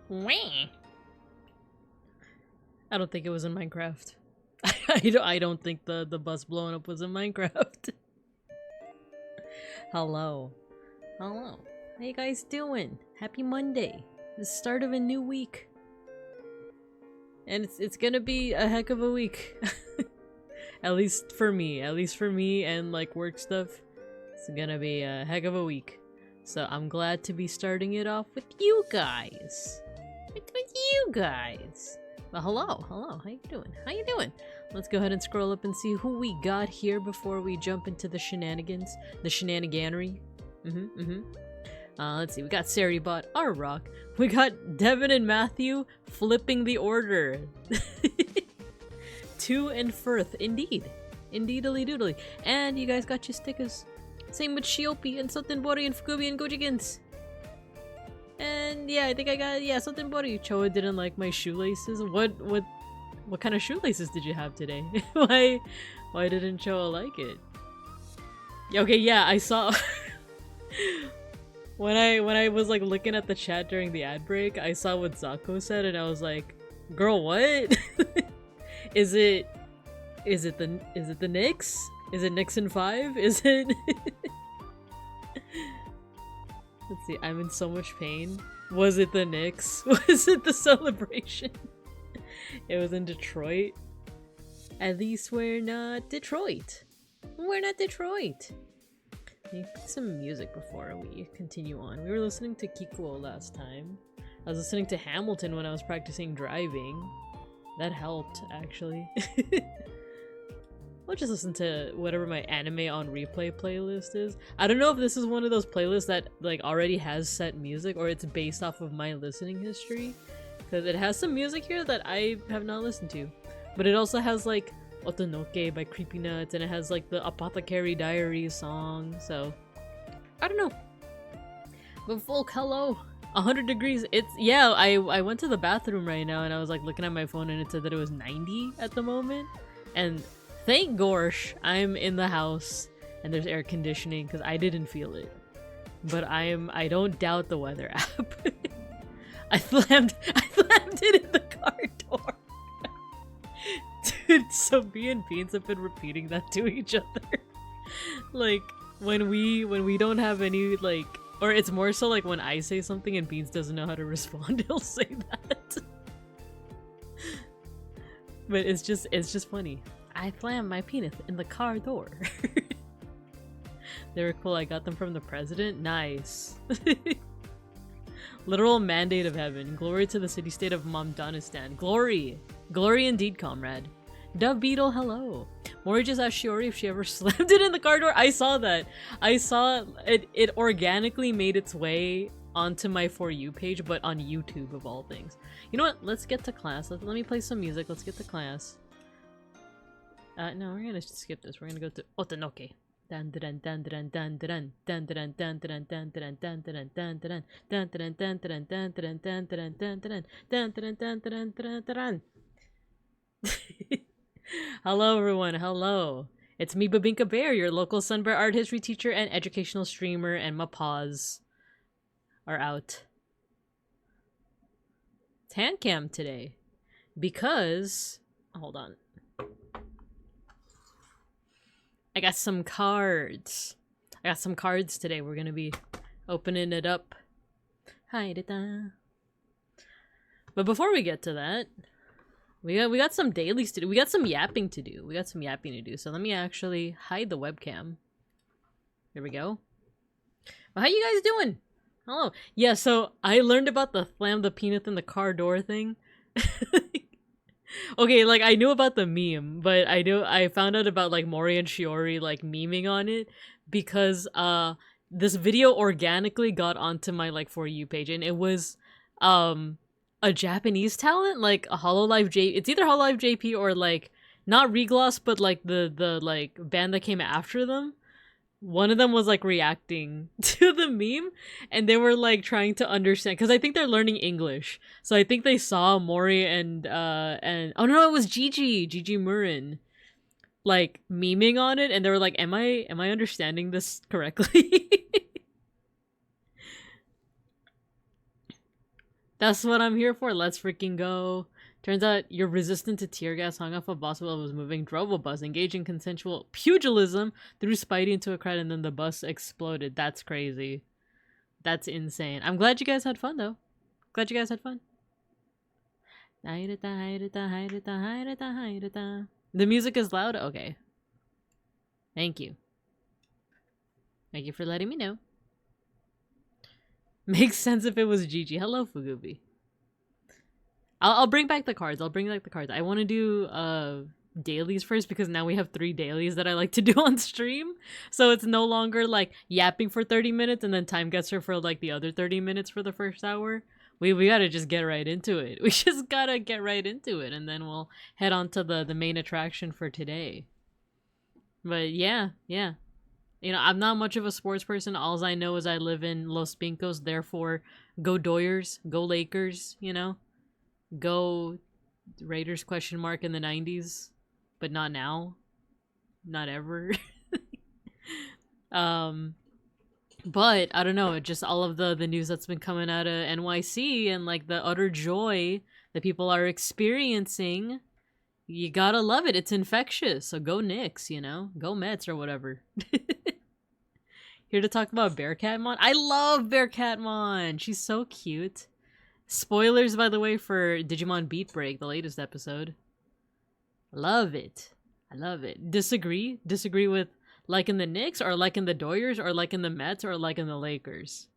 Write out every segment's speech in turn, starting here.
Wah. I don't think it was in Minecraft. I don't think the bus blowing up was in Minecraft. Hello. Hello. How you guys doing? Happy Monday. The start of a new week. And it's gonna be a heck of a week. At least for me and like work stuff. It's gonna be a heck of a week. So I'm glad to be starting it off with you guys. With you guys. Well, hello, how you doing? How you doing? Let's go ahead and scroll up and see who we got here before we jump into the shenanigans, the shenaniganery. Let's see, we got Saribot, our rock. We got Devin and Matthew flipping the order. To and Firth, indeed. Indeedly doodly. And you guys got your stickers. Same with Shiopi and Sotenbori and Fukubi and Gojikins. And yeah, I think I got, yeah, Sotenbori. Choa didn't like my shoelaces. What kind of shoelaces did you have today? Why didn't Choa like it? Okay, yeah, I saw when I was like looking at the chat during the ad break, I saw what Zako said and I was like, girl, what? Is it the Knicks? Is it Nixon 5? Is it Let's see, I'm in so much pain. Was it the Knicks? Was it the celebration? It was in Detroit. At least we're not Detroit. We're not Detroit. Let me put some music before we continue on. We were listening to Kikuo last time. I was listening to Hamilton when I was practicing driving. That helped, actually. I'll just listen to whatever my anime on replay playlist is. I don't know if this is one of those playlists that like already has set music or it's based off of my listening history. Because it has some music here that I have not listened to. But it also has like Otonoke by Creepy Nuts and it has like the Apothecary Diaries song. So, I don't know. But folk, hello. 100 degrees. It's, yeah, I went to the bathroom right now and I was like looking at my phone and it said that it was 90 at the moment. And thank Gorsh, I'm in the house and there's air conditioning because I didn't feel it. But I don't doubt the weather app. I slammed it in the car door. Dude, so me and Beans have been repeating that to each other. Like when we don't have any like, or it's more so like when I say something and Beans doesn't know how to respond, he'll say that. But it's just funny. I slammed my penis in the car door. They were cool. I got them from the president. Nice. Literal mandate of heaven. Glory to the city-state of Mamdanistan. Glory! Glory indeed, comrade. Dove Beetle, hello. Mori just asked Shiori if she ever slammed it in the car door. I saw that. I saw it. It organically made its way onto my For You page, but on YouTube of all things. You know what? Let's get to class. Let me play some music. Let's get to class. No, we're gonna skip this. We're gonna go to Otonoke. Hello everyone, hello. It's me, Babinka Bear, your local Sunbear art history teacher and educational streamer, and my paws are out. It's hand cam today. Because hold on. I got some cards. I got some cards today. We're gonna be opening it up. Hi, da-da. But before we get to that, we got some dailies to do. We got some yapping to do. So let me actually hide the webcam. There we go. Well, how you guys doing? Hello. Yeah, so I learned about the slam the penis in the car door thing. Okay, like I knew about the meme, but I found out about like Mori and Shiori like memeing on it because this video organically got onto my like For You page and it was a Japanese talent, like a Hololive J. It's either Hololive JP or like not Regloss, but like the like band that came after them. One of them was like reacting to the meme and they were like trying to understand because I think they're learning English. So I think they saw Mori and oh no, it was Gigi Murin like memeing on it and they were like, am I understanding this correctly? That's what I'm here for. Let's freaking go. Turns out you're resistant to tear gas, hung off a boss while it was moving, drove a bus, engaged in consensual pugilism, threw Spidey into a crowd, and then the bus exploded. That's crazy. That's insane. I'm glad you guys had fun, though. Glad you guys had fun. The music is loud? Okay. Thank you. Thank you for letting me know. Makes sense if it was Gigi. Hello, Fugubi. I'll bring back the cards. I want to do dailies first because now we have 3 dailies that I like to do on stream. So it's no longer like yapping for 30 minutes and then time gets her for like the other 30 minutes for the first hour. We gotta just get right into it. We just gotta get right into it, and then we'll head on to the main attraction for today. But yeah. You know, I'm not much of a sports person. All I know is I live in Los Pincos, therefore, go Doyers, go Lakers, you know? Go Raiders question mark in the 90s, but not now. Not ever. But I don't know, just all of the news that's been coming out of NYC and like the utter joy that people are experiencing. You gotta love it. It's infectious. So go Knicks, you know? Go Mets or whatever. Here to talk about Bearcatmon. I love Bearcatmon. She's so cute. Spoilers, by the way, for Digimon Beat Break, the latest episode. Love it. I love it. Disagree? Disagree with liking the Knicks or liking the Doyers or liking the Mets or liking the Lakers?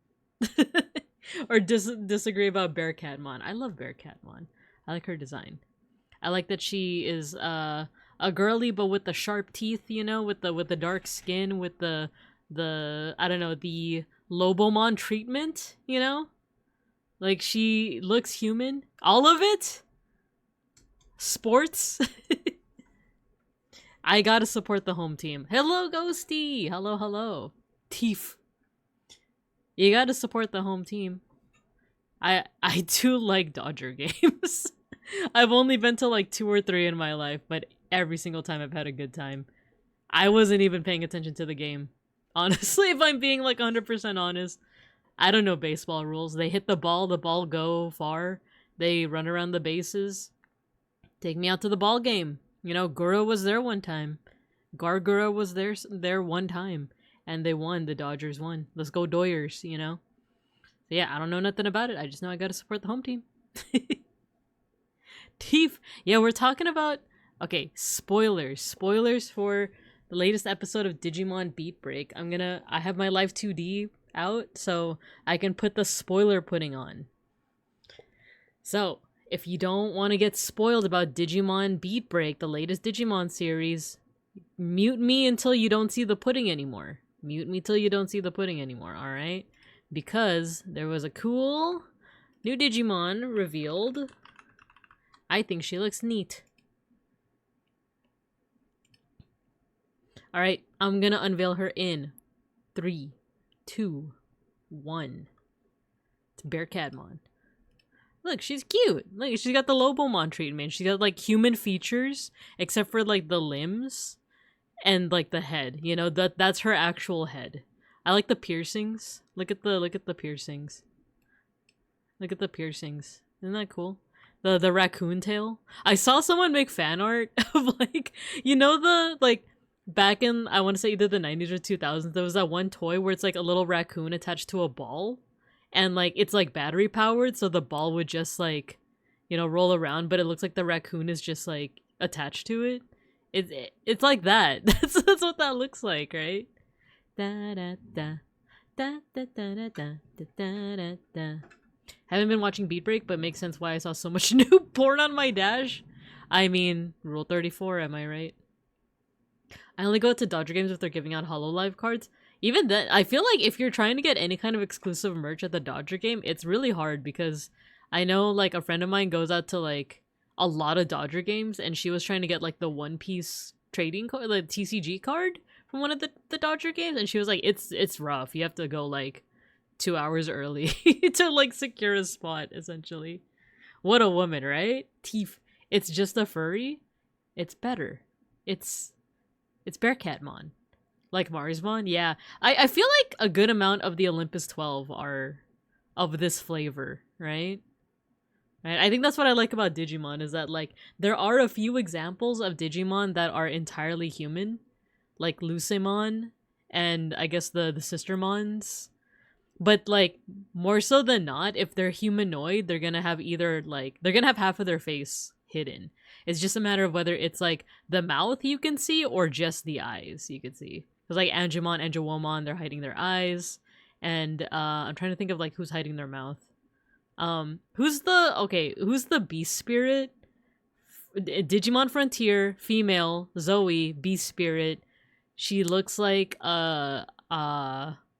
Or disagree about Bearcatmon. I love Bearcatmon. I like her design. I like that she is a girly but with the sharp teeth, you know, with the dark skin, with the I don't know, the Lobomon treatment, you know? Like she looks human. All of it? Sports? I gotta support the home team. Hello, Ghosty! Hello. Teef. You gotta support the home team. I do like Dodger games. I've only been to like 2 or 3 in my life, but every single time I've had a good time. I wasn't even paying attention to the game. Honestly, if I'm being like 100% honest. I don't know baseball rules. They hit the ball go far. They run around the bases. Take me out to the ball game. You know, Gura was there one time. Gargura was there one time. And they won. The Dodgers won. Let's go Doyers, you know? So yeah, I don't know nothing about it. I just know I gotta support the home team. Teef. Yeah, we're talking about... Okay, spoilers. Spoilers for the latest episode of Digimon Beat Break. I have my Live 2D out, so I can put the spoiler pudding on. So, if you don't want to get spoiled about Digimon Beat Break, the latest Digimon series, mute me until you don't see the pudding anymore. Mute me till you don't see the pudding anymore, alright? Because there was a cool new Digimon revealed. I think she looks neat. Alright, I'm gonna unveil her in 3, 2, 1. It's Bearcatmon. Look, she's cute. Look, she's got the Lobomon treatment. She's got like human features, except for like the limbs and like the head. You know, that's her actual head. I like the piercings. Look at the piercings. Look at the piercings. Isn't that cool? The raccoon tail. I saw someone make fan art of like, you know, the like back in, I want to say either the 90s or 2000s, there was that one toy where it's like a little raccoon attached to a ball, and like it's like battery powered, so the ball would just like, you know, roll around, but it looks like the raccoon is just like attached to it. It's like that. That's what that looks like, right? Da da da da da da da da da da da. Haven't been watching Beat Break, but makes sense why I saw so much new porn on my dash. I mean, Rule 34, am I right? I only go to Dodger games if they're giving out HoloLive cards. Even then, I feel like if you're trying to get any kind of exclusive merch at the Dodger game, it's really hard because I know like a friend of mine goes out to like a lot of Dodger games, and she was trying to get like the One Piece trading card, like TCG card from one of the Dodger games, and she was like, it's rough. You have to go like 2 hours early to like secure a spot, essentially. What a woman, right? Teef. It's just a furry. It's better. It's Bearcatmon. Like Marsmon? Yeah. I feel like a good amount of the Olympus 12 are of this flavor, right? Right? I think that's what I like about Digimon is that like there are a few examples of Digimon that are entirely human, like Lucemon and I guess the Sistermons. But like more so than not, if they're humanoid, they're gonna have either like they're gonna have half of their face hidden. It's just a matter of whether it's like the mouth you can see or just the eyes you can see. Because like Angemon, Angewomon, they're hiding their eyes, and I'm trying to think of like who's hiding their mouth. Who's the beast spirit? Digimon Frontier, female, Zoe, beast spirit. She looks like a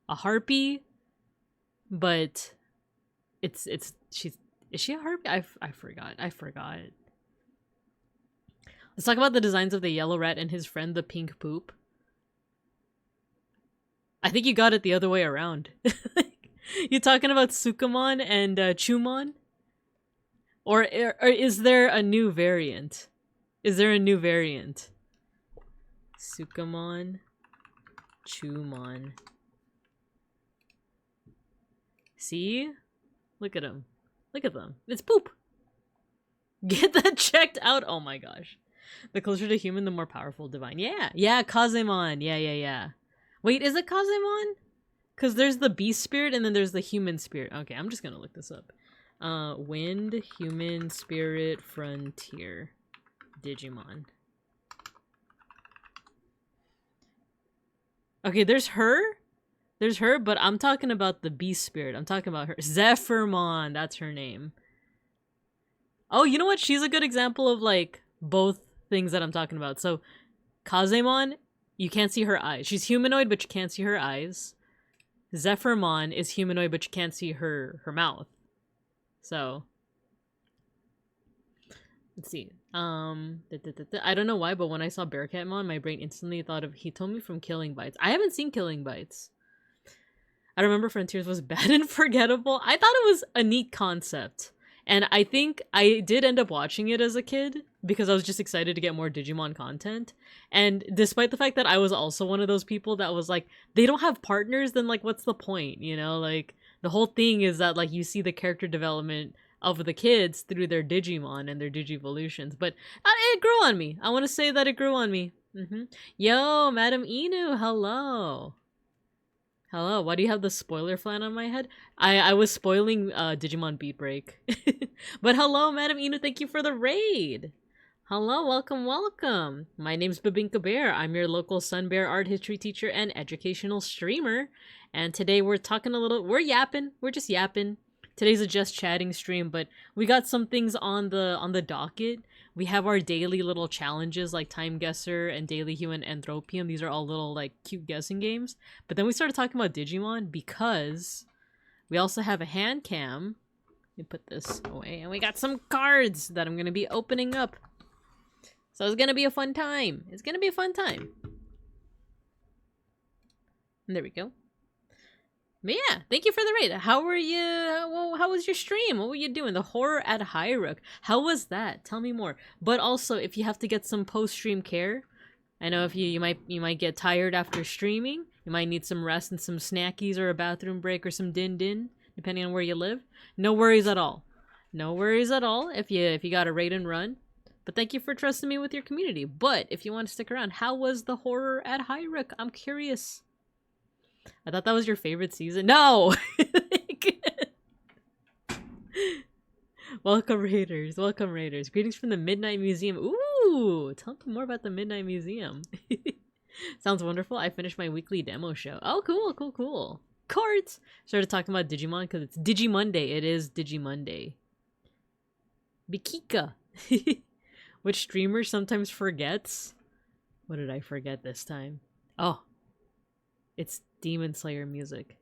harpy, but is she a harpy? I forgot. Let's talk about the designs of the yellow rat and his friend, the pink poop. I think you got it the other way around. You talking about Sukamon and Chumon? Or is there a new variant? Sukamon, Chumon. See? Look at him. Look at them. It's poop. Get that checked out. Oh my gosh. The closer to human, the more powerful divine. Yeah. Yeah, Kazemon. Yeah. Wait, is it Kazemon? Because there's the beast spirit and then there's the human spirit. Okay, I'm just gonna look this up. Wind, human, spirit, frontier. Digimon. Okay, there's her. But I'm talking about the beast spirit. I'm talking about her. Zephyrmon, that's her name. Oh, you know what? She's a good example of, like, both things that I'm talking about. So, Kazemon, you can't see her eyes. She's humanoid, but you can't see her eyes. Zephyrmon is humanoid, but you can't see her mouth. So, let's see. I don't know why, but when I saw Bearcatmon, my brain instantly thought of Hitomi from Killing Bites. I haven't seen Killing Bites. I remember Frontiers was bad and forgettable. I thought it was a neat concept. And I think I did end up watching it as a kid because I was just excited to get more Digimon content. And despite the fact that I was also one of those people that was like, they don't have partners, then like, what's the point? You know, like the whole thing is that like you see the character development of the kids through their Digimon and their Digivolutions. But it grew on me. I want to say that it grew on me. Yo, Madam Inu, hello. Hello, why do you have the spoiler flan on my head? I was spoiling Digimon Beat Break. But hello, Madam Inu, thank you for the raid. Hello, welcome. My name's Babinka Bear. I'm your local Sun Bear art history teacher and educational streamer. And today we're yapping. We're just yapping. Today's a just chatting stream, but we got some things on the docket. We have our daily little challenges like Time Guesser and Daily Human Anthropium. These are all little like cute guessing games. But then we started talking about Digimon because we also have a hand cam. Let me put this away. And we got some cards that I'm going to be opening up. So it's going to be a fun time. And there we go. But yeah, thank you for the raid. How were you? How was your stream? What were you doing? The horror at Hyrule. How was that? Tell me more. But also, if you have to get some post-stream care, I know if you might get tired after streaming. You might need some rest and some snackies or a bathroom break or some din-din, depending on where you live. No worries at all. No worries at all if you got a raid and run. But thank you for trusting me with your community. But if you want to stick around, how was the horror at Hyrule? I'm curious. I thought that was your favorite season. No! Welcome Raiders. Greetings from the Midnight Museum. Ooh! Tell me more about the Midnight Museum. Sounds wonderful. I finished my weekly demo show. Oh, cool. Cards! Started talking about Digimon because it's Digimonday. It is Digimonday. Bikika. Which streamer sometimes forgets? What did I forget this time? Oh. It's Demon Slayer music.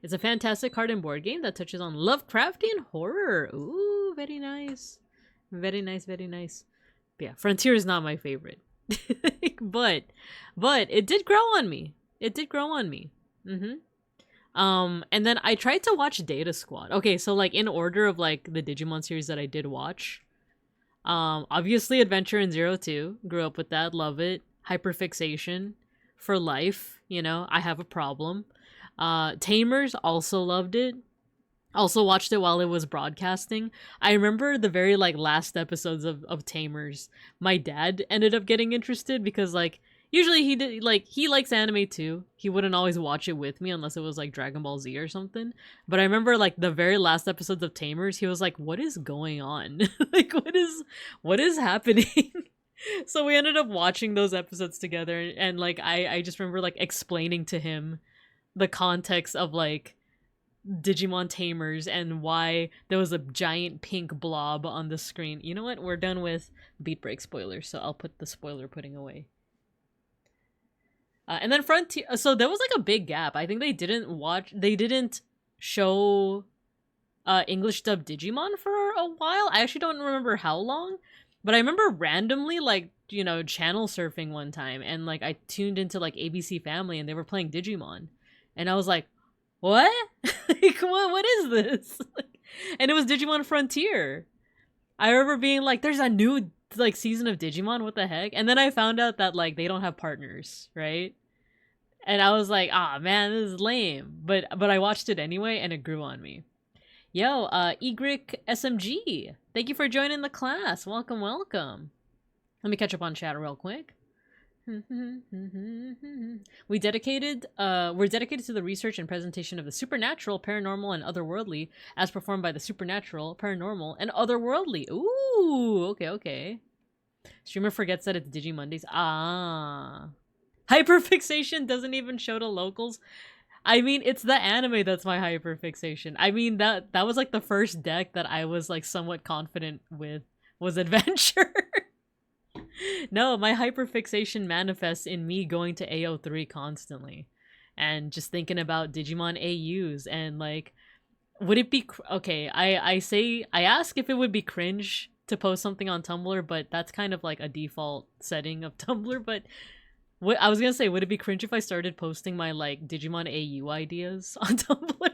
It's a fantastic card and board game that touches on Lovecraftian horror. Ooh, very nice. Very nice. But yeah, Frontier is not my favorite. but it did grow on me. And then I tried to watch Data Squad. Okay, so like in order of like the Digimon series that I did watch. Obviously Adventure in Zero 2. Grew up with that, love it. Hyperfixation. For life, you know, I have a problem. Tamers also loved it. Also watched it while it was broadcasting. I remember the very like last episodes of Tamers. My dad ended up getting interested because like usually he likes anime too. He wouldn't always watch it with me unless it was like Dragon Ball Z or something. But I remember like the very last episodes of Tamers, he was like, "What is going on? Like what is happening?" So we ended up watching those episodes together, and like I just remember like explaining to him the context of like Digimon Tamers and why there was a giant pink blob on the screen. You know what? We're done with beat break spoilers, so I'll put the spoiler pudding away. And then Frontier. So there was like a big gap. I think they didn't show English dub Digimon for a while. I actually don't remember how long, but I remember randomly like channel surfing one time, and like I tuned into like ABC Family and they were playing Digimon, and I was like, what? Like, what is this? And it was Digimon Frontier. I remember being like, there's a new like season of Digimon, what the heck? And then I found out that like they don't have partners, right? And I was like, ah, man, this is lame. But I watched it anyway, and it grew on me. Yo, YSMG, thank you for joining the class. Welcome, welcome. Let me catch up on chat real quick. We're dedicated to the research and presentation of the supernatural, paranormal, and otherworldly, as performed by the supernatural, paranormal, and otherworldly. Ooh, okay. Streamer forgets that it's Digimondays. Ah. Hyperfixation doesn't even show to locals. I mean, it's the anime that's my hyperfixation. I mean, that was like the first deck that I was like somewhat confident with was Adventure. No, my hyperfixation manifests in me going to AO3 constantly and just thinking about Digimon AUs and like, would it be okay? I ask if it would be cringe to post something on Tumblr, but that's kind of like a default setting of Tumblr. But what I was gonna say, would it be cringe if I started posting my like Digimon AU ideas on Tumblr?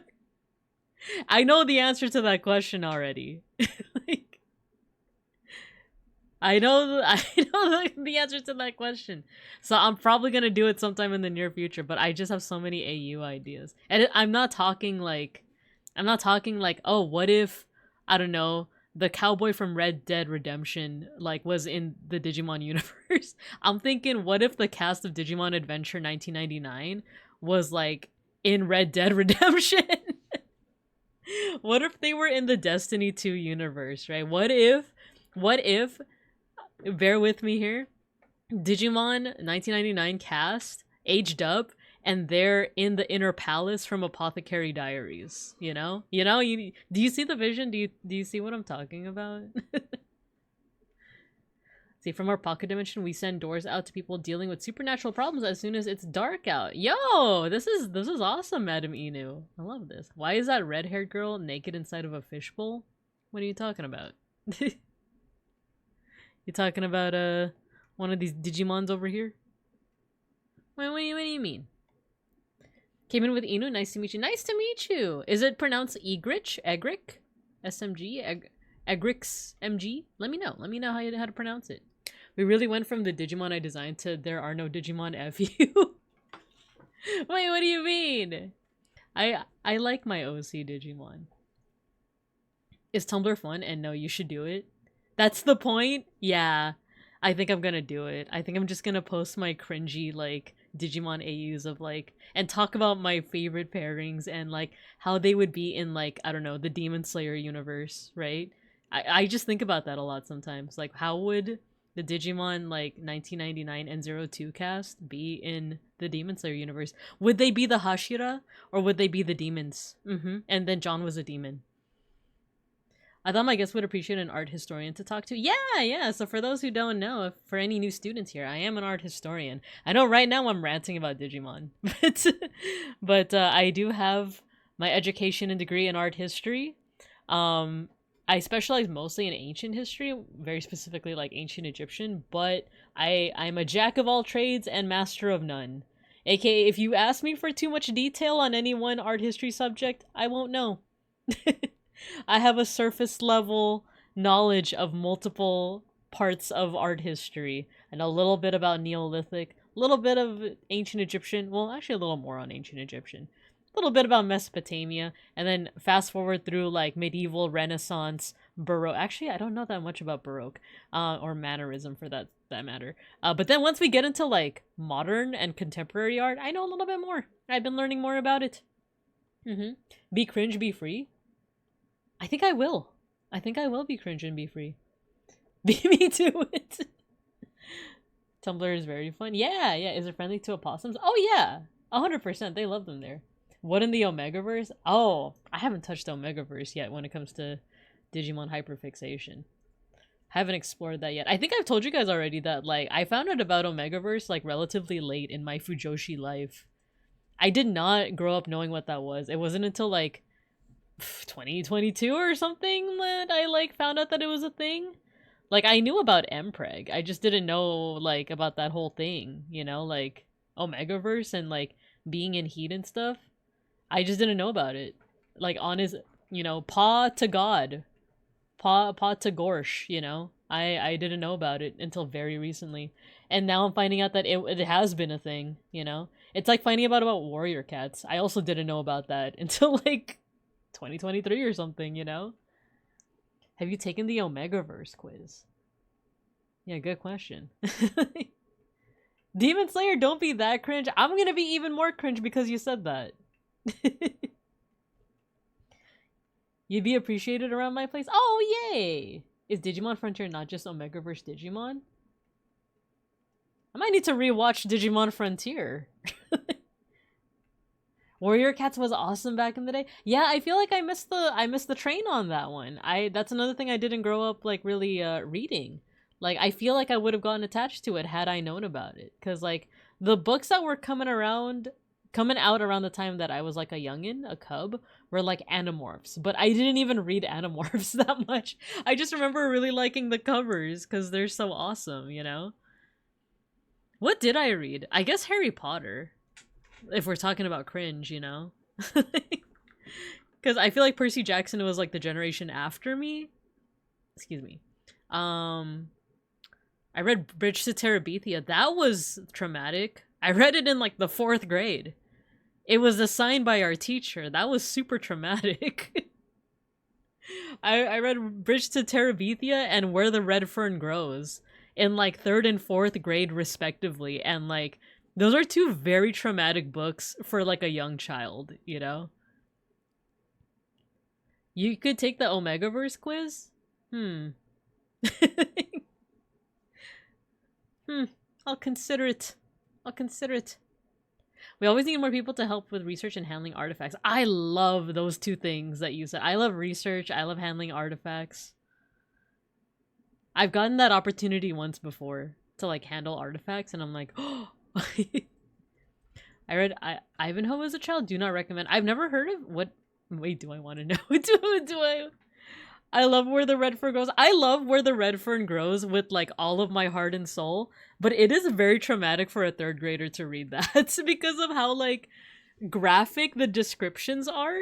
I know the answer to that question already. Like, I know the answer to that question. So I'm probably going to do it sometime in the near future, but I just have so many AU ideas. And I'm not talking like, oh, what if, I don't know, the cowboy from Red Dead Redemption like was in the Digimon universe. I'm thinking, what if the cast of Digimon Adventure 1999 was like in Red Dead Redemption? What if they were in the Destiny 2 universe, right? What if bear with me here, Digimon 1999 cast aged up and they're in the inner palace from Apothecary Diaries, do you see the vision? Do you see what I'm talking about? See, from our pocket dimension, we send doors out to people dealing with supernatural problems as soon as it's dark out. Yo, this is awesome, Madam Inu. I love this. Why is that red-haired girl naked inside of a fishbowl? What are you talking about? You talking about one of these Digimons over here? What do you mean? Came in with Inu. Nice to meet you. Nice to meet you. Is it pronounced Egrich? Egric? SMG? Egrix MG? Let me know. Let me know how to pronounce it. We really went from the Digimon I designed to there are no Digimon FU. Wait, what do you mean? I like my OC Digimon. Is Tumblr fun? And no, you should do it. That's the point? Yeah. I think I'm gonna do it. I think I'm just gonna post my cringy, like, Digimon AUs of, like, and talk about my favorite pairings and, like, how they would be in, like, I don't know, the Demon Slayer universe, right? I just think about that a lot sometimes. Like, how would the Digimon, like, 1999 and 02 cast be in the Demon Slayer universe? Would they be the Hashira? Or would they be the demons? And then John was a demon. I thought my guests would appreciate an art historian to talk to. Yeah. So for those who don't know, for any new students here, I am an art historian. I know right now I'm ranting about Digimon, but I do have my education and degree in art history. I specialize mostly in ancient history, very specifically like ancient Egyptian, but I'm a jack of all trades and master of none. AKA, if you ask me for too much detail on any one art history subject, I won't know. I have a surface level knowledge of multiple parts of art history and a little bit about Neolithic, a little bit of ancient Egyptian, well, actually a little more on ancient Egyptian, little bit about Mesopotamia, and then fast forward through like medieval, Renaissance, Baroque. Actually, I don't know that much about Baroque, or Mannerism for that matter. But then once we get into like modern and contemporary art, I know a little bit more. I've been learning more about it. Be cringe, be free. I think I will. I think I will be cringe and be free. Beat me to it. Tumblr is very fun. Yeah. Is it friendly to opossums? Oh yeah, 100%. They love them there. What in the Omegaverse? Oh, I haven't touched Omegaverse yet when it comes to Digimon hyperfixation. Haven't explored that yet. I think I've told you guys already that like I found out about Omegaverse like relatively late in my Fujoshi life. I did not grow up knowing what that was. It wasn't until like 2022 or something that I like found out that it was a thing. Like I knew about Mpreg. I just didn't know like about that whole thing, you know, like Omegaverse and like being in heat and stuff. I just didn't know about it. Like on his, you know, paw to God. Paw to Gorsh, you know? I didn't know about it until very recently. And now I'm finding out that it has been a thing, you know? It's like finding out about warrior cats. I also didn't know about that until like 2023 or something, you know? Have you taken the Omegaverse quiz? Yeah, good question. Demon Slayer, don't be that cringe. I'm gonna be even more cringe because you said that. You'd be appreciated around my place? Oh, yay! Is Digimon Frontier not just Omegaverse Digimon? I might need to rewatch Digimon Frontier. Warrior Cats was awesome back in the day. Yeah, I feel like I missed the train on that one. That's another thing I didn't grow up like really reading. Like I feel like I would have gotten attached to it had I known about it. Cause like the books that were coming out around the time that I was like a youngin, a cub, were like Animorphs. But I didn't even read Animorphs that much. I just remember really liking the covers because they're so awesome, you know? What did I read? I guess Harry Potter. If we're talking about cringe, you know? Because I feel like Percy Jackson was like the generation after me. Excuse me. I read Bridge to Terabithia. That was traumatic. I read it in like the 4th grade. It was assigned by our teacher. That was super traumatic. I read Bridge to Terabithia and Where the Red Fern Grows in like 3rd and 4th grade respectively, and like those are 2 very traumatic books for like a young child, you know? You could take the Omegaverse quiz? I'll consider it. We always need more people to help with research and handling artifacts. I love those 2 things that you said. I love research. I love handling artifacts. I've gotten that opportunity once before to like handle artifacts, and I'm like, oh. I read Ivanhoe as a child. Do not recommend. I've never heard of what. Wait, do I want to know? do I? I love Where the Red Fern Grows. I love Where the Red Fern Grows with like all of my heart and soul, but it is very traumatic for a 3rd grader to read that because of how like graphic the descriptions are.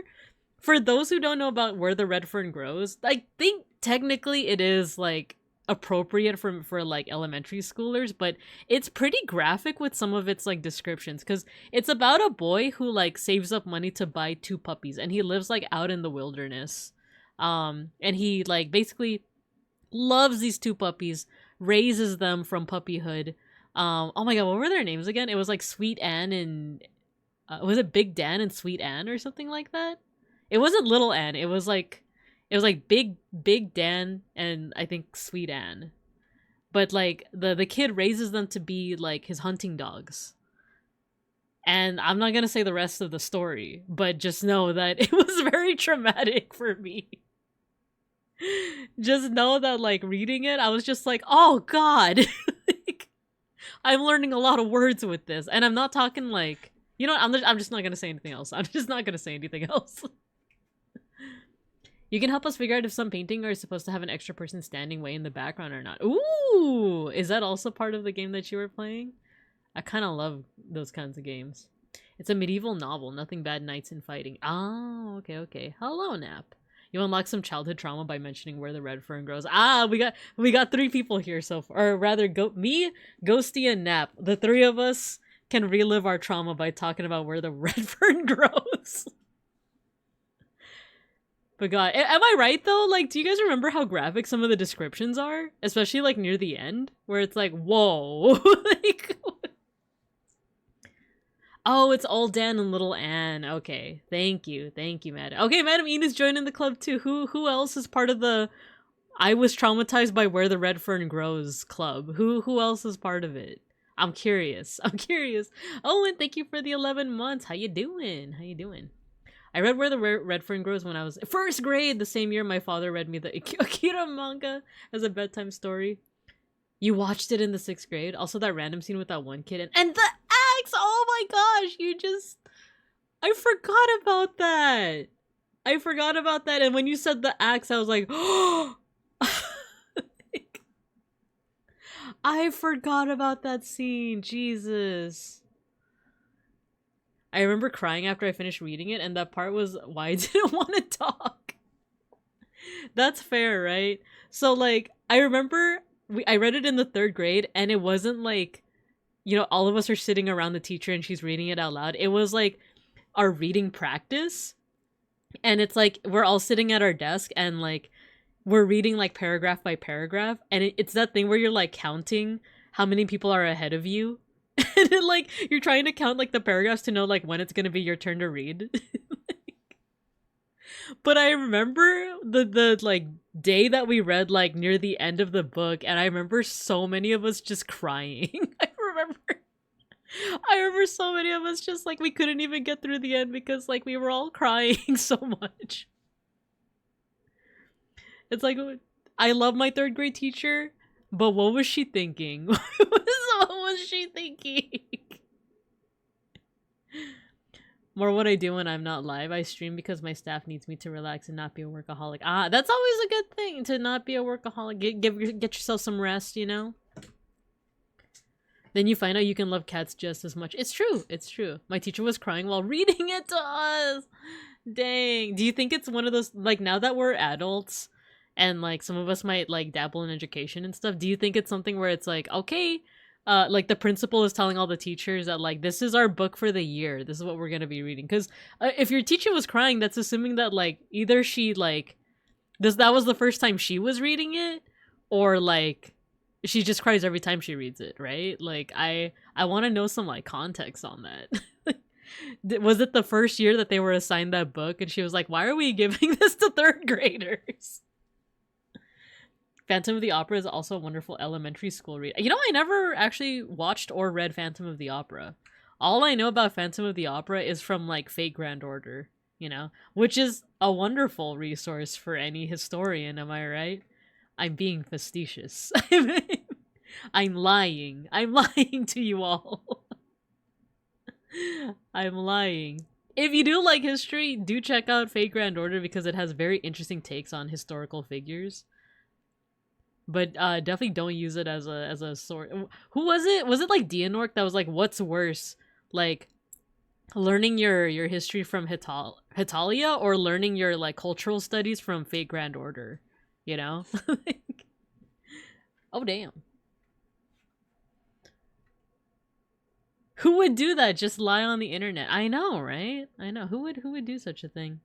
For those who don't know about Where the Red Fern Grows, I think technically it is like appropriate for like elementary schoolers, but it's pretty graphic with some of its like descriptions because it's about a boy who like saves up money to buy 2 puppies, and he lives like out in the wilderness. And he like basically loves these 2 puppies, raises them from puppyhood. Oh my god, what were their names again? It was like Sweet Anne and was it Big Dan and Sweet Anne or something like that? It wasn't Little Anne. It was like Big Dan and I think Sweet Anne. But like the kid raises them to be like his hunting dogs. And I'm not gonna say the rest of the story, but just know that it was very traumatic for me. Just know that like reading it, I was just like, oh god. Like, I'm learning a lot of words with this. And I'm not talking like, you know what, I'm just not gonna say anything else. I'm just not gonna say anything else. You can help us figure out if some painting are supposed to have an extra person standing way in the background or not. Ooh! Is that also part of the game that you were playing? I kind of love those kinds of games. It's a medieval novel. Nothing bad, knights and fighting. Oh, okay. Hello, Nap. You unlock some childhood trauma by mentioning Where the Red Fern Grows. Ah, we got 3 people here so far. Or rather, me, Ghosty, and Nap. The 3 of us can relive our trauma by talking about Where the Red Fern Grows. gross. But God, am I right though? Like, do you guys remember how graphic some of the descriptions are? Especially like near the end, where it's like, whoa. Like, oh, it's Old Dan and Little Anne. Okay, thank you, Madam. Okay, Madam Enid's joining the club too. Who else is part of the I was traumatized by Where the Red Fern Grows club? Who else is part of it? I'm curious. Oh, and thank you for the 11 months. How you doing? I read Where the Red Fern Grows when I was first grade, the same year my father read me the Akira manga as a bedtime story. You watched it in the 6th grade? Also that random scene with that one kid and the axe! Oh my gosh, I forgot about that. And when you said the axe, I was like, oh! I forgot about that scene. Jesus. I remember crying after I finished reading it, and that part was why I didn't want to talk. That's fair, right? So, like, I remember I read it in the 3rd grade, and it wasn't like, you know, all of us are sitting around the teacher and she's reading it out loud. It was like our reading practice. And it's like, we're all sitting at our desk and like, we're reading like paragraph by paragraph. And it's that thing where you're like counting how many people are ahead of you. And then, like, you're trying to count like the paragraphs to know like when it's going to be your turn to read. But I remember the like day that we read like near the end of the book, and I remember so many of us just crying. I remember so many of us just like we couldn't even get through the end because like we were all crying so much. It's like, I love my 3rd grade teacher, but what was she thinking? What was she thinking? More what I do when I'm not live. I stream because my staff needs me to relax and not be a workaholic. Ah, that's always a good thing, to not be a workaholic. Get yourself some rest, you know? Then you find out you can love cats just as much. It's true. My teacher was crying while reading it to us. Dang. Do you think it's one of those, like, now that we're adults and like some of us might like dabble in education and stuff, do you think it's something where it's like, okay, like the principal is telling all the teachers that like, this is our book for the year, this is what we're gonna be reading? Because if your teacher was crying, that's assuming that like either she like that was the first time she was reading it, or like she just cries every time she reads it, right? Like I want to know some like context on that. Was it the first year that they were assigned that book and she was like, why are we giving this to 3rd graders? Phantom of the Opera is also a wonderful elementary school read. You know, I never actually watched or read Phantom of the Opera. All I know about Phantom of the Opera is from like Fate Grand Order, you know, which is a wonderful resource for any historian, am I right? I'm being facetious. I'm lying. I'm lying to you all. I'm lying. If you do like history, do check out Fate Grand Order because it has very interesting takes on historical figures. But definitely don't use it as a sort. Who was it? Was it like Dianork that was like, what's worse? Like learning your history from Hitalia or learning your like cultural studies from Fate Grand Order? You know? Like, oh damn. Who would do that? Just lie on the internet. I know, right? I know. Who would do such a thing?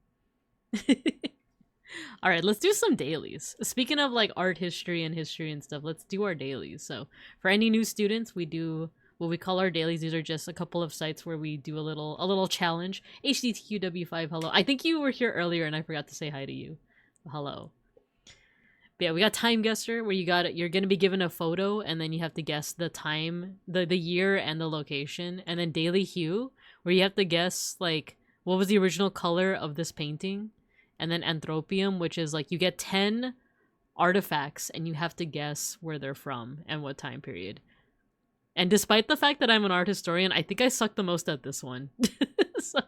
All right, let's do some dailies. Speaking of like art history and stuff, let's do our dailies. So for any new students, we do what we call our dailies. These are just a couple of sites where we do a little challenge. HDTQW5, hello. I think you were here earlier and I forgot to say hi to you. Hello. But yeah, we got Time Guesser, where you're gonna be given a photo and then you have to guess the time, the year and the location. And then Daily Hue, where you have to guess like what was the original color of this painting. And then Anthropium, which is like you get 10 artifacts and you have to guess where they're from and what time period. And despite the fact that I'm an art historian, I think I suck the most at this one. So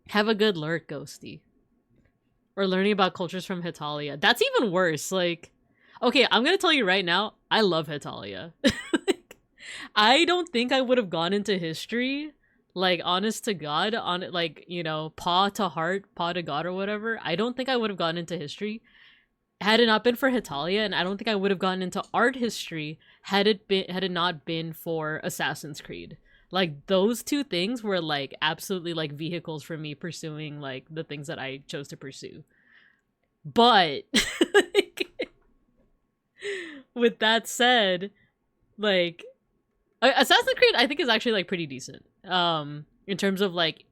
have a good lurk, Ghosty. Or learning about cultures from Hitalia. That's even worse. Like, okay, I'm gonna tell you right now, I love Hitalia. Like, I don't think I would have gone into history, like, honest to God, on it, like, you know, paw to heart, paw to God or whatever. I don't think I would have gone into history had it not been for Hitalia, and I don't think I would have gotten into art history had it not been for Assassin's Creed. Like those two things were like absolutely like vehicles for me pursuing like the things that I chose to pursue. But with that said, like Assassin's Creed I think is actually like pretty decent. In terms of like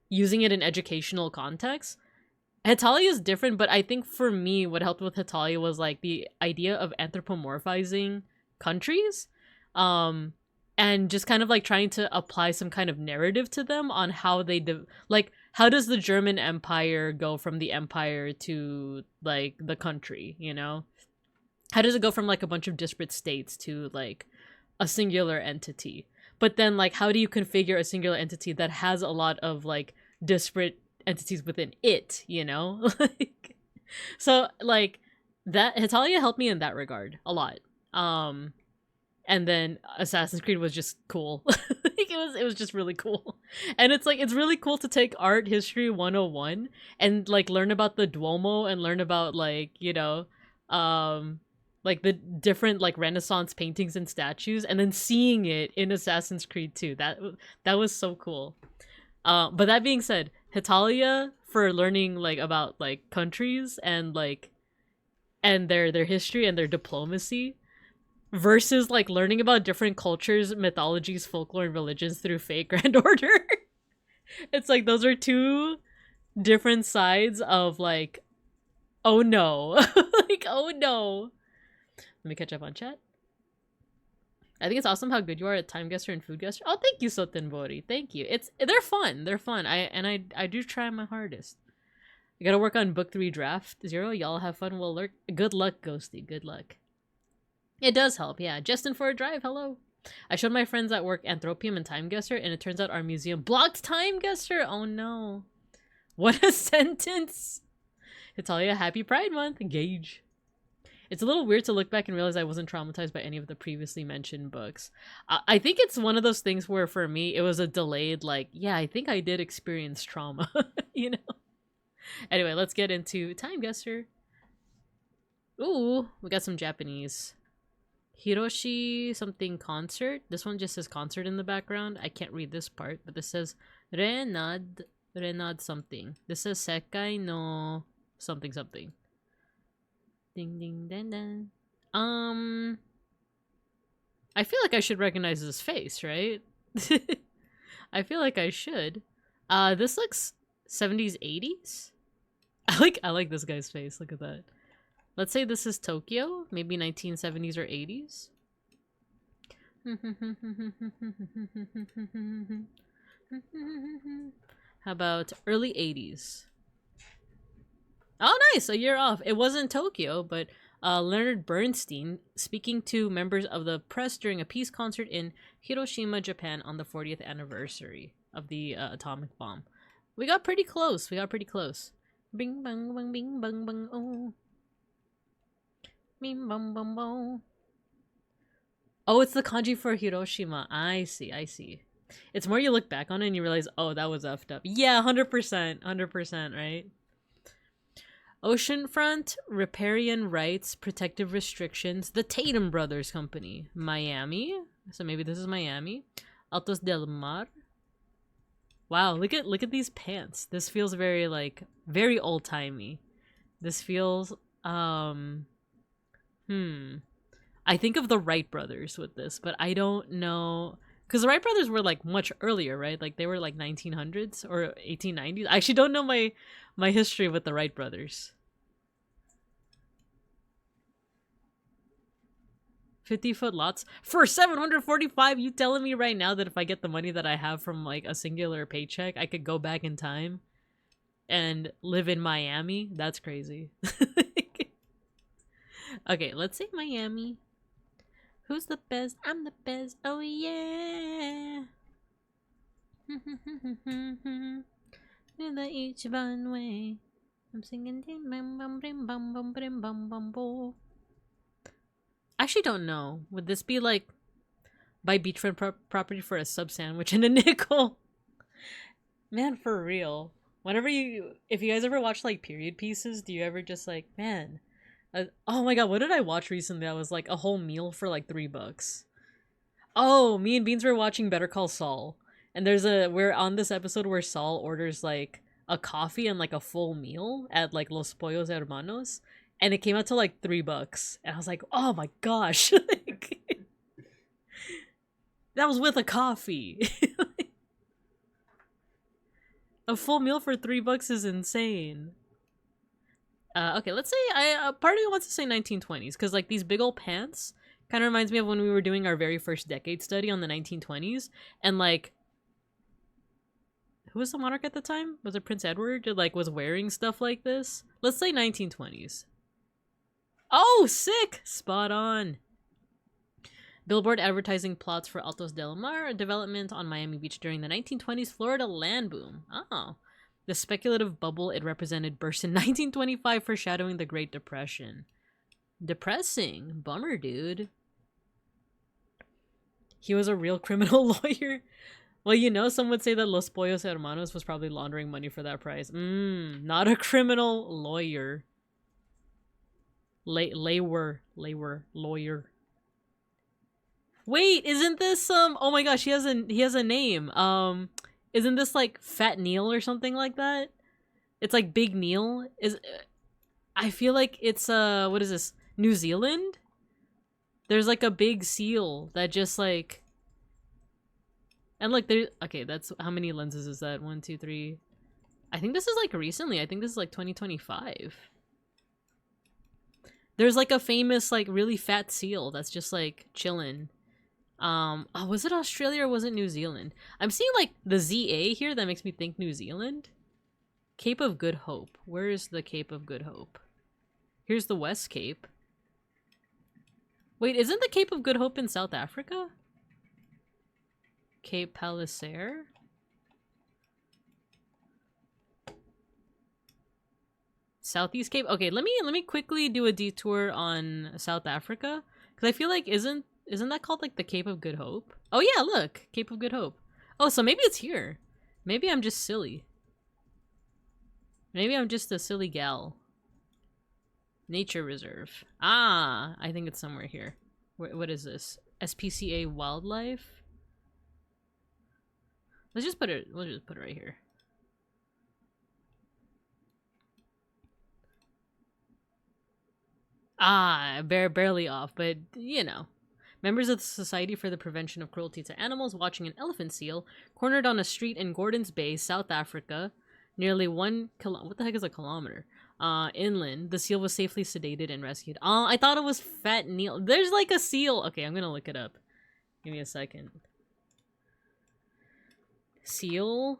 using it in educational context. Hetalia is different, but I think for me what helped with Hetalia was like the idea of anthropomorphizing countries. And just kind of like trying to apply some kind of narrative to them on how they like how does the German Empire go from the empire to like the country, you know? How does it go from like a bunch of disparate states to like a singular entity? But then like how do you configure a singular entity that has a lot of like disparate entities within it, you know? Like so like that Hetalia helped me in that regard a lot. And then Assassin's Creed was just cool. Like it was just really cool. And it's like it's really cool to take art history 101 and like learn about the Duomo and learn about like, you know, like the different like Renaissance paintings and statues and then seeing it in Assassin's Creed 2. That was so cool. But that being said, Hetalia for learning like about like countries and like and their history and their diplomacy versus like learning about different cultures, mythologies, folklore, and religions through Fate Grand Order. It's like those are two different sides of like, oh no. Like, oh no. Let me catch up on chat. I think it's awesome how good you are at time guesser and food guesser. Oh, thank you, Sotenbori. Thank you. They're fun. They're fun. I do try my hardest. I gotta work on book 3 draft 0. Y'all have fun. We'll lurk. Good luck, Ghosty. Good luck. It does help, yeah. Justin for a drive, hello. I showed my friends at work Anthropium and Time Guesser, and it turns out our museum blocked Time Guesser. Oh no. What a sentence. Italia, happy Pride Month. Engage. It's a little weird to look back and realize I wasn't traumatized by any of the previously mentioned books. I think it's one of those things where for me, it was a delayed, like, yeah, I think I did experience trauma, you know? Anyway, let's get into Time Guesser. Ooh, we got some Japanese. Hiroshi something concert. This one just says concert in the background. I can't read this part, but this says Renad something. This says Sekai no something something. Ding ding ding ding. I feel like I should recognize this face, right? I feel like I should. This looks 70s 80s. I like this guy's face. Look at that. Let's say this is Tokyo, maybe 1970s or 80s. How about early 80s? Oh, nice! A year off. It wasn't Tokyo, but Leonard Bernstein speaking to members of the press during a peace concert in Hiroshima, Japan on the 40th anniversary of the atomic bomb. We got pretty close. Bing bang bang bing bang bang oh. Bing bang bang bang. Oh, it's the kanji for Hiroshima. I see. It's more you look back on it and you realize, oh, that was effed up. Yeah, 100%, right? Oceanfront, riparian rights, protective restrictions, the Tatum Brothers Company, Miami. So maybe this is Miami. Altos del Mar. Wow, look at these pants. This feels very like very old-timey. This feels I think of the Wright brothers with this, but I don't know because the Wright brothers were like much earlier, right? Like they were like 1900s or 1890s. I actually don't know my history with the Wright brothers. 50-foot lots for 745. You telling me right now that if I get the money that I have from like a singular paycheck, I could go back in time and live in Miami? That's crazy. Okay, let's say Miami. Who's the best? I'm the best. Oh yeah. In the each one way. I'm singing bam bam bam bam bam bam bam bam bam. I actually don't know. Would this be like buy beachfront property for a sub sandwich and a nickel? Man, for real. If you guys ever watch like period pieces, do you ever just like, man, oh my god, what did I watch recently that was like a whole meal for like $3? Oh, me and Beans were watching Better Call Saul, and we're on this episode where Saul orders like a coffee and like a full meal at like Los Pollos Hermanos, and it came out to like $3, and I was like, oh my gosh, like, that was with a coffee. A full meal for $3 is insane. Okay, let's say part of me wants to say 1920s because like these big old pants kind of reminds me of when we were doing our very first decade study on the 1920s, and like, who was the monarch at the time? Was it Prince Edward? Or, like, was wearing stuff like this? Let's say 1920s. Oh, sick! Spot on. Billboard advertising plots for Altos del Mar, a development on Miami Beach during the 1920s Florida land boom. Oh. The speculative bubble it represented burst in 1925, foreshadowing the Great Depression. Depressing. Bummer, dude. He was a real criminal lawyer. Well, you know, some would say that Los Pollos Hermanos was probably laundering money for that price. Not a criminal lawyer. Lawyer. Wait, isn't this oh my gosh, he has a name. Isn't this like Fat Neil or something like that? It's like Big Neil. I feel like it's what is this? New Zealand? There's like a big seal that just like, and look, there. Okay, that's how many lenses is that? 1, 2, 3. I think this is like recently. I think this is like 2025. There's like a famous like really fat seal that's just like chilling. Oh, was it Australia or was it New Zealand? I'm seeing like the ZA here that makes me think New Zealand. Cape of Good Hope. Where is the Cape of Good Hope? Here's the West Cape. Wait, isn't the Cape of Good Hope in South Africa? Cape Palliser? Southeast Cape? Okay, let me quickly do a detour on South Africa. Because I feel like isn't that called like the Cape of Good Hope? Oh yeah, look! Cape of Good Hope. Oh, so maybe it's here. Maybe I'm just silly. Maybe I'm just a silly gal. Nature Reserve. Ah, I think it's somewhere here. What is this? SPCA Wildlife? We'll just put it right here. Ah, barely off, but you know. Members of the Society for the Prevention of Cruelty to Animals watching an elephant seal cornered on a street in Gordons Bay, South Africa, nearly 1 what the heck is a kilometer? Inland. The seal was safely sedated and rescued. Oh, I thought it was Fat Neil. There's like a seal. Okay, I'm gonna look it up. Give me a second. Seal,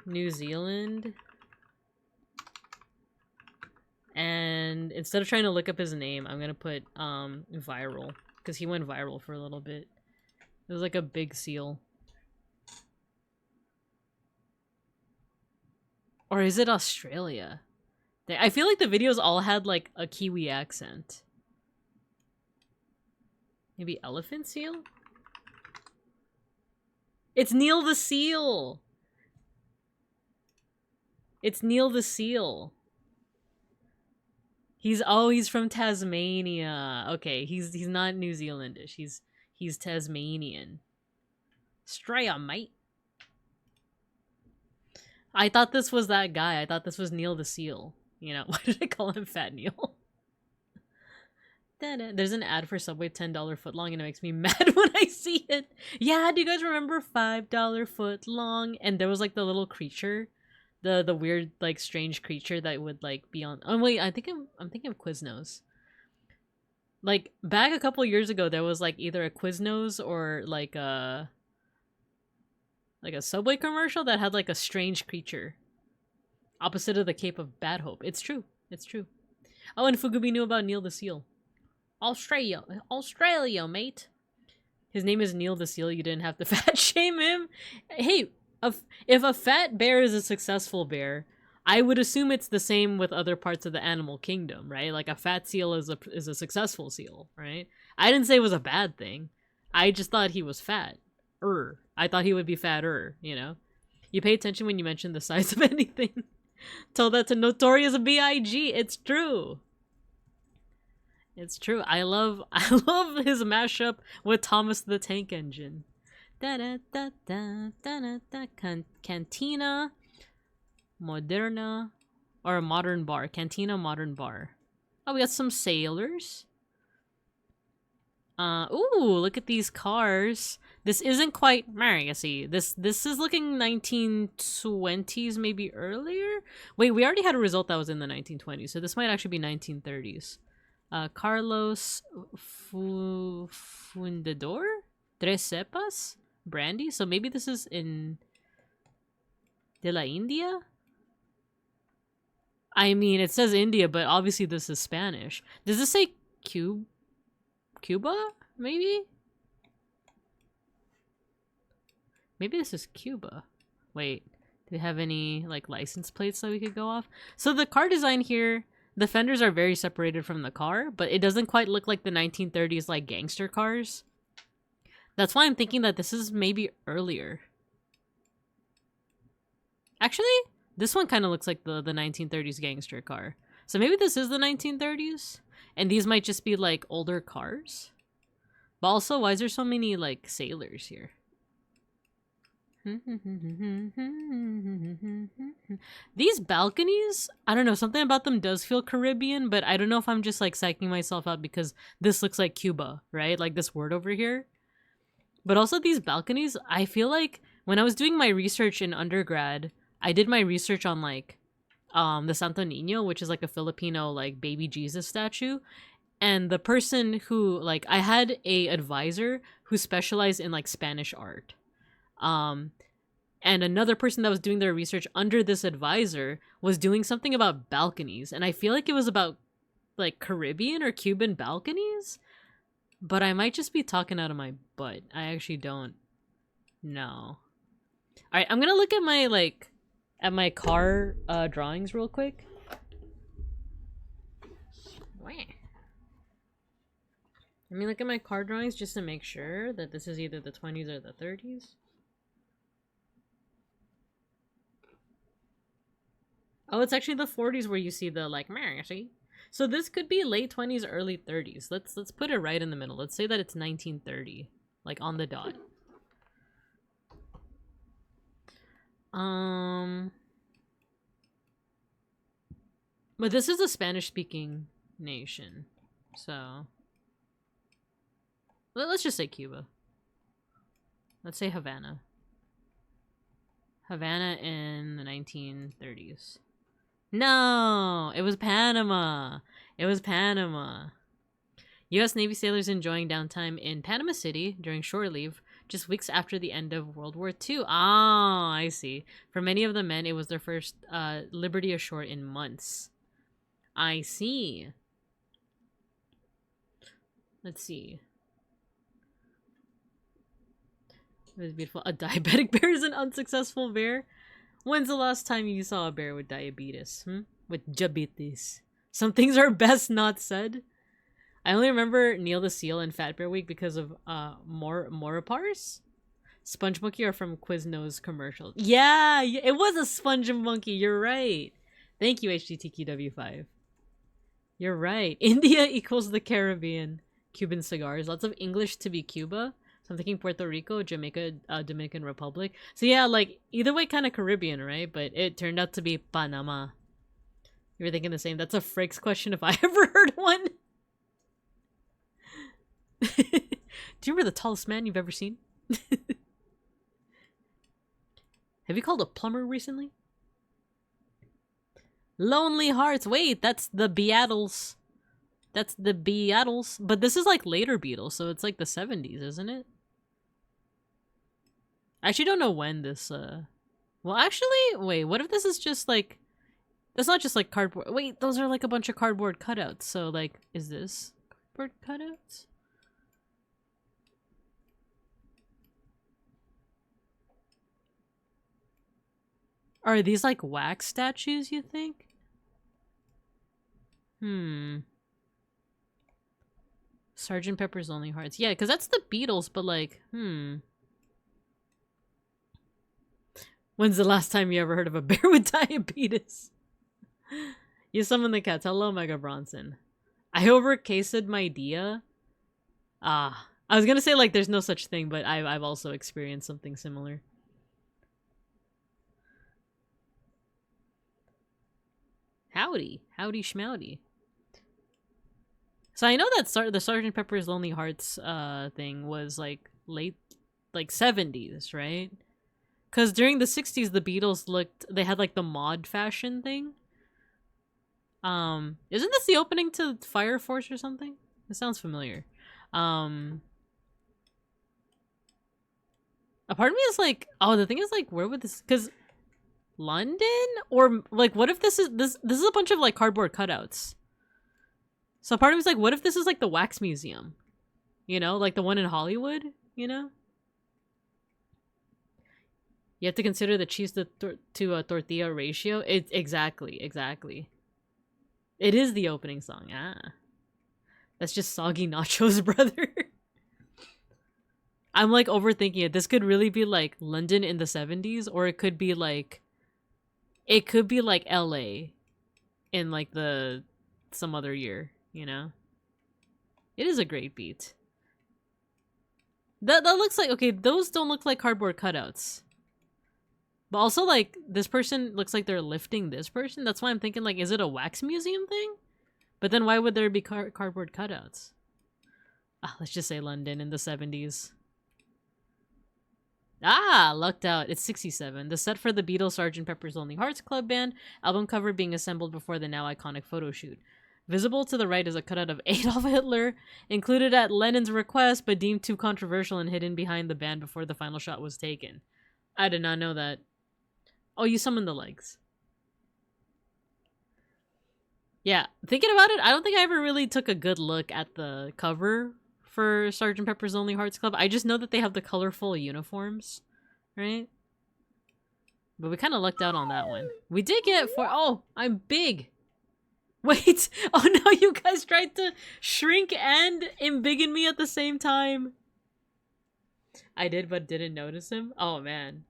New Zealand. And instead of trying to look up his name, I'm gonna put viral. Because he went viral for a little bit. It was like a big seal. Or is it Australia? I feel like the videos all had like a Kiwi accent. Maybe elephant seal? It's Neil the Seal! It's Neil the Seal. He's from Tasmania. Okay, he's not New Zealandish. He's Tasmanian. Straya, mate. I thought this was that guy. I thought this was Neil the Seal. You know, why did I call him Fat Neil? There's an ad for Subway $10 footlong and it makes me mad when I see it. Yeah, do you guys remember $5 footlong? And there was like the little creature. The weird, like, strange creature that would, like, be on... Oh, wait, I'm thinking of Quiznos. Like, back a couple years ago, there was, like, either a Quiznos or, like a Subway commercial that had, like, a strange creature. Opposite of the Cape of Bad Hope. It's true. It's true. Oh, and Fugubi knew about Neil the Seal. Australia, mate. His name is Neil the Seal. You didn't have to fat shame him. Hey... If a fat bear is a successful bear, I would assume it's the same with other parts of the animal kingdom, right? Like a fat seal is a successful seal, right? I didn't say it was a bad thing. I just thought he was fat. I thought he would be fatter, you know? You pay attention when you mention the size of anything. Tell that to Notorious B.I.G. It's true. It's true. I love his mashup with Thomas the Tank Engine. Da da da da da da da. Cantina Moderna or Modern Bar. Cantina Modern Bar. Oh, we got some sailors. Ooh, look at these cars. This isn't quite see. This is looking 1920s, maybe earlier. Wait, we already had a result that was in the 1920s, so this might actually be 1930s. Carlos Fundador? Tres Cepas? Brandy? So maybe this is in De la India? I mean, it says India, but obviously this is Spanish. Does this say Cuba? Maybe? Maybe this is Cuba. Wait, do we have any, like, license plates that we could go off? So the car design here, the fenders are very separated from the car, but it doesn't quite look like the 1930s, like, gangster cars. That's why I'm thinking that this is maybe earlier. Actually, this one kind of looks like the 1930s gangster car. So maybe this is the 1930s? And these might just be, like, older cars? But also, why is there so many, like, sailors here? These balconies, I don't know, something about them does feel Caribbean, but I don't know if I'm just, like, psyching myself out because this looks like Cuba, right? Like this word over here. But also these balconies, I feel like when I was doing my research in undergrad, I did my research on, like, the Santo Niño, which is, like, a Filipino, like, baby Jesus statue. And the person who, like, I had a advisor who specialized in, like, Spanish art. And another person that was doing their research under this advisor was doing something about balconies. And I feel like it was about, like, Caribbean or Cuban balconies. But I might just be talking out of my butt. I actually don't know. Alright, I'm gonna look at my, like, at my car drawings real quick. Let me look at my car drawings just to make sure that this is either the 20s or the 30s. Oh, it's actually the 40s where you see the, like, see? So this could be late 20s, early 30s. Let's put it right in the middle. Let's say that it's 1930, like, on the dot. But this is a Spanish-speaking nation, so let's just say Cuba. Let's say Havana. Havana in the 1930s. No, it was Panama. It was Panama. U.S. Navy sailors enjoying downtime in Panama City during shore leave just weeks after the end of World War II. Ah, I see. For many of the men, it was their first liberty ashore in months. I see. Let's see. It was beautiful. A diabetic bear is an unsuccessful bear? When's the last time you saw a bear with diabetes? With diabetes. Some things are best not said. I only remember Neil the Seal and Fat Bear Week because of Morapars. Sponge Monkey are from Quiznos commercials. Yeah, it was a Sponge Monkey. You're right. Thank you, HGTQW5. You're right. India equals the Caribbean. Cuban cigars. Lots of English to be Cuba. So I'm thinking Puerto Rico, Jamaica, Dominican Republic. So yeah, like, either way kind of Caribbean, right? But it turned out to be Panama. You were thinking the same. That's a Frakes question if I ever heard one. Do you remember the tallest man you've ever seen? Have you called a plumber recently? Lonely Hearts. Wait, that's the Beatles. That's the Beatles. But this is like later Beatles, so it's like the 70s, isn't it? I actually don't know when this, Well, actually, wait, what if this is just like... That's not just like cardboard. Wait, those are like a bunch of cardboard cutouts. So, like, is this cardboard cutouts? Are these like wax statues, you think? Sgt. Pepper's Lonely Hearts. Yeah, because that's the Beatles, but like, When's the last time you ever heard of a bear with diabetes? You summon the cats. Hello, Mega Bronson. I overcasted my dia. I was gonna say like there's no such thing, but I've also experienced something similar. Howdy schmowdy. So I know that the Sgt. Pepper's Lonely Hearts thing was like late, like 70s, right? Because during the 60s, the Beatles they had like the mod fashion thing. Isn't this the opening to Fire Force or something? It sounds familiar. A part of me is like, oh, the thing is like, where would this? Because London, or like, what if this is a bunch of like cardboard cutouts? So part of me is like, what if this is like the wax museum? You know, like the one in Hollywood. You know, you have to consider the cheese to tortilla ratio. Exactly. It is the opening song. That's just Soggy Nacho's brother. I'm like overthinking it. This could really be like London in the 70s, or it could be like LA in like some other year, you know? It is a great beat. That looks like, okay, those don't look like cardboard cutouts. But also like this person looks like they're lifting this person. That's why I'm thinking like, is it a wax museum thing? But then why would there be cardboard cutouts? Let's just say London in the 70s. Lucked out. It's 67. The set for the Beatles' Sgt. Pepper's Lonely Hearts Club Band album cover being assembled before the now iconic photo shoot. Visible to the right is a cutout of Adolf Hitler, included at Lenin's request, but deemed too controversial and hidden behind the band before the final shot was taken. I did not know that. Oh, you summoned the legs. Yeah, thinking about it, I don't think I ever really took a good look at the cover for Sgt. Pepper's Lonely Hearts Club. I just know that they have the colorful uniforms, right? But we kind of lucked out on that one. We did get oh, I'm big. Wait, oh no, you guys tried to shrink and embiggen me at the same time. I did, but didn't notice him. Oh man.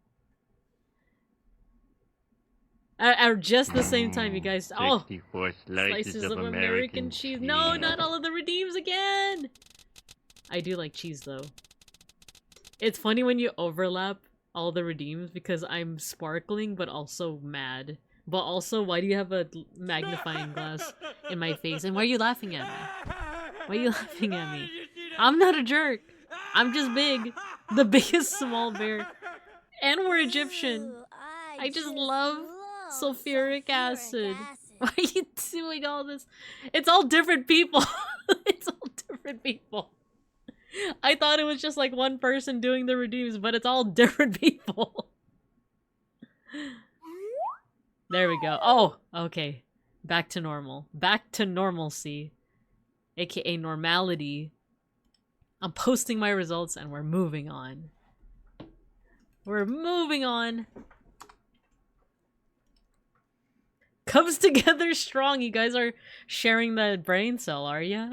At just the same time, you guys. Oh, 64 slices of American cheese. No, not all of the redeems again. I do like cheese though. It's funny when you overlap all the redeems because I'm sparkling but also mad. But also, why do you have a magnifying glass in my face? And why are you laughing at me? Why are you laughing at me? I'm not a jerk. I'm just big. The biggest small bear. And we're Egyptian. I just love sulfuric acid. Why are you doing all this? It's all different people. It's all different people. I thought it was just like one person doing the redeems, but it's all different people. There we go. Oh, okay. Back to normal. Back to normalcy. AKA normality. I'm posting my results and we're moving on. We're moving on. Comes together strong. You guys are sharing that brain cell, are ya?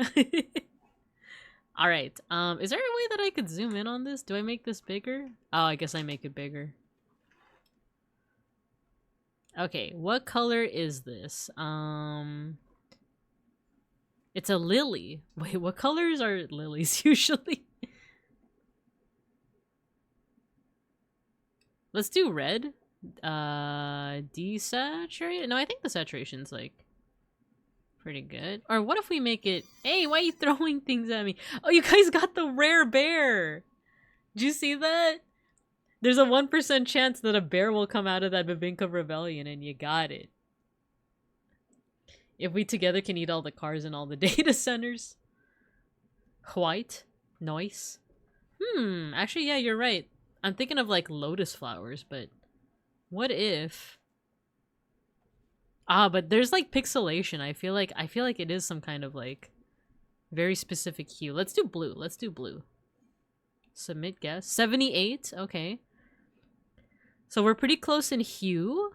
Alright. Is there a way that I could zoom in on this? Do I make this bigger? Oh, I guess I make it bigger. Okay, what color is this? It's a lily. Wait, what colors are lilies usually? Let's do red. Desaturate? No, I think the saturation's like pretty good. Or what if we make it... Hey, why are you throwing things at me? Oh, you guys got the rare bear! Did you see that? There's a 1% chance that a bear will come out of that Babinka rebellion, and you got it. If we together can eat all the cars in all the data centers. White. Nice. Actually, yeah, you're right. I'm thinking of like lotus flowers, but what if... but there's like pixelation. I feel like it is some kind of like very specific hue. Let's do blue. Let's do blue. Submit guess. 78. Okay. So we're pretty close in hue.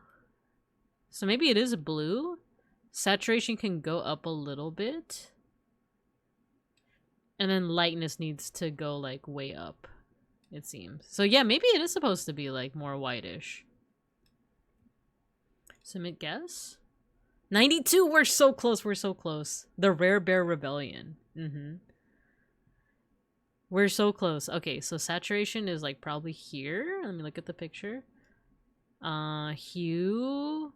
So maybe it is blue. Saturation can go up a little bit. And then lightness needs to go like way up, it seems. So yeah, maybe it is supposed to be like more whitish. Submit guess. 92! We're so close, we're so close. The Rare Bear Rebellion. We're so close. Okay, so saturation is like probably here. Let me look at the picture. Hue...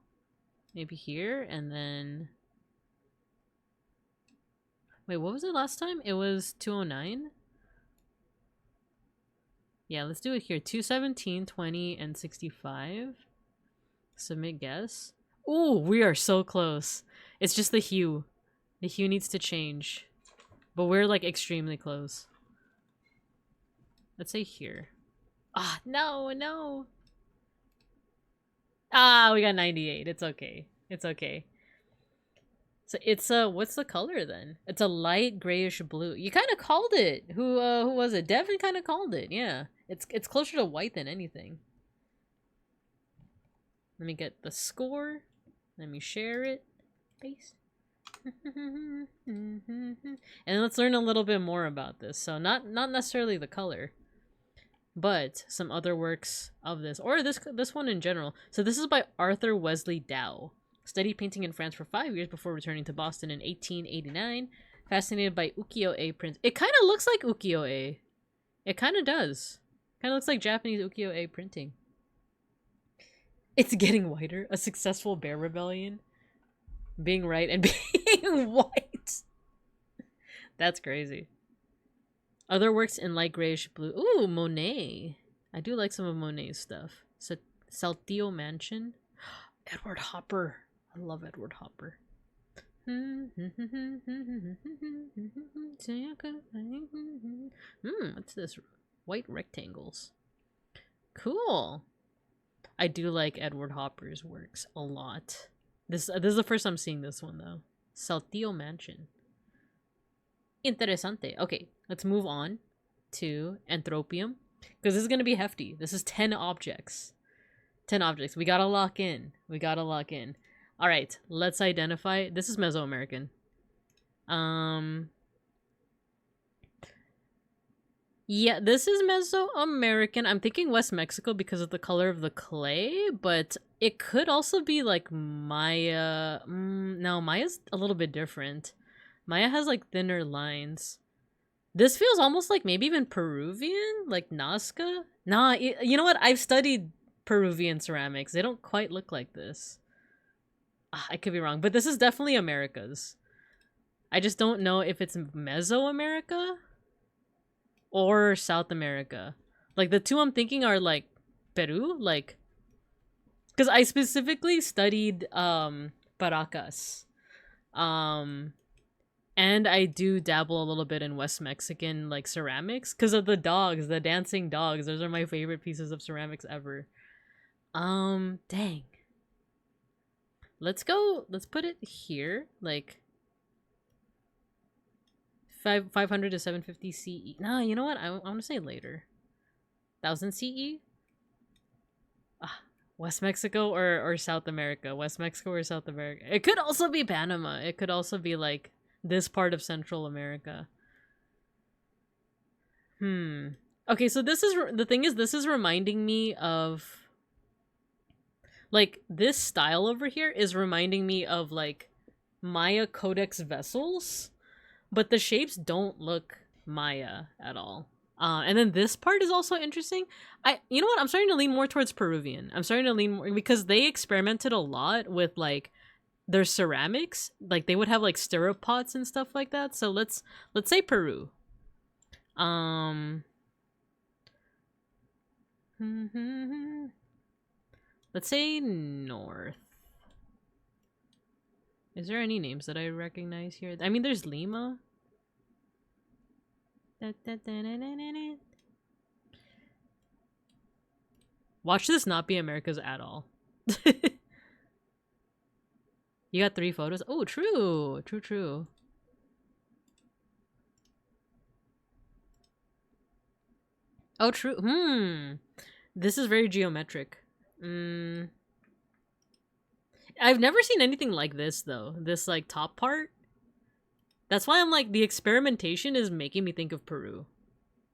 maybe here, and then... wait, what was it last time? It was 209? Yeah, let's do it here. 217, 20, and 65. Submit guess. Ooh, we are so close. It's just the hue. The hue needs to change. But we're like extremely close. Let's say here. Ah, no, no. Ah, we got 98. It's okay. It's okay. So it's what's the color then? It's a light grayish blue. You kind of called it. Who was it? Devin kind of called it. Yeah. It's closer to white than anything. Let me get the score. Let me share it. Paste. And let's learn a little bit more about this. So not necessarily the color, but some other works of this, or this one in general. So this is by Arthur Wesley Dow. Studied painting in France for 5 years before returning to Boston in 1889. Fascinated by ukiyo-e prints. It kind of looks like ukiyo-e. It kind of does. Kind of looks like Japanese ukiyo-e printing. It's getting whiter. A successful bear rebellion. Being right and being white. That's crazy. Other works in light grayish blue. Ooh, Monet. I do like some of Monet's stuff. Saltillo Mansion. Edward Hopper. I love Edward Hopper. What's this? White rectangles. Cool. I do like Edward Hopper's works a lot. This is the first time seeing this one though. Saltillo Mansion. Interesante. Okay, let's move on to Anthropium, because this is gonna be hefty. This is 10 objects. 10 objects. We gotta lock in. We gotta lock in. All right, let's identify. This is Mesoamerican. Yeah, this is Mesoamerican. I'm thinking West Mexico because of the color of the clay, but it could also be like Maya. No, Maya's a little bit different. Maya has like thinner lines. This feels almost like maybe even Peruvian, like Nazca. Nah, you know what? I've studied Peruvian ceramics. They don't quite look like this. I could be wrong, but this is definitely Americas. I just don't know if it's Mesoamerica or South America. Like the two I'm thinking are like Peru, like, because I specifically studied Paracas. And I do dabble a little bit in West Mexican like ceramics because of the dogs, the dancing dogs. Those are my favorite pieces of ceramics ever. Dang. Let's put it here, like 500 to 750 CE. Nah, you know what? I want to say later. 1000 CE? West Mexico or South America. West Mexico or South America. It could also be Panama. It could also be like this part of Central America. Okay, so this is the thing is this is reminding me of like this style over here is reminding me of like Maya Codex vessels, but the shapes don't look Maya at all. And then this part is also interesting. You know what? I'm starting to lean more towards Peruvian. I'm starting to lean more because they experimented a lot with like their ceramics. Like they would have like stirrup pots and stuff like that. So let's say Peru. Let's say north. Is there any names that I recognize here? I mean, there's Lima. Watch this not be America's at all. You got 3 photos? Oh, true. True. Oh, true. This is very geometric. I've never seen anything like this though. This like top part. That's why I'm like the experimentation is making me think of Peru.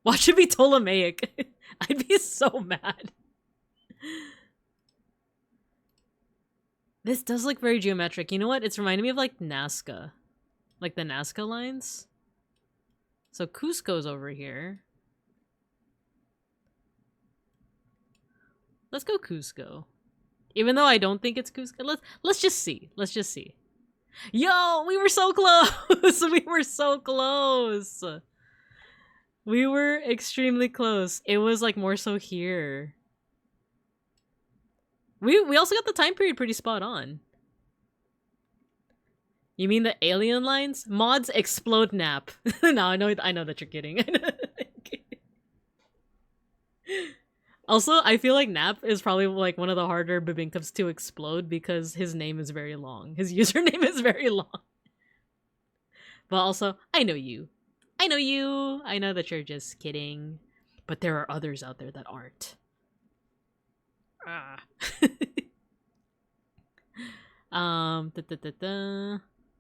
Watch it be Ptolemaic. I'd be so mad. This does look very geometric. You know what? It's reminding me of like Nazca. Like the Nazca lines. So Cusco's over here. Let's go Cusco. Even though I don't think it's Cusco. Let's just see. Let's just see. Yo, we were so close. We were so close. We were extremely close. It was like more so here. We also got the time period pretty spot on. You mean the alien lines? Mods explode nap. No, I know that you're kidding. Also, I feel like Nap is probably like one of the harder Babinkas to explode because his name is very long. His username is very long. But also, I know you. I know you. I know that you're just kidding. But there are others out there that aren't. Ah.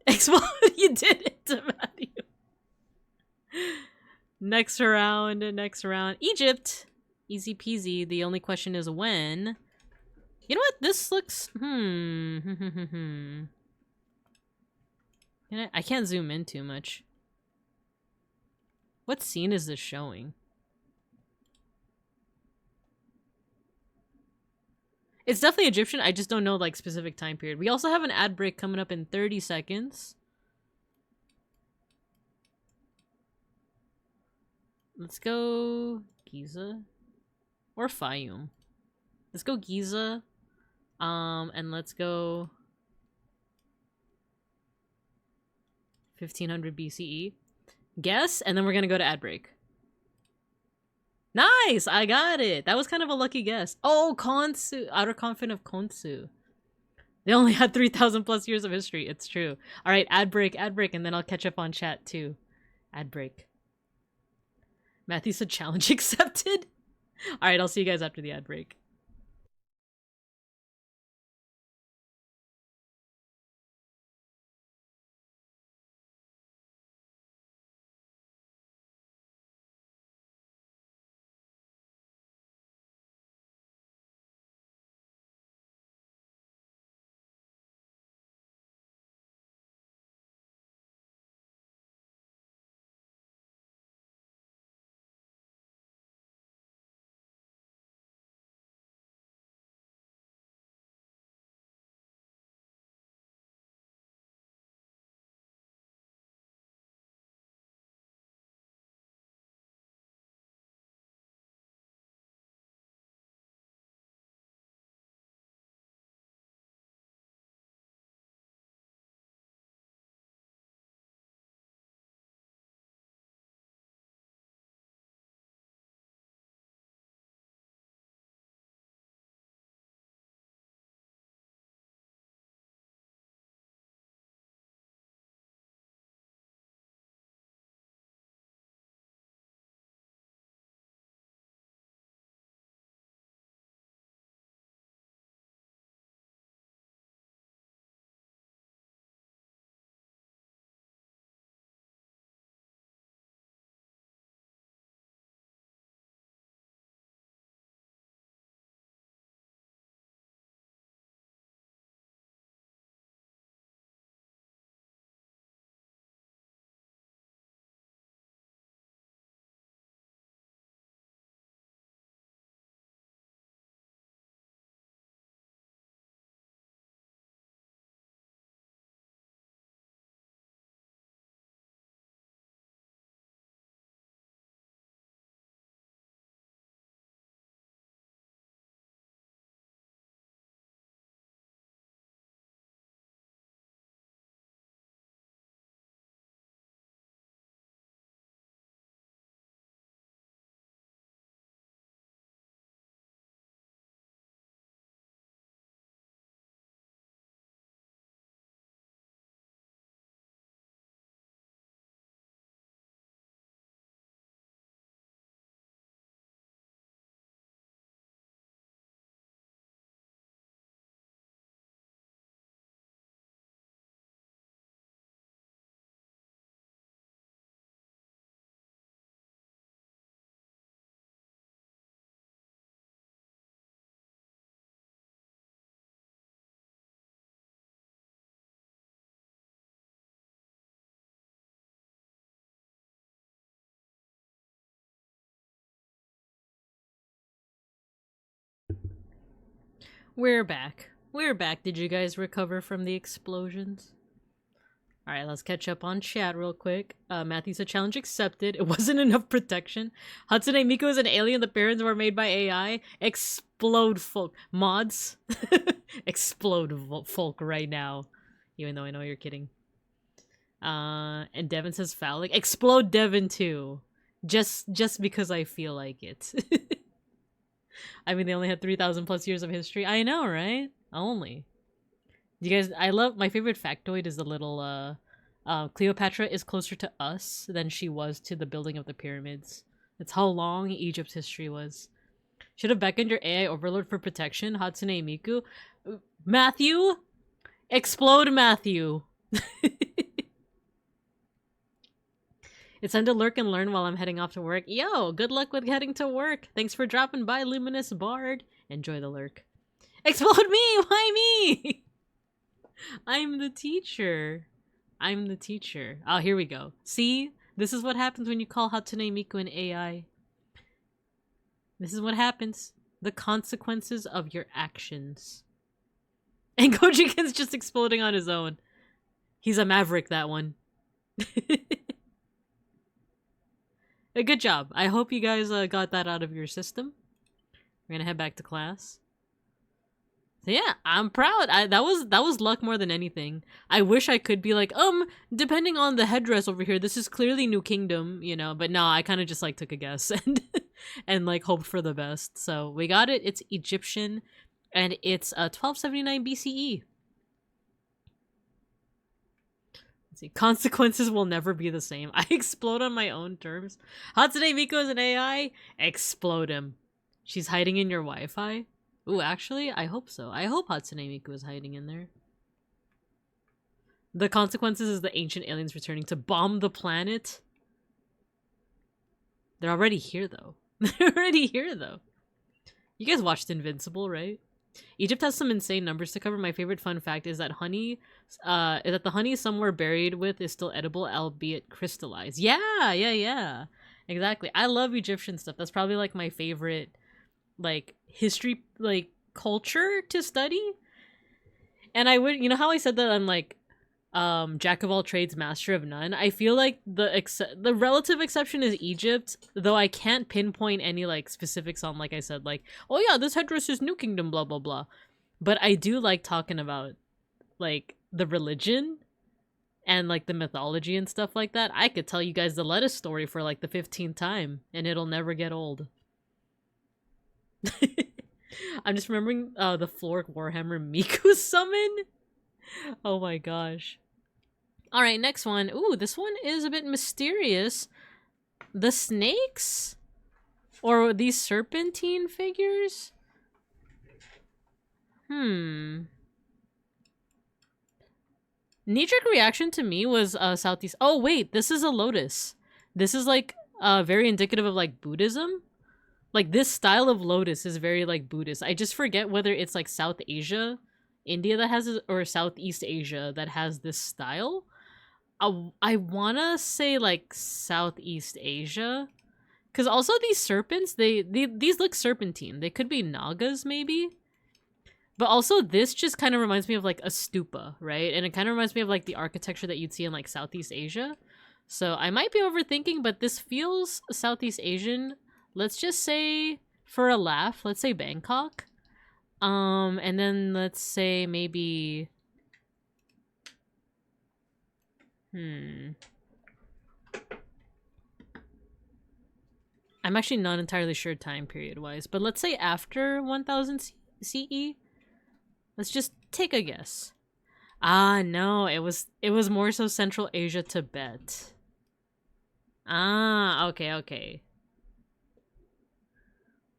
Explode! You did it, Matthew. Next round. Egypt. Easy peasy. The only question is when. You know what? This looks... I can't zoom in too much. What scene is this showing? It's definitely Egyptian. I just don't know like specific time period. We also have an ad break coming up in 30 seconds. Let's go Giza or Fayum. Let's go Giza. And let's go 1500 BCE. Guess, and then we're gonna go to ad break. Nice! I got it! That was kind of a lucky guess. Oh, Khonsu! Outer Confidant of Khonsu. They only had 3,000 plus years of history. It's true. Alright, ad break, and then I'll catch up on chat too. Ad break. Matthew said challenge accepted? Alright, I'll see you guys after the ad break. We're back. We're back. Did you guys recover from the explosions? Alright, let's catch up on chat real quick. Matthew said challenge accepted. It wasn't enough protection. Hatsune Miku is an alien. The parents were made by AI. Explode folk. Mods. Explode folk right now. Even though I know you're kidding. And Devin says phallic. Explode Devin too. Just because I feel like it. I mean, they only had 3,000 plus years of history. I know, right? Only. You guys, I love, my favorite factoid is the little, Cleopatra is closer to us than she was to the building of the pyramids. It's how long Egypt's history was. Should have beckoned your AI overlord for protection, Hatsune Miku. Matthew? Explode Matthew. It's time to lurk and learn while I'm heading off to work. Yo, good luck with heading to work. Thanks for dropping by, Luminous Bard. Enjoy the lurk. Explode me! Why me? I'm the teacher. I'm the teacher. Oh, here we go. See? This is what happens when you call Hatsune Miku an AI. This is what happens. The consequences of your actions. And Gojikins just exploding on his own. He's a maverick, that one. A good job. I hope you guys got that out of your system. We're gonna head back to class. So yeah, I'm proud. That was luck more than anything. I wish I could be like, depending on the headdress over here, this is clearly New Kingdom, you know, but no, I kind of just like took a guess and like hoped for the best. So we got it. It's Egyptian and it's 1279 BCE. Let's see. Consequences will never be the same. I explode on my own terms. Hatsune Miku is an AI. Explode him. She's hiding in your Wi-Fi. Ooh, actually, I hope so. I hope Hatsune Miku is hiding in there. The consequences is the ancient aliens returning to bomb the planet. They're already here, though. They're already here, though. You guys watched Invincible, right? Egypt has some insane numbers to cover. My favorite fun fact is that honey, the honey somewhere buried with is still edible, albeit crystallized. Yeah. Exactly. I love Egyptian stuff. That's probably like my favorite, like, history, like, culture to study. And I would, you know how I said that I'm like jack of all trades, master of none? I feel like the relative exception is Egypt, though I can't pinpoint any like specifics on, like I said, like, oh yeah, this headdress is New Kingdom, blah blah blah. But I do like talking about like the religion and like the mythology and stuff like that. I could tell you guys the lettuce story for like the 15th time and it'll never get old. I'm just remembering the Floric Warhammer Miku summon. Oh my gosh. Alright, next one. Ooh, this one is a bit mysterious. The snakes? Or these serpentine figures? Knee-jerk reaction to me was Southeast. Oh wait, this is a lotus. This is like very indicative of like Buddhism. Like this style of lotus is very like Buddhist. I just forget whether it's like South Asia, India that has it, or Southeast Asia that has this style. I wanna say like Southeast Asia, because also these serpents, these look serpentine. They could be nagas maybe, but also this just kind of reminds me of like a stupa, right? And it kind of reminds me of like the architecture that you'd see in like Southeast Asia. So I might be overthinking, but this feels Southeast Asian. Let's just say, for a laugh, let's say Bangkok. And then let's say maybe... I'm actually not entirely sure time period-wise, but let's say after 1000 CE. Let's just take a guess. Ah, no, it was more so Central Asia, Tibet. Ah, okay.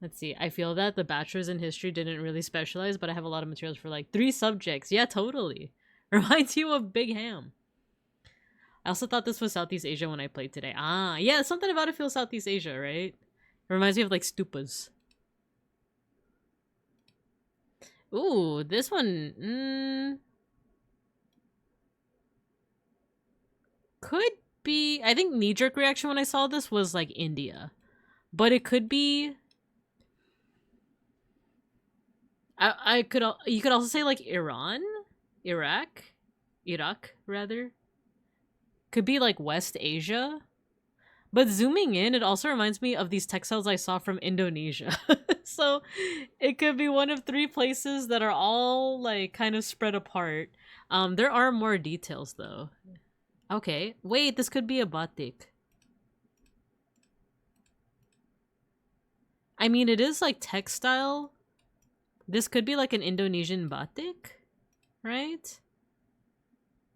Let's see. I feel that the bachelor's in history didn't really specialize, but I have a lot of materials for like 3 subjects. Yeah, totally. Reminds you of Big Ham. I also thought this was Southeast Asia when I played today. Ah, yeah, something about it feels Southeast Asia, right? It reminds me of like stupas. Ooh, this one. Could be. I think knee-jerk reaction when I saw this was like India. But it could be... You could also say like Iran, Iraq rather. Could be like West Asia. But zooming in, it also reminds me of these textiles I saw from Indonesia. So it could be one of 3 places that are all like kind of spread apart. There are more details though. Okay, wait, this could be a batik. I mean, it is like textile. This could be like an Indonesian batik, right?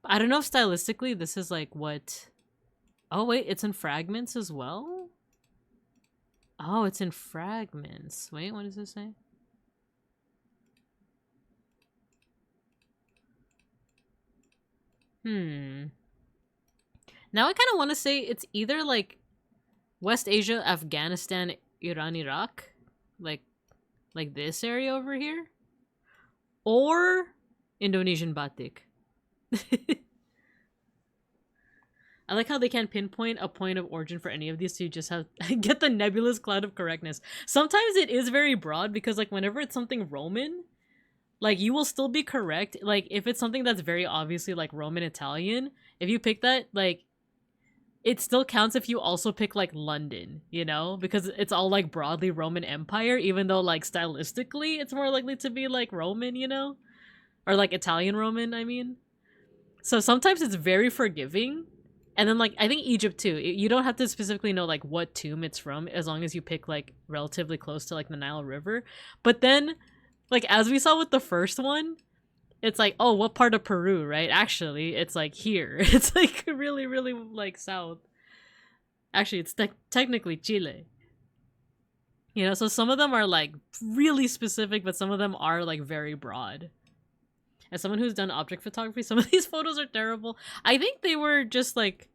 I don't know if stylistically this is like what... Oh wait, it's in fragments as well? Oh, it's in fragments. Wait, what does this say? Now I kind of want to say it's either like West Asia, Afghanistan, Iran, Iraq, like this area over here, or Indonesian batik. I like how they can't pinpoint a point of origin for any of these, so you just have get the nebulous cloud of correctness. Sometimes it is very broad because like whenever it's something Roman, like you will still be correct. Like if it's something that's very obviously like Roman Italian, if you pick that, like it still counts if you also pick like London, you know, because it's all like broadly Roman Empire, even though like stylistically it's more likely to be like Roman, you know, or like Italian Roman, I mean. So sometimes it's very forgiving. And then like I think Egypt too, you don't have to specifically know like what tomb it's from as long as you pick like relatively close to like the Nile River. But then like as we saw with the first one, it's like, oh, what part of Peru, right? Actually, it's like here. It's like really, really like south. Actually, it's technically Chile. You know, so some of them are like really specific, but some of them are like very broad. As someone who's done object photography, some of these photos are terrible. I think they were just like,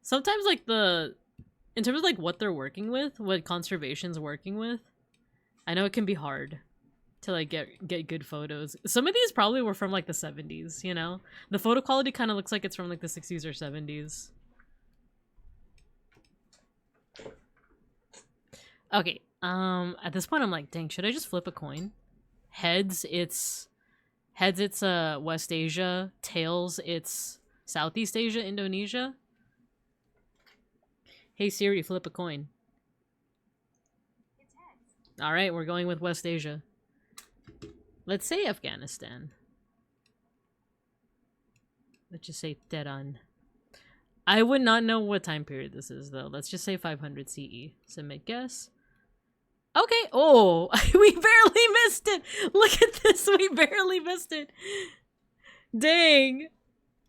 sometimes like in terms of like what they're working with, what conservation's working with, I know it can be hard to like get good photos. Some of these probably were from like the 70s, you know? The photo quality kind of looks like it's from like the 60s or 70s. Okay, at this point I'm like, dang, should I just flip a coin? Heads, it's West Asia. Tails, it's Southeast Asia, Indonesia. Hey Siri, flip a coin. It's heads. All right, we're going with West Asia. Let's say Afghanistan. Let's just say Tehran. I would not know what time period this is though. Let's just say 500 CE. Submit guess. Okay. Oh, we barely missed it. Look at this. We barely missed it. Dang.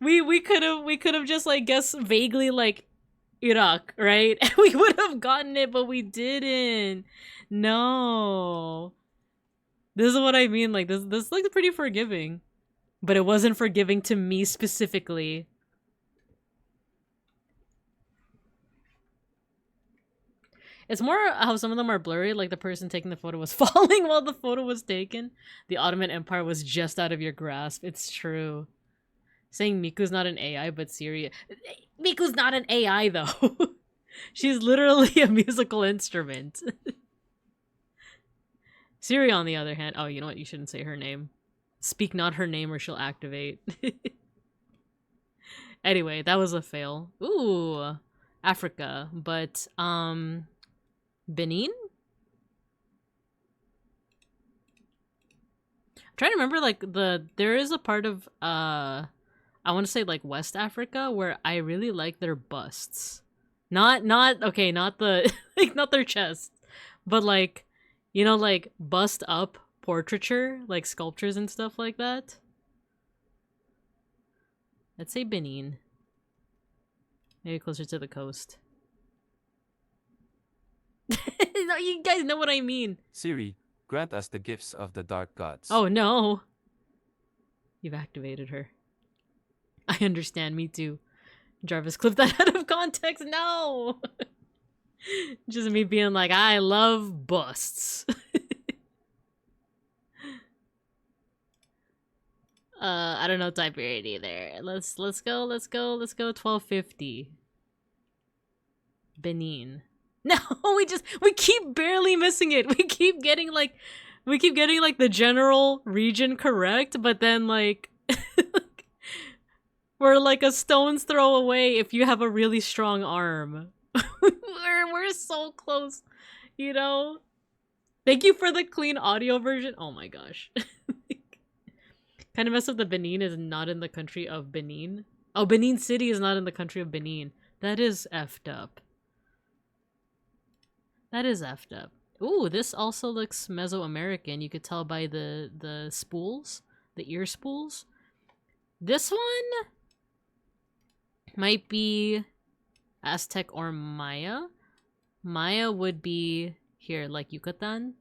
We could have just like guessed vaguely like Iraq, right? We would have gotten it, but we didn't. No. This is what I mean. Like this looks pretty forgiving, but it wasn't forgiving to me specifically. It's more how some of them are blurry, like the person taking the photo was falling while the photo was taken. The Ottoman Empire was just out of your grasp. It's true. Saying Miku's not an AI, but Siri... Miku's not an AI, though. She's literally a musical instrument. Siri, on the other hand... Oh, you know what? You shouldn't say her name. Speak not her name or she'll activate. Anyway, that was a fail. Ooh, Africa. But, Benin? I'm trying to remember, like, there is a part of, I want to say, like, West Africa where I really like their busts. Not the, like, not their chest, but, like, you know, like, bust up portraiture, like, sculptures and stuff like that. Let's say Benin. Maybe closer to the coast. No, you guys know what I mean. Siri, grant us the gifts of the dark gods. Oh no. You've activated her. I understand, me too. Jarvis, clip that out of context. No. Just me being like, I love busts. I don't know time period either. Let's go 1250. Benin. No, we keep barely missing it. We keep getting like We keep getting like the general region correct, but then like we're like a stone's throw away if you have a really strong arm. we're so close, you know? Thank you for the clean audio version. Oh my gosh. Kind of messed up that Benin is not in the country of Benin. Oh, Benin City is not in the country of Benin. That is effed up. That is effed up. Ooh, this also looks Mesoamerican. You could tell by the spools, the ear spools. This one might be Aztec or Maya. Maya would be here, like Yucatan.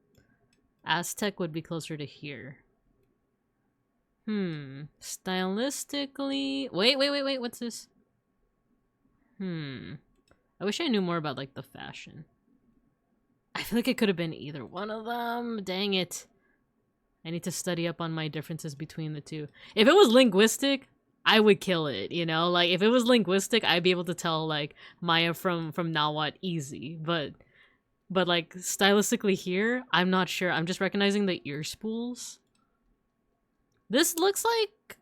Aztec would be closer to here. Stylistically... Wait, what's this? I wish I knew more about, like, the fashion. I feel like it could have been either one of them. Dang it. I need to study up on my differences between the two. If it was linguistic, I would kill it, you know? Like, if it was linguistic, I'd be able to tell, like, Maya from Nahuatl easy. But like, stylistically here, I'm not sure. I'm just recognizing the ear spools. This looks like...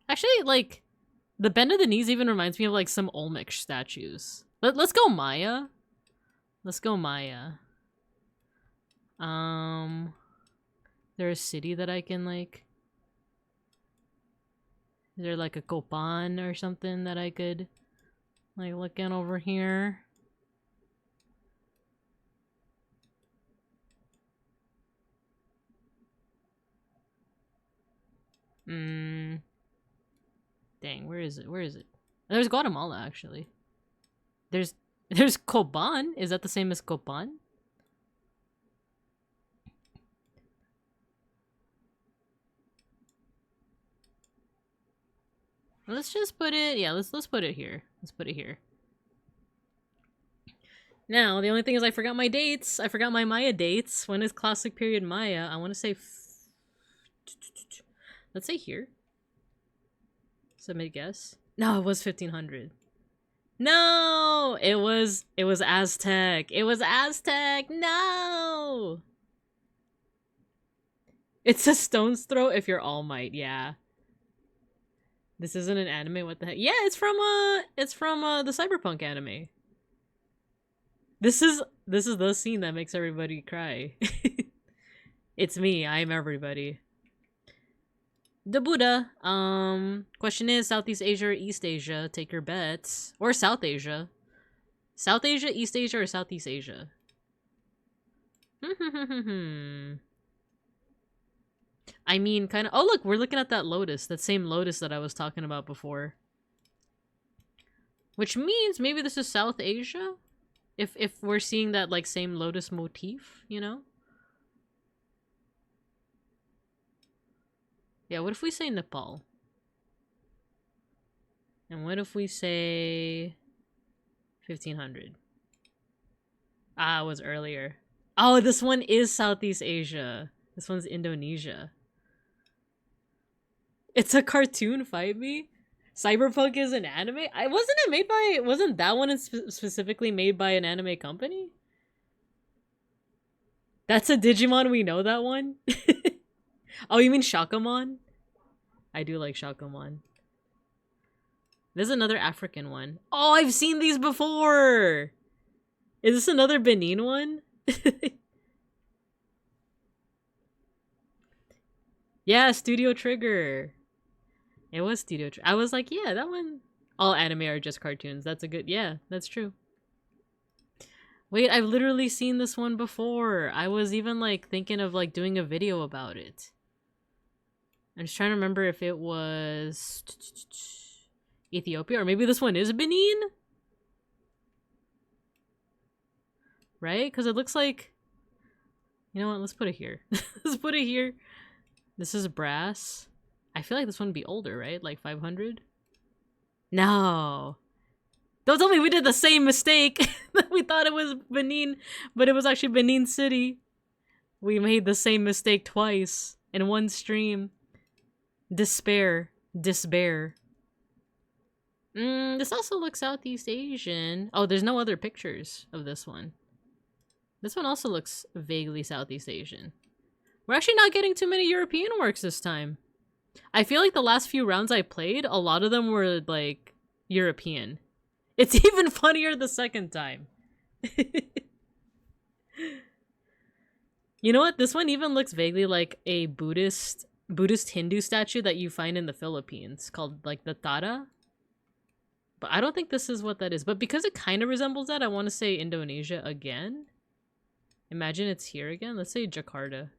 Actually, like, the bend of the knees even reminds me of, like, some Olmec statues. Let's go Maya. Let's go Maya. There's a city that I can, like... Is there, like, a Copan or something that I could, like, look in over here? Dang, where is it? Where is it? There's Guatemala, actually. There's Copan. Is that the same as Copan? Let's just put it, yeah, let's put it here. Let's put it here. Now, the only thing is I forgot my dates. I forgot my Maya dates. When is classic period Maya? I want to say let's say here. Submit guess. No, it was 1500. No, it was Aztec. It was Aztec. No. It's a stone's throw if you're All Might. Yeah. This isn't an anime. What the heck? Yeah, it's from the cyberpunk anime. This is the scene that makes everybody cry. It's me. I'm everybody. The Buddha. Question is Southeast Asia or East Asia? Take your bets. Or South Asia. South Asia, East Asia, or Southeast Asia? I mean, kind of... Oh, look, we're looking at that lotus. That same lotus that I was talking about before. Which means maybe this is South Asia? If we're seeing that, like, same lotus motif, you know? Yeah, what if we say Nepal? And what if we say 1500? Ah, it was earlier. Oh, this one is Southeast Asia. This one's Indonesia. It's a cartoon, Fight Me? Cyberpunk is an anime? Wasn't that one specifically made by an anime company? That's a Digimon, we know that one? Oh, you mean Shakamon? I do like Shakamon. There's another African one. Oh, I've seen these before! Is this another Benin one? Yeah, Studio Trigger. It was Studio Trigger. I was like, yeah, that one. All anime are just cartoons. That's a good... Yeah, that's true. Wait, I've literally seen this one before. I was even, like, thinking of, like, doing a video about it. I'm just trying to remember if it was... Ethiopia, or maybe this one is Benin? Right? Because it looks like... You know what? Let's put it here. Let's put it here. This is brass. I feel like this one would be older, right? Like 500? No. Don't tell me we did the same mistake. We thought it was Benin, but it was actually Benin City. We made the same mistake twice in one stream. Despair. Despair. This also looks Southeast Asian. Oh, there's no other pictures of this one. This one also looks vaguely Southeast Asian. We're actually not getting too many European works this time. I feel like the last few rounds I played, a lot of them were like European. It's even funnier the second time. You know what? This one even looks vaguely like a Buddhist Hindu statue that you find in the Philippines called like the Tara. But I don't think this is what that is. But because it kind of resembles that, I want to say Indonesia again. Imagine it's here again. Let's say Jakarta.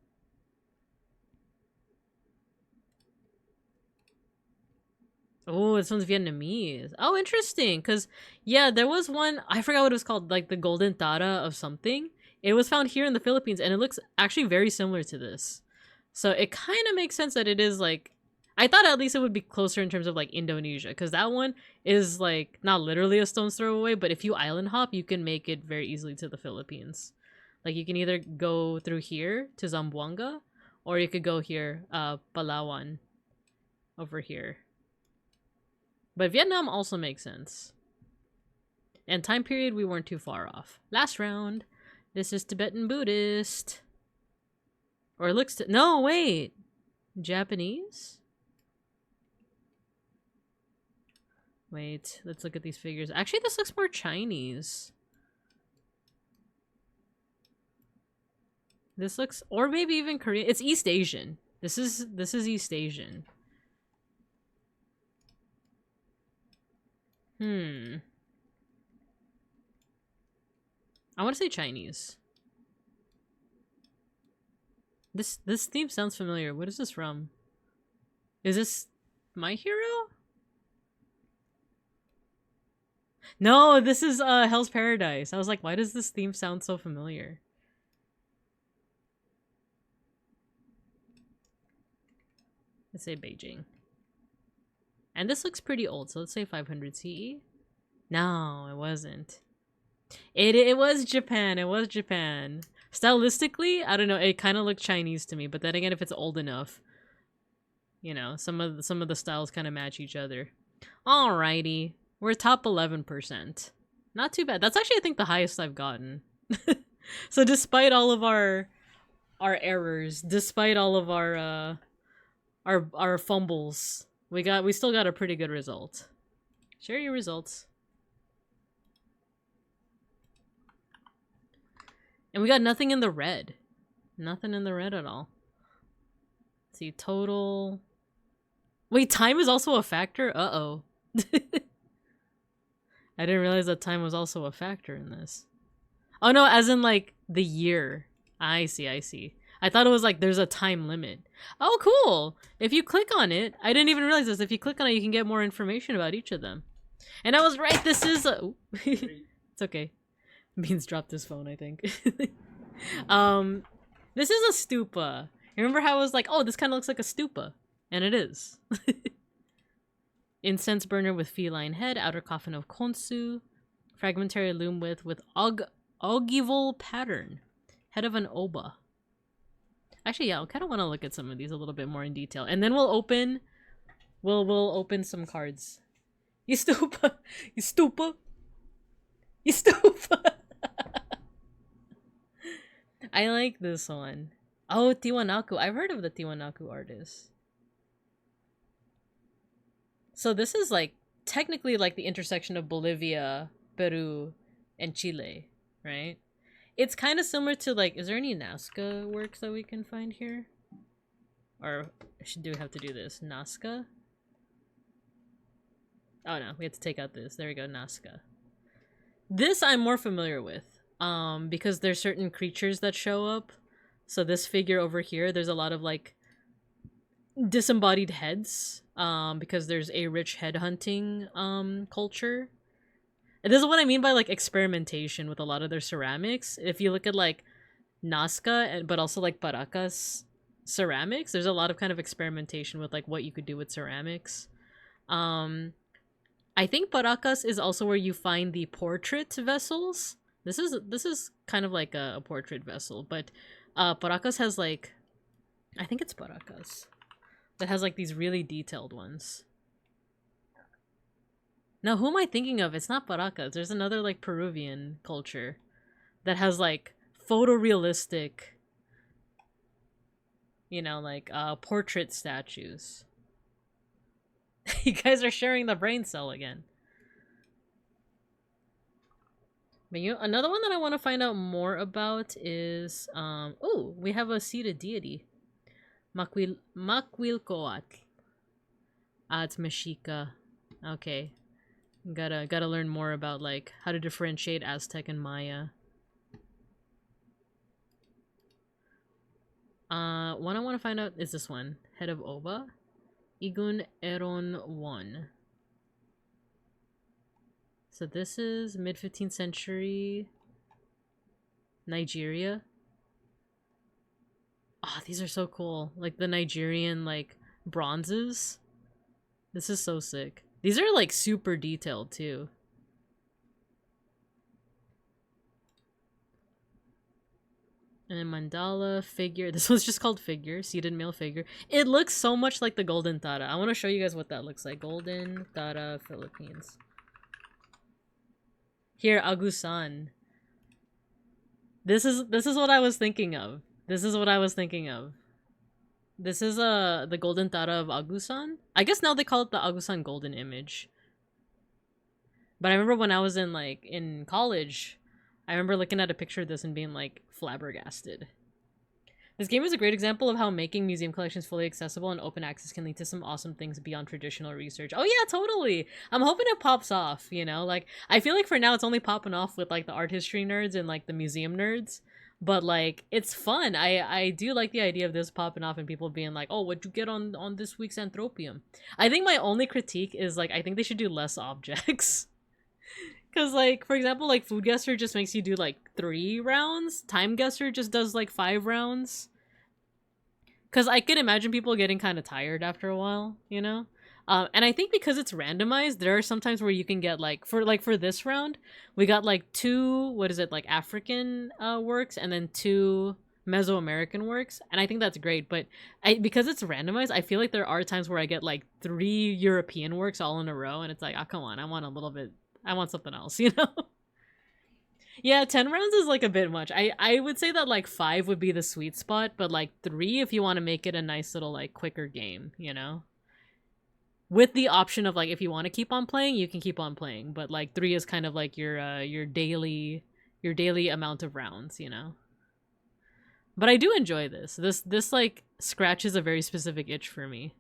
Oh, this one's Vietnamese. Oh, interesting. Because, yeah, there was one, I forgot what it was called, like the Golden Tara of something. It was found here in the Philippines, and it looks actually very similar to this. So it kind of makes sense that it is like, I thought at least it would be closer in terms of like Indonesia, because that one is like not literally a stone's throw away, but if you island hop, you can make it very easily to the Philippines. Like you can either go through here to Zamboanga, or you could go here, Palawan, over here. But Vietnam also makes sense. And time period, we weren't too far off. Last round. This is Tibetan Buddhist. Or it looks to... No, wait. Japanese? Wait, let's look at these figures. Actually, this looks more Chinese. This looks... Or maybe even Korean. It's East Asian. This is East Asian. I want to say Chinese. This theme sounds familiar. What is this from? Is this My Hero? No, this is Hell's Paradise. I was like, why does this theme sound so familiar? Let's say Beijing. And this looks pretty old, so let's say 500 CE. No, it wasn't. It was Japan. It was Japan. Stylistically, I don't know. It kind of looked Chinese to me, but then again, if it's old enough, you know, some of the styles kind of match each other. Alrighty, we're top 11%. Not too bad. That's actually, I think, the highest I've gotten. So despite all of our errors, despite all of our fumbles, we still got a pretty good result. Share your results. And we got nothing in the red. Nothing in the red at all. Let's see, total... Wait, time is also a factor? Uh-oh. I didn't realize that time was also a factor in this. Oh no, as in like the year. I see, I see. I thought it was like there's a time limit. Oh, cool! If you click on it, I didn't even realize this. If you click on it, you can get more information about each of them. And I was right, this is a... It's okay. Beans dropped his phone, I think. This is a stupa. Remember how I was like, oh, this kind of looks like a stupa? And it is. Incense burner with feline head, outer coffin of Konsu, fragmentary loom with ogival pattern, head of an oba. Actually, yeah, I kind of want to look at some of these a little bit more in detail, and then we'll open some cards. You stupa, you stupa, you stupa. I like this one. Oh, Tiwanaku. I've heard of the Tiwanaku artist. So this is like technically like the intersection of Bolivia, Peru, and Chile, right? It's kind of similar to like, is there any Nazca works that we can find here? Or do we have to do this? Nazca? Oh no, we have to take out this. There we go, Nazca. This I'm more familiar with. Because there's certain creatures that show up. So this figure over here, there's a lot of like disembodied heads. Because there's a rich head hunting culture. And this is what I mean by like experimentation with a lot of their ceramics. If you look at like Nazca, but also like Paracas ceramics, there's a lot of kind of experimentation with like what you could do with ceramics. I think Paracas is also where you find the portrait vessels. This is kind of like a portrait vessel, but Paracas has like, I think it's Paracas that has like these really detailed ones. Now, who am I thinking of? It's not Paracas. There's another like Peruvian culture that has like photorealistic, you know, like portrait statues. You guys are sharing the brain cell again. But another one that I want to find out more about is oh, we have a seated deity. Maquilcoatl. Ah, it's Mexica. Okay. Gotta learn more about like how to differentiate Aztec and Maya. One I want to find out is this one. Head of Oba. Igun Eron 1. So this is mid-15th century Nigeria. Oh, these are so cool. Like the Nigerian like bronzes. This is so sick. These are like super detailed too. And then mandala figure. This one's just called figure. Seated male figure. It looks so much like the Golden Tara. I want to show you guys what that looks like. Golden Tara, Philippines. Here, Agusan. This is what I was thinking of. This is what I was thinking of. This is the Golden Tara of Agusan. I guess now they call it the Agusan Golden Image. But I remember when I was in college, I remember looking at a picture of this and being like flabbergasted. This game is a great example of how making museum collections fully accessible and open access can lead to some awesome things beyond traditional research. Oh yeah, totally! I'm hoping it pops off, you know? Like, I feel like for now it's only popping off with like the art history nerds and like the museum nerds. But like, it's fun. I do like the idea of this popping off and people being like, oh, what'd you get on this week's Anthropium? I think my only critique is like, I think they should do less objects. Because, like, for example, like, Food Guesser just makes you do, like, 3 rounds. Time Guesser just does, like, 5 rounds. Because I could imagine people getting kind of tired after a while, you know? And I think because it's randomized, there are some times where you can get, like, for this round, we got, like, 2, what is it, like, African works, and then 2 Mesoamerican works. And I think that's great, but because it's randomized, I feel like there are times where I get, like, 3 European works all in a row, and it's like, oh, come on, I want a little bit... I want something else, you know? Yeah, 10 rounds is like a bit much. I would say that like 5 would be the sweet spot, but like 3 if you want to make it a nice little like quicker game, you know? With the option of like if you want to keep on playing, you can keep on playing, but like 3 is kind of like your daily amount of rounds, you know? But I do enjoy this. This like scratches a very specific itch for me.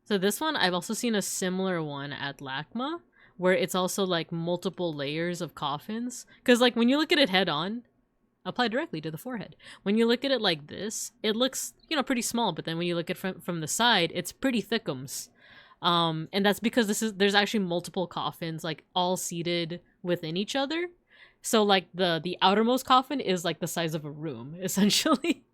So this one, I've also seen a similar one at LACMA, where it's also like multiple layers of coffins. Because like when you look at it head on, apply directly to the forehead. When you look at it like this, it looks, you know, pretty small. But then when you look at it from the side, it's pretty thickums. And that's because there's actually multiple coffins, like all seated within each other. So like the outermost coffin is like the size of a room, essentially.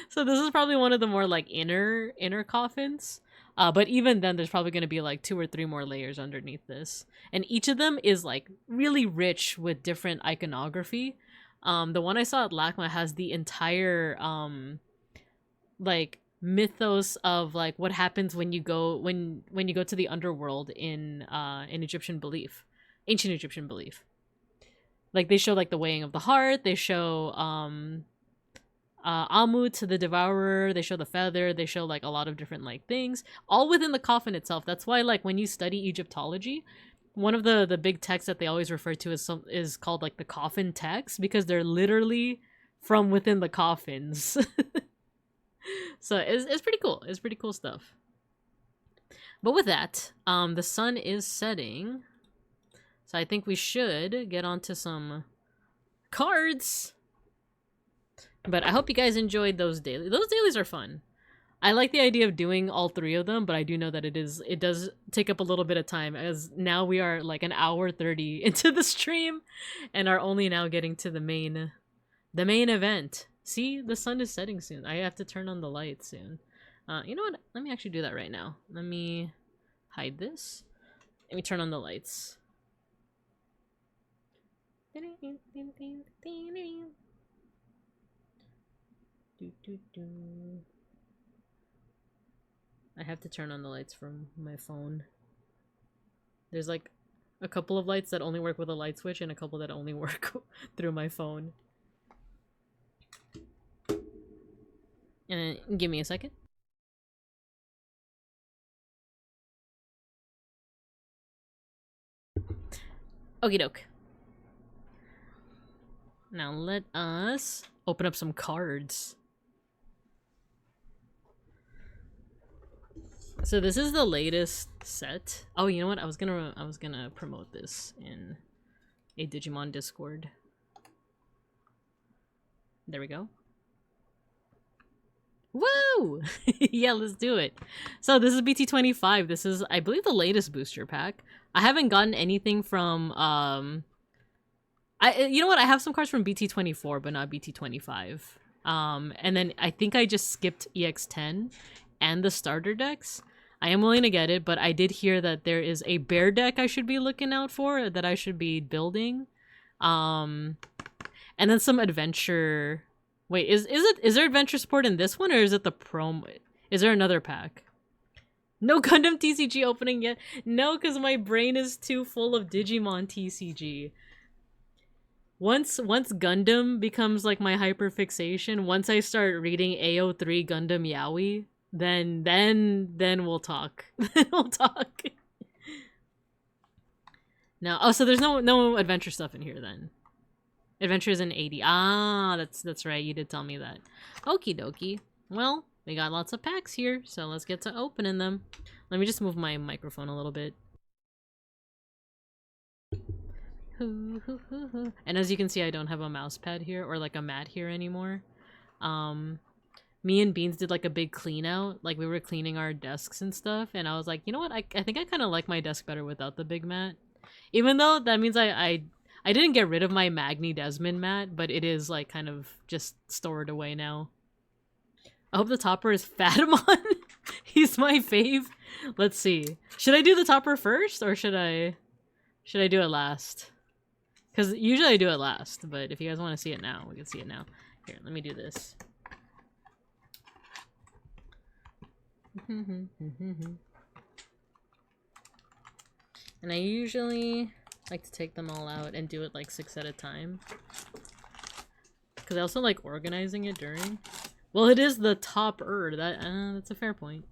So this is probably one of the more like inner coffins. But even then, there's probably going to be like 2 or 3 more layers underneath this. And each of them is like really rich with different iconography. The one I saw at LACMA has the entire like mythos of like what happens when you go to the underworld in Egyptian belief, ancient Egyptian belief. Like they show like the weighing of the heart. They show Amut, the devourer, they show the feather, they show like a lot of different like things all within the coffin itself. That's why like when you study Egyptology, one of the big texts that they always refer to is called like the coffin text, because they're literally from within the coffins. So it's pretty cool. It's pretty cool stuff. But with that, the sun is setting, so I think we should get onto some cards. But I hope you guys enjoyed those dailies. Those dailies are fun. I like the idea of doing all 3 of them, but I do know that it does take up a little bit of time, as now we are like an hour 30 into the stream and are only now getting to the main event. See, the sun is setting soon. I have to turn on the lights soon. You know what? Let me actually do that right now. Let me hide this. Let me turn on the lights. I have to turn on the lights from my phone. There's like a couple of lights that only work with a light switch and a couple that only work through my phone. And give me a second. Okie doke. Now let us open up some cards. So this is the latest set. Oh, you know what? I was gonna promote this in a Digimon Discord. There we go. Woo! Yeah, let's do it. So this is bt-25. This is, I believe, the latest booster pack. I haven't gotten anything from you know what? I have some cards from bt-24, but not bt-25. And then I think I just skipped EX10 and the starter decks. I am willing to get it, but I did hear that there is a bear deck I should be looking out for, that I should be building. And then some adventure. Wait, is there adventure support in this one, or is it the promo? Is there another pack? No Gundam TCG opening yet? No, because my brain is too full of Digimon TCG. Once Gundam becomes like my hyperfixation, once I start reading AO3 Gundam Yaoi, then we'll talk. We'll talk. No, oh, so there's no adventure stuff in here then. Adventures in 80. Ah, that's right. You did tell me that. Okie dokie. Well, we got lots of packs here, so let's get to opening them. Let me just move my microphone a little bit. And as you can see, I don't have a mouse pad here, or like a mat here anymore. Me and Beans did like a big clean out. Like we were cleaning our desks and stuff, and I was like, you know what? I think I kind of like my desk better without the big mat. Even though that means I didn't get rid of my Magni Desmond mat, but it is like kind of just stored away now. I hope the topper is Fatamon. He's my fave. Let's see. Should I do the topper first, or should I do it last? Because usually I do it last, but if you guys want to see it now, we can see it now. Here, let me do this. And I usually like to take them all out and do it like 6 at a time. Because I also like organizing it during. Well, it is the topper. That's a fair point.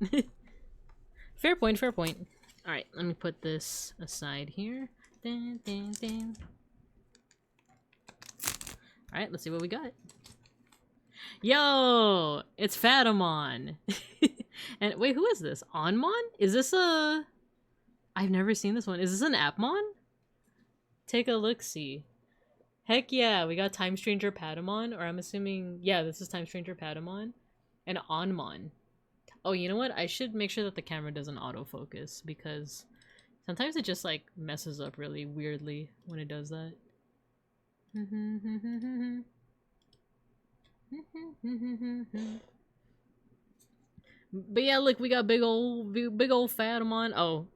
Fair point, fair point. Alright, let me put this aside here. Dun, dun, dun. Alright, let's see what we got. Yo! It's Fatamon! And wait, who is this? Onmon? Is this a... I've never seen this one. Is this an Appmon? Take a look-see. Heck yeah, we got Time Stranger Patamon, or I'm assuming... Yeah, this is Time Stranger Patamon. And Onmon. Oh, you know what? I should make sure that the camera doesn't autofocus, because sometimes it just, like, messes up really weirdly when it does that. But yeah, look, we got big old Fatamon. Oh,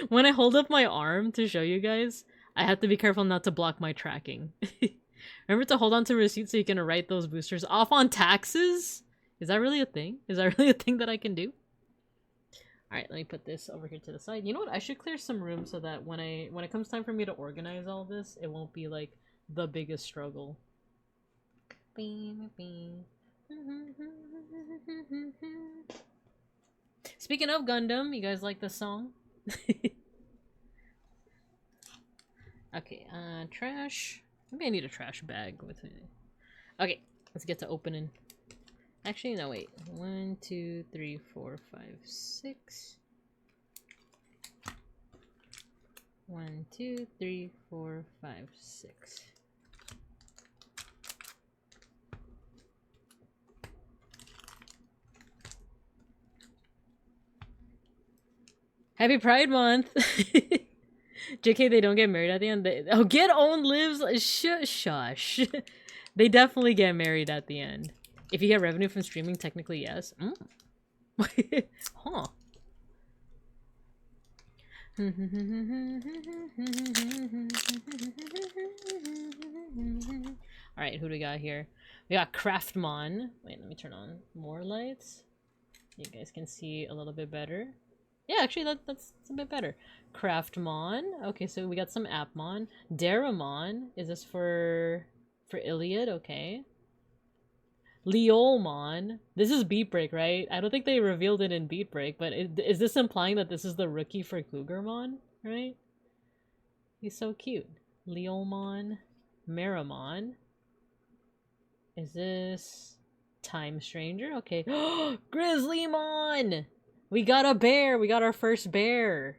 when I hold up my arm to show you guys, I have to be careful not to block my tracking. Remember to hold on to receipts so you can write those boosters off on taxes? Is that really a thing? Is that really a thing that I can do? Alright, let me put this over here to the side. You know what? I should clear some room so that when it comes time for me to organize all this, it won't be like the biggest struggle. Speaking of Gundam, you guys like the song? Okay, trash. Maybe I need a trash bag with me. Okay, let's get to opening. Actually, no, wait. 1, 2, 3, 4, 5, 6. 1, 2, 3, 4, 5, 6. Happy Pride Month! JK, they don't get married at the end. Oh, get own lives? Shush. They definitely get married at the end. If you get revenue from streaming, technically yes. Huh. Alright, who do we got here? We got Craftmon. Wait, let me turn on more lights. You guys can see a little bit better. Yeah, actually, that's a bit better. Craftmon. Okay, so we got some Appmon. Daramon. Is this for Iliad? Okay. Leolmon. This is Beat Break, right? I don't think they revealed it in Beat Break, but is this implying that this is the rookie for Cougarmon, right? He's so cute. Leolmon. Maramon. Is this Time Stranger? Okay. Grizzlymon! We got a bear! We got our first bear!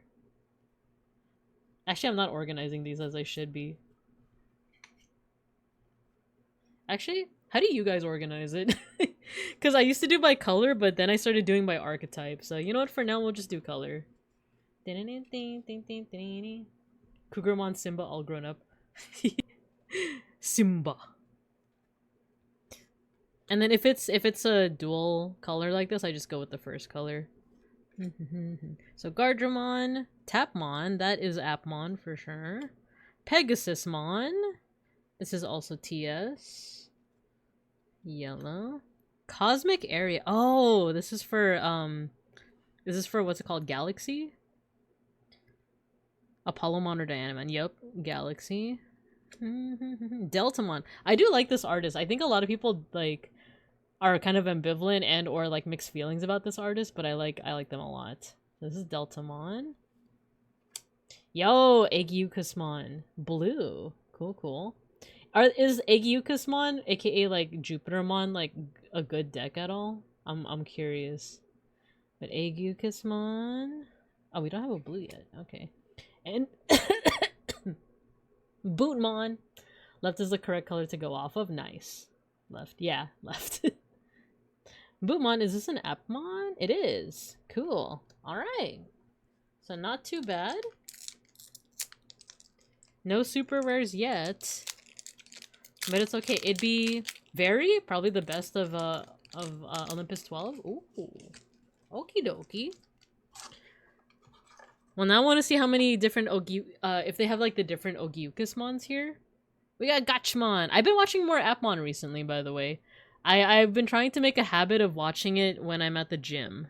Actually, I'm not organizing these as I should be. Actually, how do you guys organize it? Because I used to do by color, but then I started doing by archetype. So, you know what? For now, we'll just do color. Cougarmon, Simba, all grown up. Simba. And then if it's a dual color like this, I just go with the first color. So Gardramon, Tapmon, that is Appmon for sure. Pegasusmon. This is also TS. Yellow. Cosmic Area. Oh, this is for what's it called? Galaxy? Apollomon or Dianamon. Yup, Galaxy. Deltamon. I do like this artist. I think a lot of people like are kind of ambivalent and or like mixed feelings about this artist, but I like them a lot. This is Deltamon. Yo, Aegyucusmon. Blue. Cool. Is Aegyucusmon, aka like Jupitermon, like a good deck at all? I'm curious. But Aegyucusmon. Oh, we don't have a blue yet. Okay. And Bootmon. Left is the correct color to go off of. Nice. Left. Yeah, left. Bootmon, is this an Appmon? It is. Cool. Alright. So not too bad. No super rares yet. But it's okay. It'd be probably the best of Olympus 12. Ooh. Okie dokie. Well, now I want to see how many different if they have like the different Ogyucusmons here. We got Gachmon. I've been watching more Appmon recently, by the way. I've been trying to make a habit of watching it when I'm at the gym.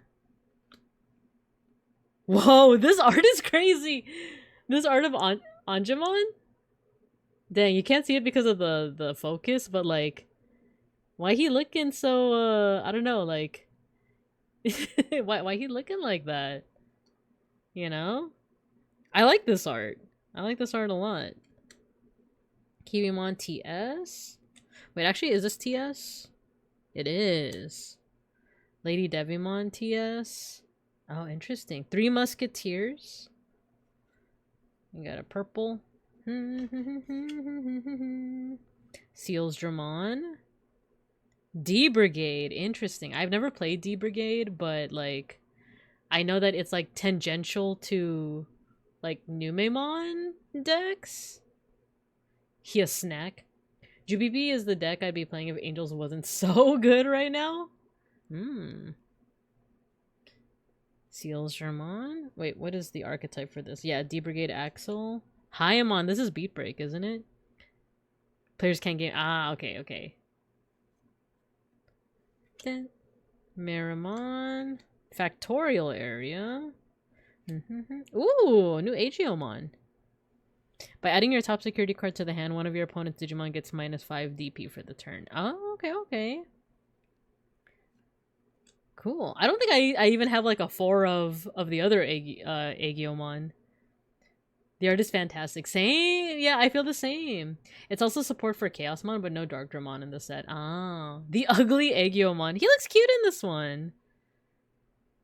Whoa, this art is crazy! This art of Angemon? Dang, you can't see it because of the focus, but like, why he looking so, I don't know, like, why he looking like that? You know? I like this art. I like this art a lot. Kiwimon TS? Wait, actually, is this TS? It is. Lady Devimon TS. Oh, interesting. 3 Musketeers. You got a purple. Seals Dramon. D-Brigade. Interesting. I've never played D-Brigade, but like, I know that it's like tangential to like Numemon decks. He a snack. Jubilee is the deck I'd be playing if Angels wasn't so good right now. Seals Dramon. Wait, what is the archetype for this? Yeah, D-Brigade Axel. Hyamon. This is Beat Break, isn't it? Players can't game. Ah, okay. Maramon. Factorial Area. Ooh, new Aegeomon. By adding your top security card to the hand, one of your opponent's Digimon gets -5 DP for the turn. Oh, okay. Cool. I don't think I even have like a 4 of the other Aegeomon. The art is fantastic. Same. Yeah, I feel the same. It's also support for Chaosmon, but no Dark Dramon in the set. Ah, the ugly Aegeomon. He looks cute in this one.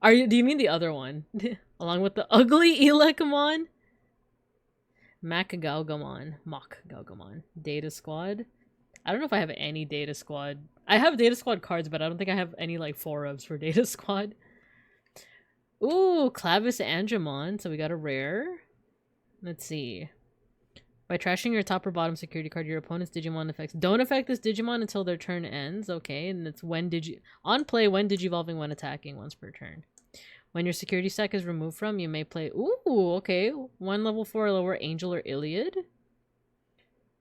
Do you mean the other one? Along with the ugly Elekamon? Mock Galgamon. Data Squad. I don't know if I have any Data Squad. I have Data Squad cards, but I don't think I have any like 4-ofs for Data Squad. Ooh, Clavis Angemon. So we got a rare. Let's see. By trashing your top or bottom security card, your opponent's Digimon effects don't affect this Digimon until their turn ends. Okay, and it's when on play, when Digivolving, when attacking, once per turn. When your security stack is removed from, you may play... Ooh, okay. 1 level 4 or lower Angel or Iliad.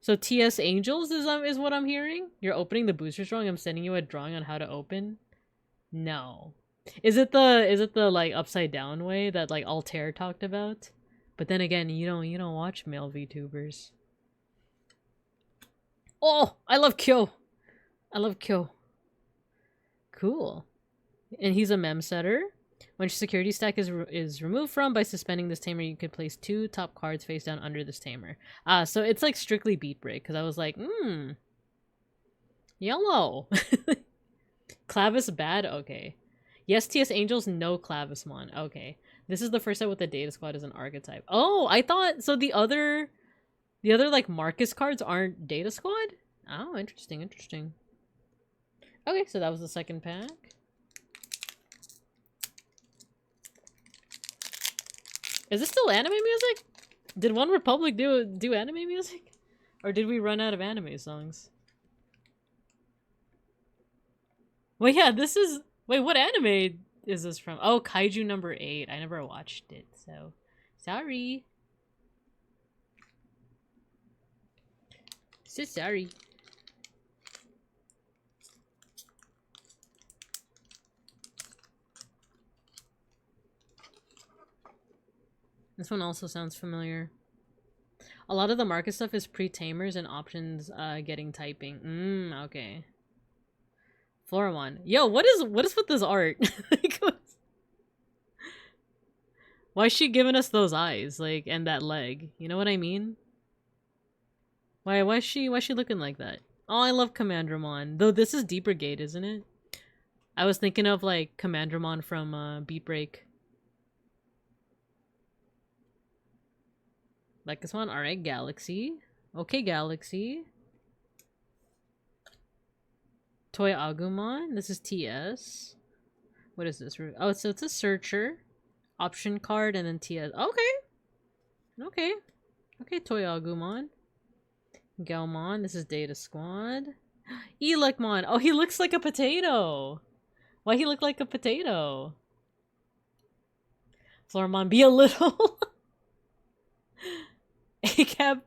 So TS Angels is what I'm hearing? You're opening the boosters wrong? I'm sending you a drawing on how to open? No. Is it the like upside down way that like Altair talked about? But then again, you don't watch male VTubers. Oh, I love Kyo. I love Kyo. Cool. And he's a mem setter. When security stack is removed from by suspending this tamer, you could place 2 top cards face down under this tamer. So it's like strictly beat break, because I was like, yellow. Clavis bad? Okay. Yes, TS Angels, no Clavismon. Okay. This is the first set with the Data Squad as an archetype. Oh, I thought so the other like Marcus cards aren't Data Squad? Oh, interesting, interesting. Okay, so that was the second pack. Is this still anime music? Did One Republic do anime music? Or did we run out of anime songs? Well, yeah, this is... Wait, what anime is this from? Oh, Kaiju number 8. I never watched it, so... Sorry. So sorry. This one also sounds familiar. A lot of the market stuff is pre-tamers and options getting typing. Okay. Floramon. Yo, what is with this art? Like, why is she giving us those eyes, like, and that leg? You know what I mean? Why is she looking like that? Oh, I love Commandramon. Though this is Deep Brigade, isn't it? I was thinking of like Commandramon from Beat Break. Like this one? Alright, Galaxy. Okay, Galaxy. Toy Agumon. This is TS. What is this? Oh, so it's a searcher. Option card and then TS. Okay. Okay. Okay, Toy Agumon. Galmon. This is Data Squad. Elecmon. Oh, he looks like a potato. Why he look like a potato? Floramon, be a little... ACAB.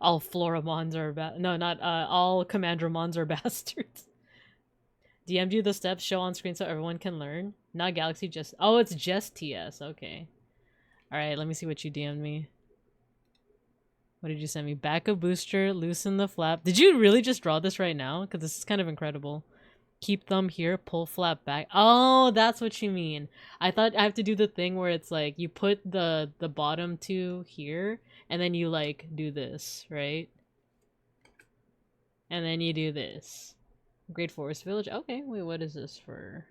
All Floramons are no, not all Commandramons are bastards. DM'd you the steps, show on screen so everyone can learn. Not Galaxy, just... Oh, it's just TS. Okay. Alright, let me see what you DM'd me. What did you send me? Back of booster, loosen the flap. Did you really just draw this right now? Because this is kind of incredible. Keep thumb here, pull flap back. Oh, that's what you mean. I thought I have to do the thing where it's like you put the bottom 2 here and then you like do this, right? And then you do this. Great Forest Village. Okay, wait, what is this for?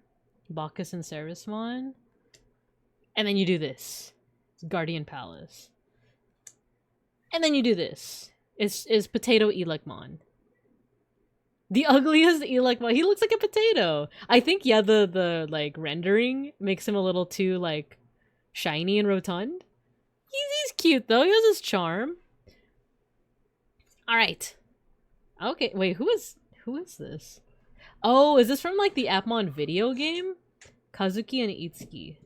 Bacchus and Sarismon. And then you do this. It's Guardian Palace. And then you do this. Is Potato Elecmon. The ugliest Elecmon. He looks like a potato. I think, yeah, the like rendering makes him a little too like shiny and rotund. He's cute though. He has his charm. All right. Okay. Wait. Who is this? Oh, is this from like the Appmon video game? Kazuki and Itsuki.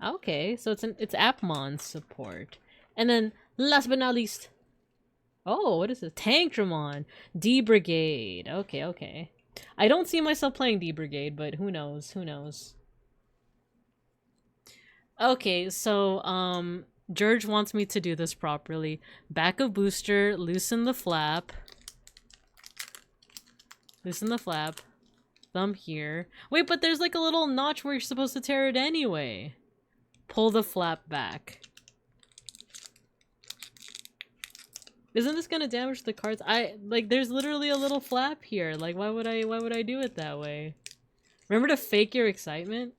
Okay, so it's Appmon support, and then last but not least. Oh, what is this? Tankdramon. D Brigade. Okay, okay. I don't see myself playing D Brigade, but who knows? Who knows? Okay, so, George wants me to do this properly. Back of booster, loosen the flap. Loosen the flap. Thumb here. Wait, but there's like a little notch where you're supposed to tear it anyway. Pull the flap back. Isn't this gonna damage the cards? There's literally a little flap here. Like, why would I do it that way? Remember to fake your excitement?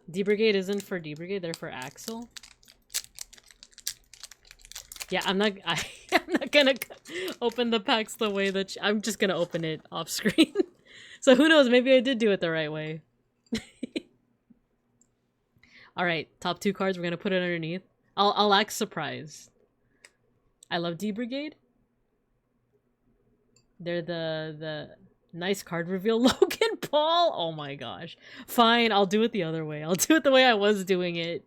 D Brigade isn't for D Brigade, they're for Axel. Yeah, I'm not gonna open the packs the way that I'm just gonna open it off screen. So who knows, maybe I did do it the right way. Alright, top 2 cards, we're gonna put it underneath. I'll act surprised. I love D Brigade. They're the nice card reveal. Logan Paul! Oh my gosh. Fine, I'll do it the other way. I'll do it the way I was doing it.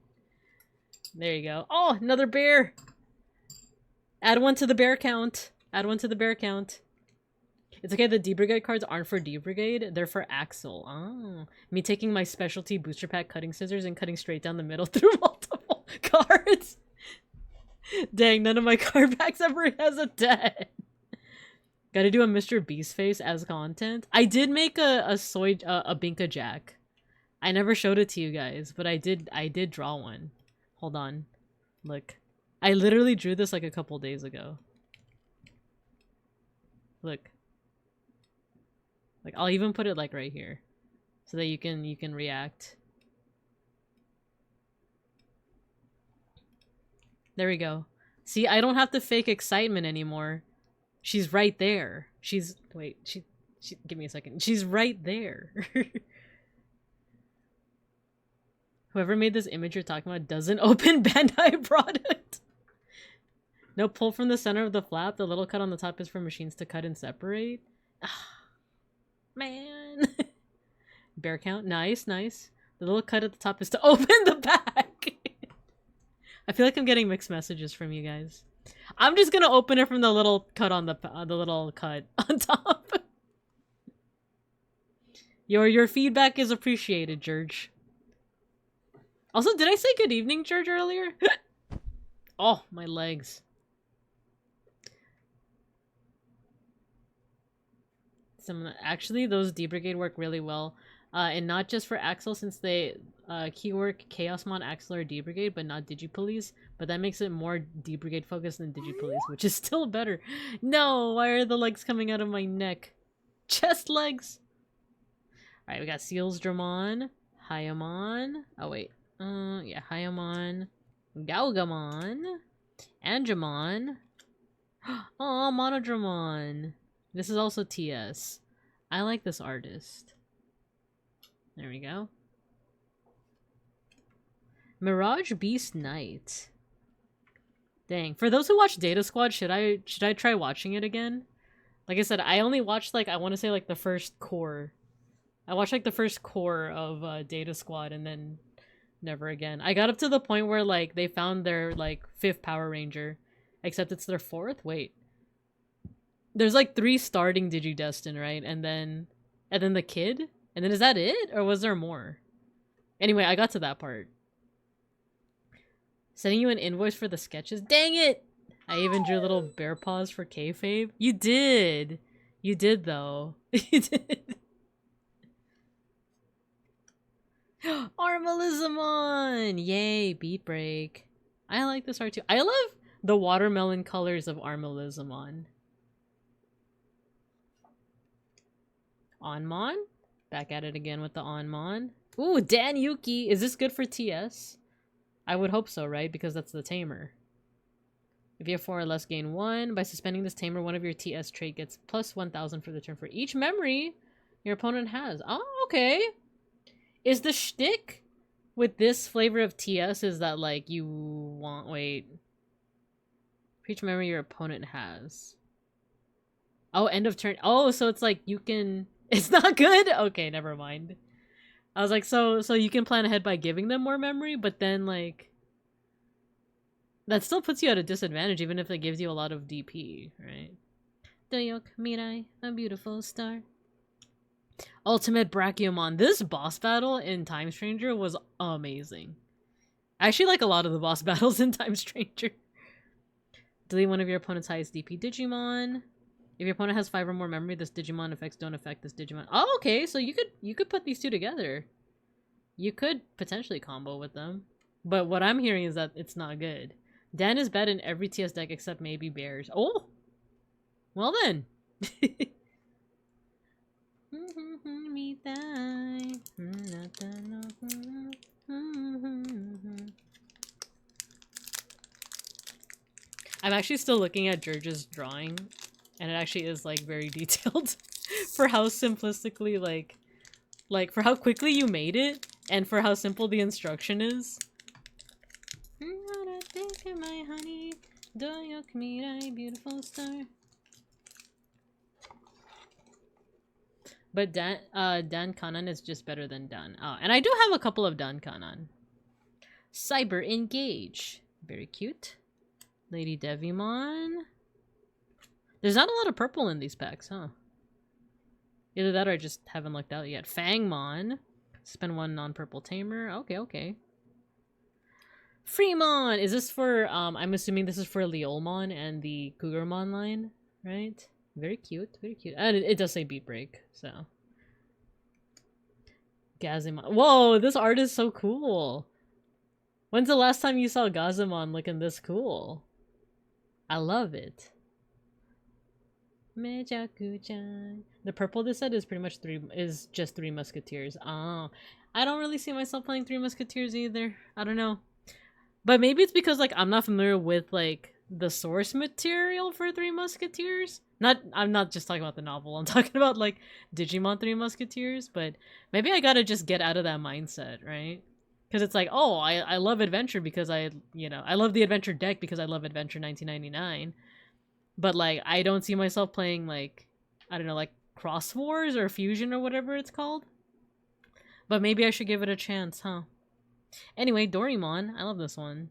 There you go. Oh, another bear! Add one to the bear count. Add one to the bear count. It's okay, the D-Brigade cards aren't for D-Brigade, they're for Axel. Oh. Me taking my specialty booster pack cutting scissors and cutting straight down the middle through multiple cards. Dang, none of my card packs ever has a dead. Gotta do a Mr. Beast face as content. I did make a Binka Jack. I never showed it to you guys, but I did draw one. Hold on. Look. I literally drew this like a couple days ago. Look. Like, I'll even put it like right here so that you can react. There we go. See, I don't have to fake excitement anymore. She's right there. Wait, she give me a second. She's right there. Whoever made this image you're talking about doesn't open Bandai product. No, pull from the center of the flap. The little cut on the top is for machines to cut and separate. Ah, man. Bear count. Nice, nice. The little cut at the top is to open the back. I feel like I'm getting mixed messages from you guys. I'm just gonna open it from the little cut on the little cut on top. Your feedback is appreciated, George. Also, did I say good evening, George, earlier? Oh, my legs. Actually, those D-Brigade work really well. And not just for Axel, since they keywork Chaosmon, Axel, or D-Brigade, but not Digipolice. But that makes it more D-Brigade focused than Digipolice, which is still better. No, why are the legs coming out of my neck? Chest legs! Alright, we got Seals Dramon, Hyamon. Oh, wait. Yeah, Hyamon, Galgamon, Angemon. Oh, Monodramon. This is also TS. I like this artist. There we go. Mirage Beast Knight. Dang. For those who watch Data Squad, should I try watching it again? Like I said, I only watched like, I want to say like the first core. I watched like the first core of Data Squad and then never again. I got up to the point where like they found their like 5th Power Ranger, except it's their 4th. Wait. There's like 3 starting Digidestin, right? And then the kid? And then is that it? Or was there more? Anyway, I got to that part. Sending you an invoice for the sketches? Dang it! I even drew little bear paws for kayfabe. You did! You did though. You did. Armalizamon! Yay, beat break. I like this art too. I love the watermelon colors of Armalizamon. Onmon? Back at it again with the Onmon. Ooh, Dan Yuki! Is this good for TS? I would hope so, right? Because that's the tamer. If you have 4 or less, gain 1. By suspending this tamer, one of your TS trait gets plus 1,000 for the turn for each memory your opponent has. Oh, okay. Is the shtick with this flavor of TS is that, like, you want... Wait. For each memory your opponent has. Oh, end of turn. Oh, so it's like you can... It's not good? Okay, never mind. I was like, so you can plan ahead by giving them more memory, but then, like... That still puts you at a disadvantage, even if it gives you a lot of DP, right? Doyok Mirai, a beautiful star. Ultimate Brachiomon. This boss battle in Time Stranger was amazing. I actually like a lot of the boss battles in Time Stranger. Delete one of your opponent's highest DP Digimon. If your opponent has 5 or more memory, this Digimon effects don't affect this Digimon. Oh, okay, so you could put these two together. You could potentially combo with them. But what I'm hearing is that it's not good. Dan is bad in every TS deck except maybe Bears. Oh! Well then. I'm actually still looking at George's drawing, and it actually is like very detailed for how simplistically like for how quickly you made it and for how simple the instruction is. My honey, Doyok Mirai, beautiful star. But Dan Kanan is just better than Dan. Oh, and I do have a couple of Dan Kanan. Cyber Engage. Very cute. Lady Devimon. There's not a lot of purple in these packs, huh? Either that or I just haven't looked out yet. Fangmon. Spend 1 non-purple tamer. Okay, okay. Freemon! Is this for, I'm assuming this is for Leolmon and the Cougarmon line, right? Very cute, very cute. And it does say Beat Break, so. Gazimon. Whoa, this art is so cool. When's the last time you saw Gazimon looking this cool? I love it. Mejaku-chan. The purple this set is pretty much just 3 Musketeers. Oh, I don't really see myself playing 3 Musketeers either. I don't know. But maybe it's because like I'm not familiar with like the source material for 3 Musketeers. I'm not just talking about the novel. I'm talking about like Digimon 3 Musketeers, but maybe I gotta just get out of that mindset, right? Because it's like, oh, I love adventure because I love the adventure deck because I love Adventure 1999. But like I don't see myself playing like, I don't know, like Cross Wars or Fusion or whatever it's called. But maybe I should give it a chance, huh? Anyway, Doraemon. I love this one.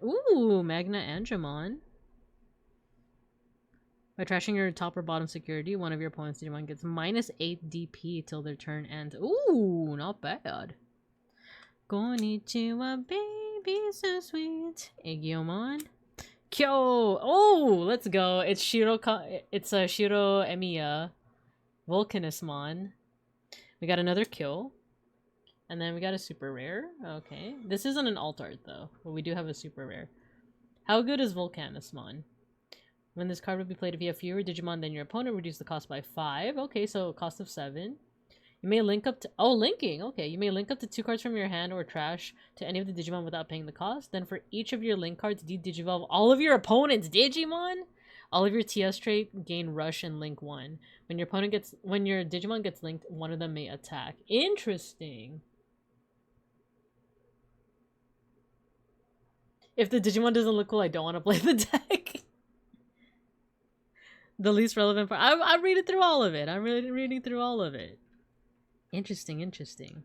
Ooh, Magna Angemon. By trashing your top or bottom security, one of your opponent's Digimon gets -8 DP till their turn ends. Ooh, not bad. Konnichiwa, baby, so sweet. Aegiomon. Kyo! Oh, let's go. It's Shiro Emiya. Volcanismon. We got another kill. And then we got a super rare. Okay. This isn't an alt art though, but we do have a super rare. How good is Volcanismon? When this card will be played, if you have fewer Digimon than your opponent, reduce the cost by 5. Okay, so cost of 7. You may link up to... Oh, linking! Okay, you may link up to 2 cards from your hand or trash to any of the Digimon without paying the cost. Then for each of your link cards, de-digivolve all of your opponent's Digimon! All of your TS trait gain Rush and Link 1. When your Digimon gets linked, one of them may attack. Interesting! If the Digimon doesn't look cool, I don't want to play the deck. The least relevant part. I'm reading through all of it. I'm really reading through all of it. Interesting, interesting.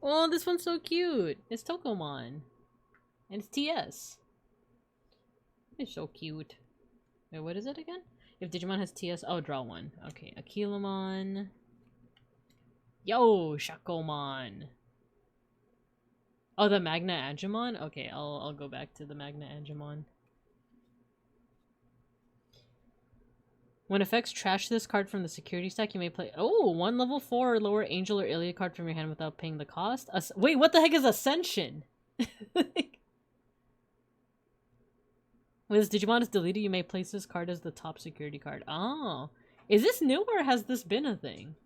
Oh, this one's so cute. It's Tokomon. And it's TS. It's so cute. Wait, what is it again? If Digimon has TS, oh, draw 1. Okay, Akilamon. Yo, Shakomon. Oh, the Magna Angemon? Okay, I'll go back to the Magna Angemon. When effects trash this card from the security stack, you may play... Oh, 1 level 4 or lower Angel or Ilia card from your hand without paying the cost. Wait, what the heck is Ascension? When this Digimon is deleted, you may place this card as the top security card. Oh. Is this new or has this been a thing?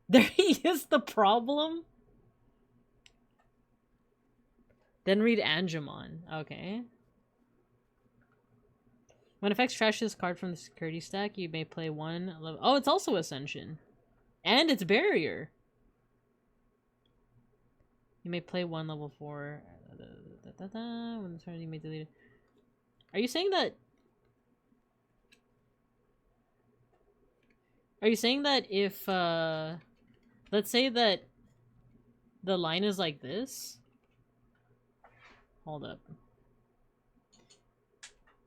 There he is, the problem. Then read Angemon. Okay. When effects trash this card from the security stack, you may play 1 level... Oh, it's also Ascension. And it's Barrier. You may play 1 level 4. When the turn you may delete it. Are you saying that... Are you saying that if, let's say that the line is like this? Hold up.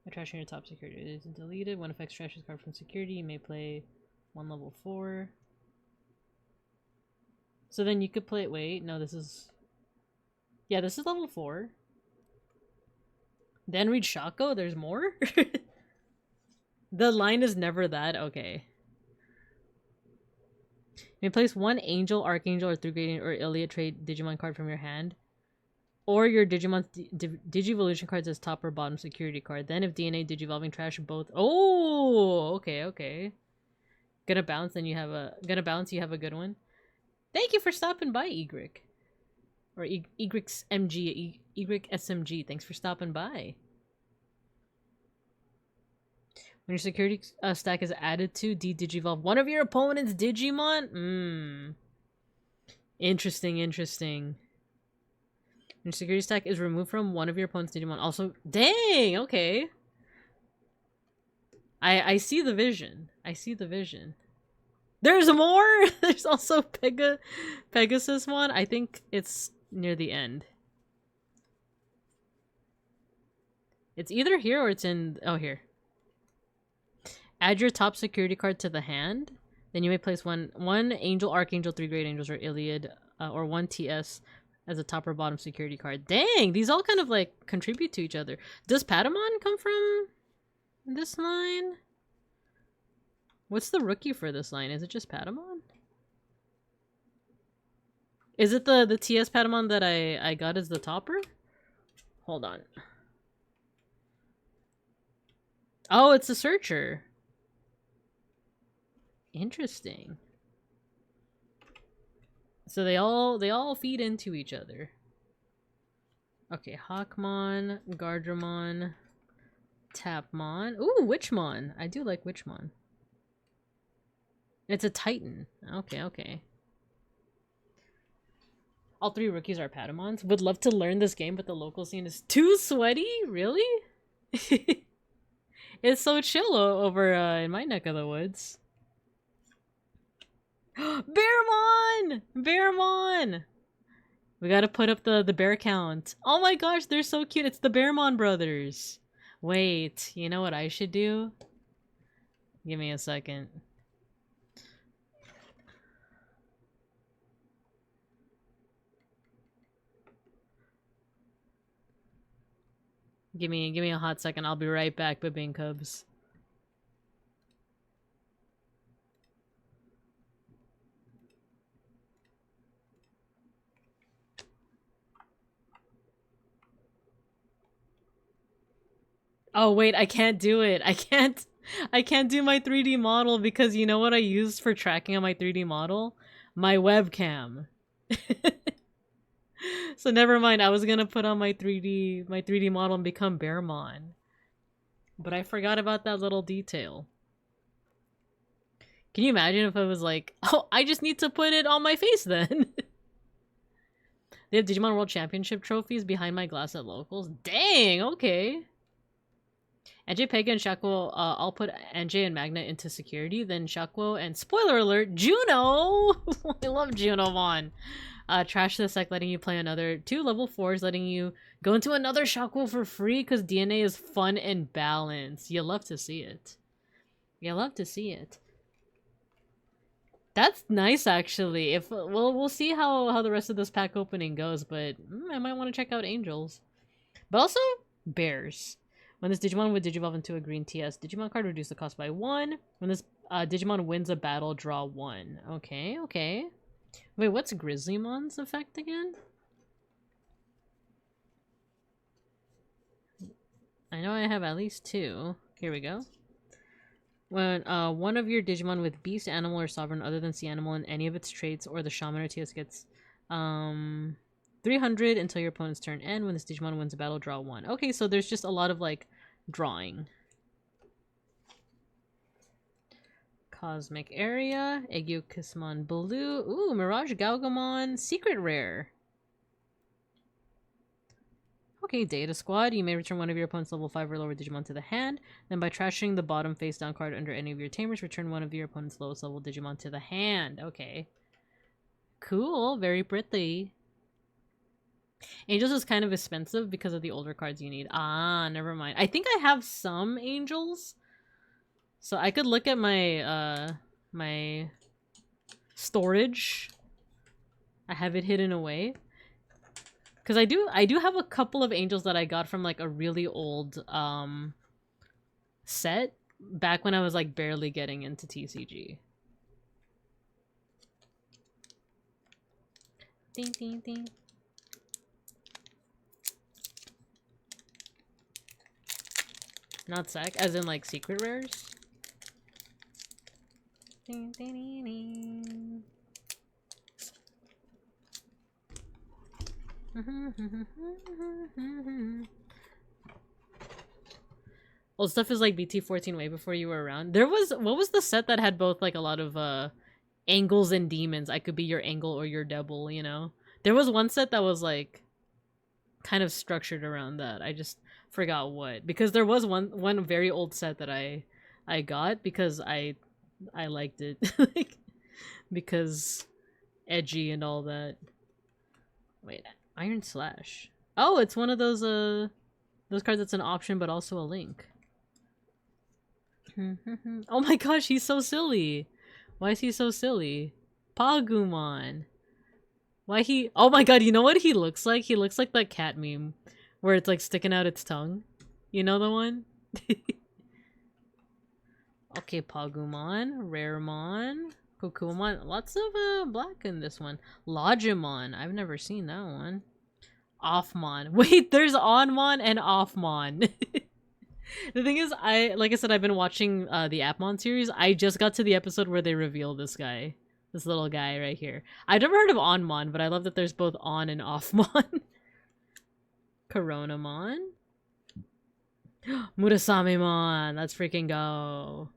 By trashing your top security, it isn't deleted. When effects trash this card from security, you may play 1 level 4. So then you could play... Wait, no, this is... Yeah, this is level 4. Then read Shako? There's more? The line is never that? Okay. You may place 1 Angel, Archangel, or 3-gradient or Ilia trait Digimon card from your hand. Or your Digimon's Digivolution cards as top or bottom security card. Then if DNA Digivolving trash both... Oh! Okay, okay. Gonna bounce, then you have a... Gonna bounce, you have a good one. Thank you for stopping by, Egric. Or YSMG. YSMG. Thanks for stopping by. When your security stack is added to de-digivolve one of your opponent's Digimon? Interesting, interesting. When your security stack is removed from one of your opponent's Digimon. Also, dang, okay. I see the vision. I see the vision. There's more! There's also Pegasus one. I think it's near the end. It's either here or it's in... Oh, here. Add your top security card to the hand. Then you may place one Angel, Archangel, 3 Great Angels, or Iliad, or 1 TS as a top or bottom security card. Dang! These all kind of, like, contribute to each other. Does Patamon come from this line? What's the rookie for this line? Is it just Patamon? Is it the TS Patamon that I got as the topper? Hold on. Oh, it's a Searcher. Interesting. So they all feed into each other. Okay, Hawkmon, Gardramon, Tapmon. Ooh, Witchmon. I do like Witchmon. It's a Titan. Okay, okay. All 3 rookies are Patamons. Would love to learn this game, but the local scene is too sweaty? Really? It's so chill over in my neck of the woods. Bearmon! Bearmon! We gotta put up the bear count. Oh my gosh, they're so cute. It's the Bearmon brothers. Wait, you know what I should do? Give me a second. Give me a hot second. I'll be right back, Babine Cubs. Oh wait, I can't do it. I can't do my 3D model because you know what I used for tracking on my 3D model? My webcam. So never mind, I was gonna put on my 3D model and become Bearmon. But I forgot about that little detail. Can you imagine if I was like, oh, I just need to put it on my face then? They have Digimon World Championship trophies behind my glass at locals. Dang, okay. NJ, Pega, and Shakuo, I'll put NJ and Magna into security, then Shakuo and, spoiler alert, Juno! I love Junomon. Trash the sec, letting you play another 2 level 4s, letting you go into another Shakuo for free because DNA is fun and balanced. You love to see it. You love to see it. That's nice, actually. If we'll see how the rest of this pack opening goes, but I might want to check out Angels. But also, Bears. When this Digimon would Digivolve into a green TS Digimon card, reduce the cost by 1. When this Digimon wins a battle, draw 1. Okay, okay. Wait, what's Grizzlymon's effect again? I know I have at least 2. Here we go. When one of your Digimon with beast, animal, or sovereign other than sea animal in any of its traits or the shaman or TS gets 300 until your opponent's turn end. When this Digimon wins a battle, draw 1. Okay, so there's just a lot of, like, drawing. Cosmic Area, Egyo Kismon Blue. Ooh, Mirage Galgamon, Secret Rare. Okay, Data Squad. You may return one of your opponent's level 5 or lower Digimon to the hand. Then by trashing the bottom face down card under any of your tamers, return one of your opponent's lowest level Digimon to the hand. Okay. Cool, very pretty. Angels is kind of expensive because of the older cards you need. Ah, never mind. I think I have some Angels. So I could look at my my storage. I have it hidden away. Cause I do have a couple of Angels that I got from like a really old set back when I was like barely getting into TCG. Ding ding ding. Not sec, as in like secret rares. Ding, ding, ding, ding. Old stuff is like BT14 way before you were around. There was, what was the set that had both like a lot of angles and demons? I could be your angle or your devil, you know? There was one set that was like kind of structured around that. I just forgot what, because there was one very old set that I I got because I liked it. Like, because edgy and all that. Wait, Iron Slash. Oh, it's one of those cards that's an option but also a link. Oh my gosh, he's so silly. Why is he so silly? Pagumon. Why he— oh my god, you know what he looks like? He looks like that cat meme where it's like sticking out its tongue. You know the one? Okay, Pagumon, Raremon, Kokumon. Lots of black in this one. Logimon. I've never seen that one. Offmon. Wait, there's Onmon and Offmon. The thing is, like I said, I've been watching the Appmon series. I just got to the episode where they reveal this guy. This little guy right here. I've never heard of Onmon, but I love that there's both On and Offmon. Coronamon. Murasamemon. Let's freaking go.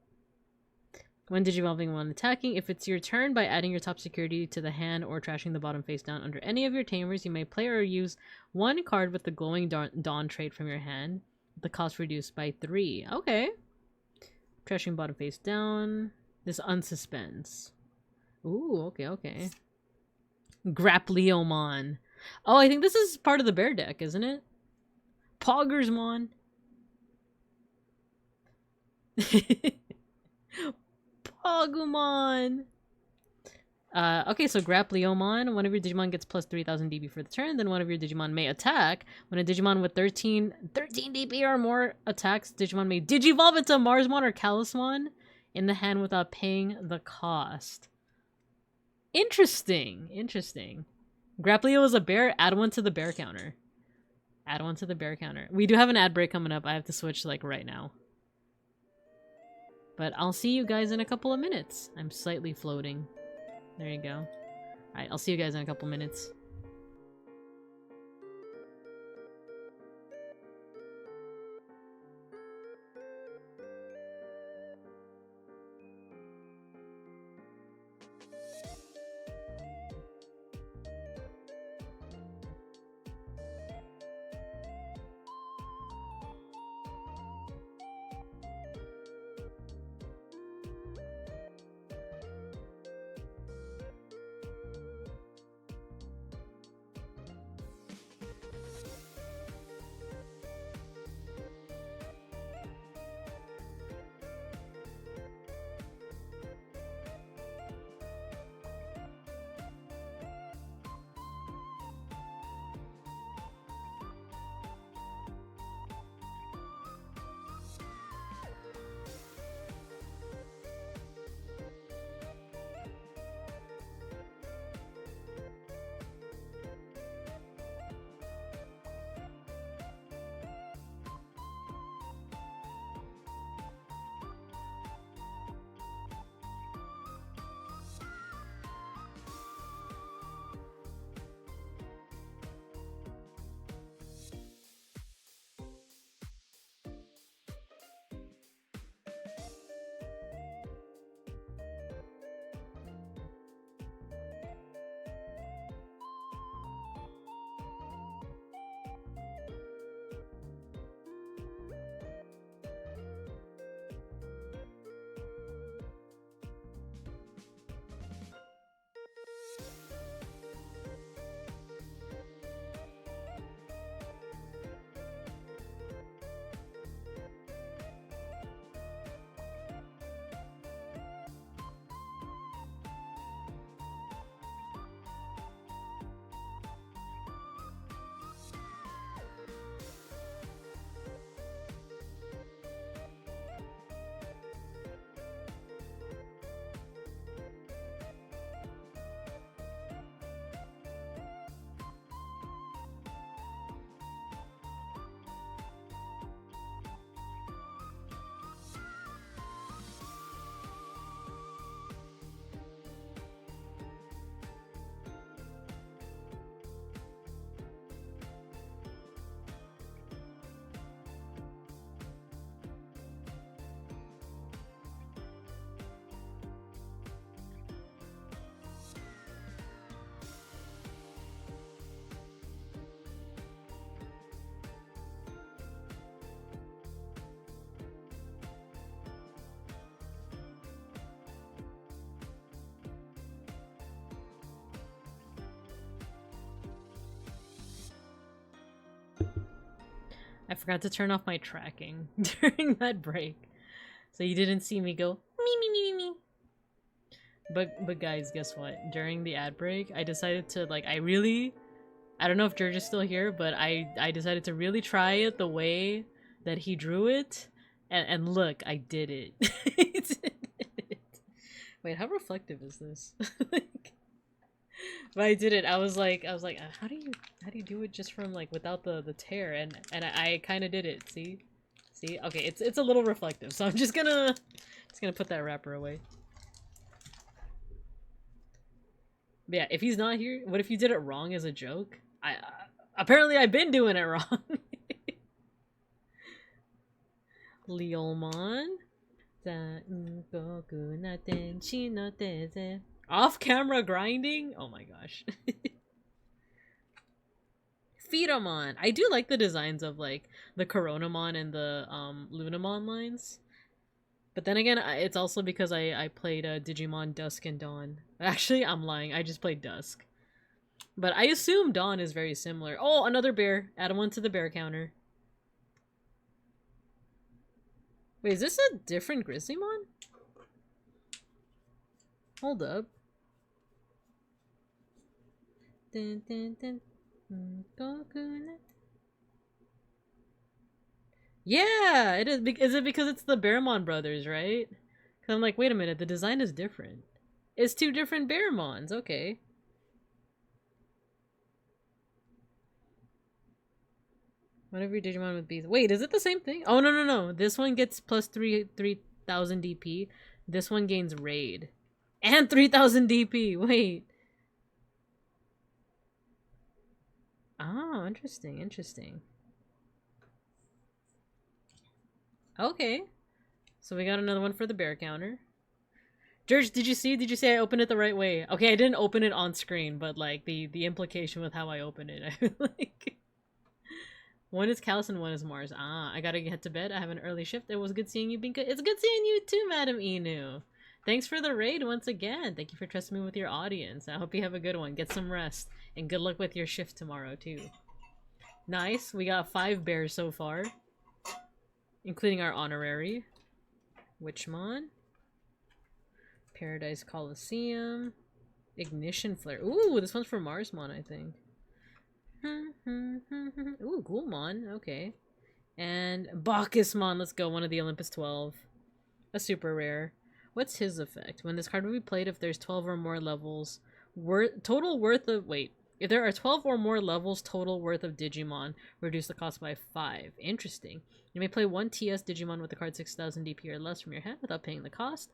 When digivolving when attacking, if it's your turn, by adding your top security to the hand or trashing the bottom face down under any of your tamers, you may play or use one card with the glowing dawn trait from your hand. The cost reduced by 3. Okay. Trashing bottom face down. This unsuspense. Ooh, okay. Grapleomon. Oh, I think this is part of the bear deck, isn't it? Poggersmon. Pogumon. Okay, so Grapleomon. One of your Digimon gets plus 3000 DB for the turn. Then one of your Digimon may attack. When a Digimon with 13 DB or more attacks, Digimon may Digivolve into Marsmon or Calismon in the hand without paying the cost. Interesting. Grapleo is a bear. Add one to the bear counter. We do have an ad break coming up. I have to switch like right now. But I'll see you guys in a couple of minutes. I'm slightly floating. There you go. Alright, I'll see you guys in a couple minutes. I forgot to turn off my tracking during that break. So you didn't see me go me me me me me. But guys, guess what? During the ad break, I decided to like I don't know if George is still here, but I decided to really try it the way that he drew it. And look, I did it. Wait, how reflective is this? Like, but I did it. I was like, how do you do it just from like without the tear? And I kind of did it. See, okay, it's a little reflective, so I'm just gonna put that wrapper away. But yeah, if he's not here, what if you did it wrong as a joke? Apparently I've been doing it wrong. Leomon. Off-camera grinding? Oh my gosh. Feedamon. I do like the designs of like the Coronamon and the Lunamon lines. But then again, it's also because I played Digimon Dusk and Dawn. Actually, I'm lying. I just played Dusk. But I assume Dawn is very similar. Oh, another bear. Add one to the bear counter. Wait, is this a different Grizzlymon? Hold up. Dun, dun, dun. Yeah, it is. Is it because it's the Bearmon brothers, right? Because I'm like, wait a minute, the design is different. It's two different Bearmons, okay. One of your Digimon with bees. Wait, is it the same thing? Oh, no. This one gets plus 3,000 DP. This one gains raid. And 3,000 DP. Wait. Oh, interesting. Okay. So we got another one for the bear counter. George, did you see I opened it the right way? Okay, I didn't open it on screen, but like the implication with how I opened it, I like. One is Callus and one is Mars. Ah, I gotta get to bed. I have an early shift. It was good seeing you, Binka. It's good seeing you too, Madam Inu. Thanks for the raid once again. Thank you for trusting me with your audience. I hope you have a good one. Get some rest. And good luck with your shift tomorrow, too. Nice. We got 5 bears so far. Including our honorary. Witchmon. Paradise Coliseum. Ignition Flare. Ooh, this one's for Marsmon, I think. Ooh, Ghoulmon. Okay. And Bacchusmon. Let's go. One of the Olympus 12. A super rare. What's his effect? When this card will be played, if there's 12 or more levels, total worth of... Wait. If there are 12 or more levels total worth of Digimon, reduce the cost by 5. Interesting. You may play one TS Digimon with the card 6,000 DP or less from your hand without paying the cost.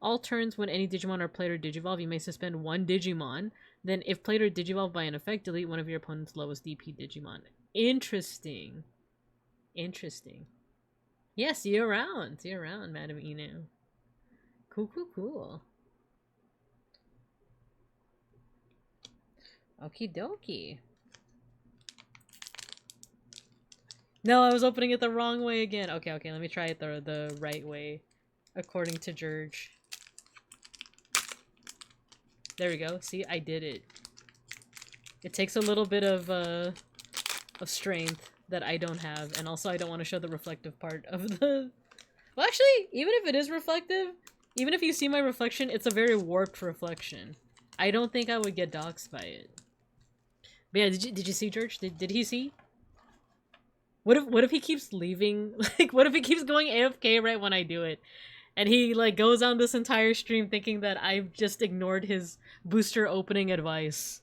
All turns when any Digimon are played or Digivolve, you may suspend one Digimon. Then, if played or Digivolve by an effect, delete one of your opponent's lowest DP Digimon. Interesting. Yeah, see you around. See you around, Madam Inu. Cool. Okie dokie. No, I was opening it the wrong way again. Okay, let me try it the right way. According to George. There we go. See, I did it. It takes a little bit of strength that I don't have, and also I don't want to show the reflective part of the... Well, actually, even if it is reflective, even if you see my reflection, it's a very warped reflection. I don't think I would get doxxed by it. But yeah, did you see, George? Did he see? What if he keeps leaving? Like, what if he keeps going AFK right when I do it? And he, like, goes on this entire stream thinking that I've just ignored his booster opening advice.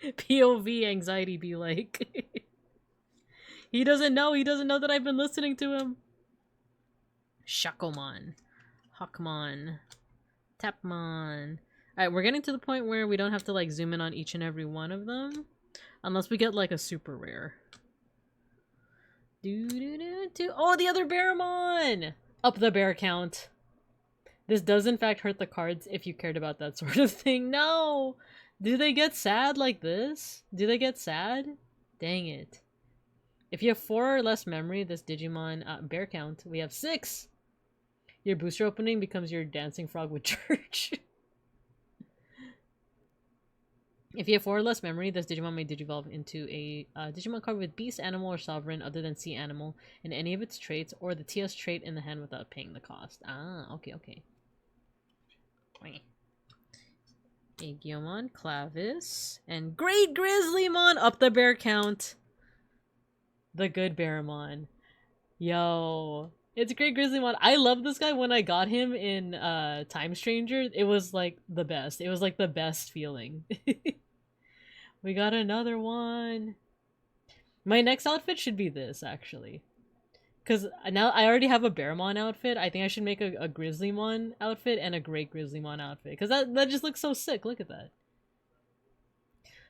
POV anxiety be like. He doesn't know that I've been listening to him. Shakomon. Hawkmon. Tapmon. Alright, we're getting to the point where we don't have to, like, zoom in on each and every one of them. Unless we get, like, a super rare. Oh, the other Bearmon! Up the bear count. This does in fact hurt the cards if you cared about that sort of thing. No! Do they get sad like this? Do they get sad? Dang it. If you have 4 or less memory, this Digimon bear count, we have 6! Your booster opening becomes your dancing frog with church. If you have 4 or less memory, this Digimon may digivolve into a Digimon card with beast, animal, or sovereign other than sea animal in any of its traits, or the TS trait in the hand without paying the cost. Ah, okay, okay. Agiomon, Clavis, and Great Grizzlymon! Up the bear count! The good Bearmon. Yo. It's Great Grizzlymon. I love this guy. When I got him in Time Stranger, it was like the best. It was like the best feeling. We got another one. My next outfit should be this, actually. Because now I already have a Bearmon outfit. I think I should make a Grizzlymon outfit and a Great Grizzlymon outfit. Because that just looks so sick. Look at that.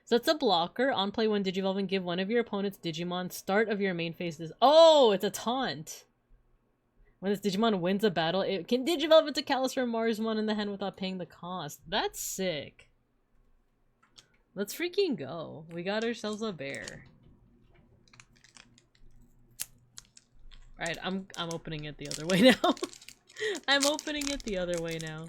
So it's a blocker. On play, when digivolving, give one of your opponent's Digimon start of your main phase this. Oh, it's a taunt. When this Digimon wins a battle, it can digivolve into Kalos or Marsmon in the hand without paying the cost. That's sick. Let's freaking go. We got ourselves a bear. Alright, I'm opening it the other way now. I'm opening it the other way now.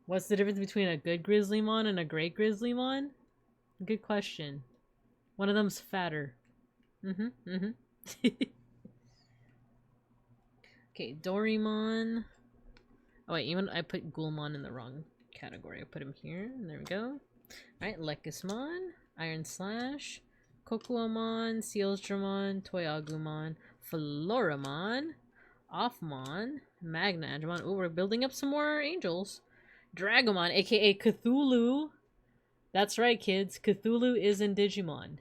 What's the difference between a good Grizzlymon and a great Grizzlymon? Good question. One of them's fatter. Okay, Dorimon. Oh wait, even I put Gulmon in the wrong category. I put him here, and there we go. Alright, Lekismon, Iron Slash, Kokuamon, Sealsdramon, Toyagumon, Floramon, Offmon, Magna Angemon. Oh, we're building up some more angels. Dragomon, aka Cthulhu. That's right, kids. Cthulhu is in Digimon.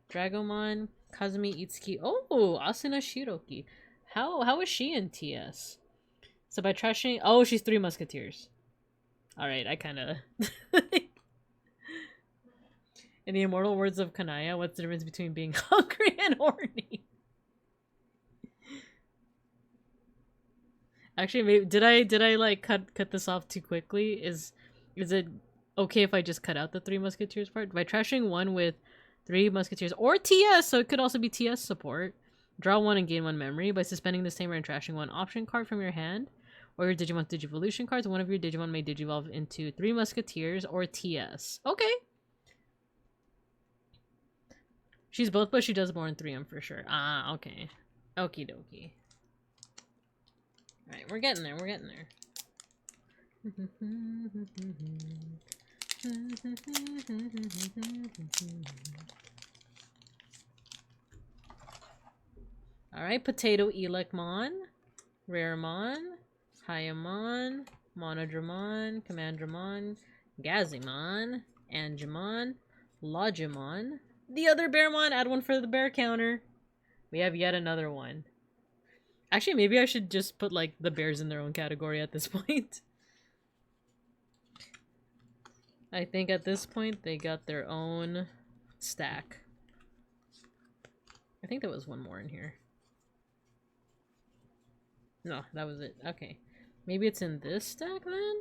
Dragomon, Kazumi Itsuki. Oh, Asuna Shiroki. How is she in TS? So by trashing... Oh, she's 3 Musketeers. Alright, I kinda... In the immortal words of Kanaya, what's the difference between being hungry and horny? Actually, maybe, did I like cut this off too quickly? Is it okay if I just cut out the 3 Musketeers part? By trashing one with 3 Musketeers or TS, so it could also be TS support. Draw 1 and gain 1 memory. By suspending this timer and trashing 1 option card from your hand or your Digimon's Digivolution cards, one of your Digimon may digivolve into 3 Musketeers or TS. Okay. She's both, but she does more than 3 for sure. Ah, okay. Okie dokie. Alright, we're getting there, we're getting there. Alright, Potato Elecmon, Raremon, Hyamon, Monodramon, Commandramon, Gazimon, Angemon, Logimon. The other Bearmon, add 1 for the bear counter. We have yet another one. Actually, maybe I should just put, like, the bears in their own category at this point. I think at this point, they got their own stack. I think there was one more in here. No, that was it. Okay. Maybe it's in this stack, then?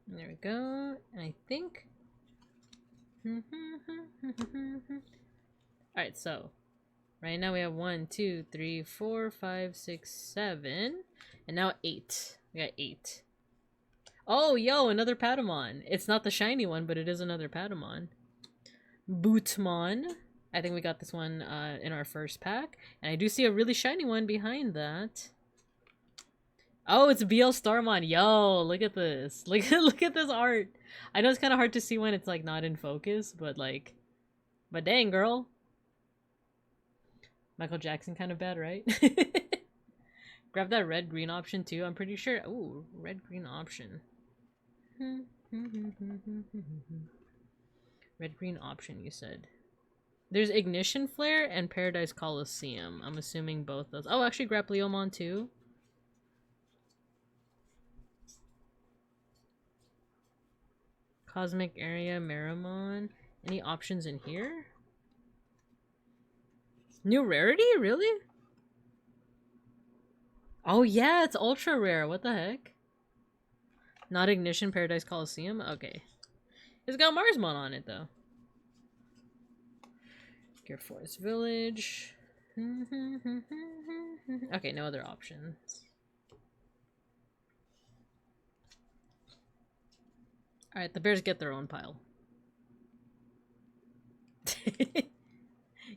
There we go. And I think... Alright, so... Right now we have 1, 2, 3, 4, 5, 6, 7... And now 8. We got 8. Oh, yo, another Patamon. It's not the shiny one, but it is another Patamon. Bootmon. I think we got this one in our first pack. And I do see a really shiny one behind that. Oh, it's BL Starmon. Yo, look at this. Look at this art. I know it's kind of hard to see when it's like not in focus, but like, but dang, girl. Michael Jackson kind of bad, right? Grab that red-green option too. I'm pretty sure. Ooh, red-green option. Red-green option, you said. There's Ignition Flare and Paradise Coliseum. I'm assuming both those. Oh, actually, grab Leomon too. Cosmic Area, Meramon. Any options in here? New rarity? Really? Oh yeah, it's ultra rare. What the heck? Not Ignition, Paradise Coliseum? Okay. It's got Marsmon on it, though. Gear Forest Village. Okay, no other options. Alright, the bears get their own pile.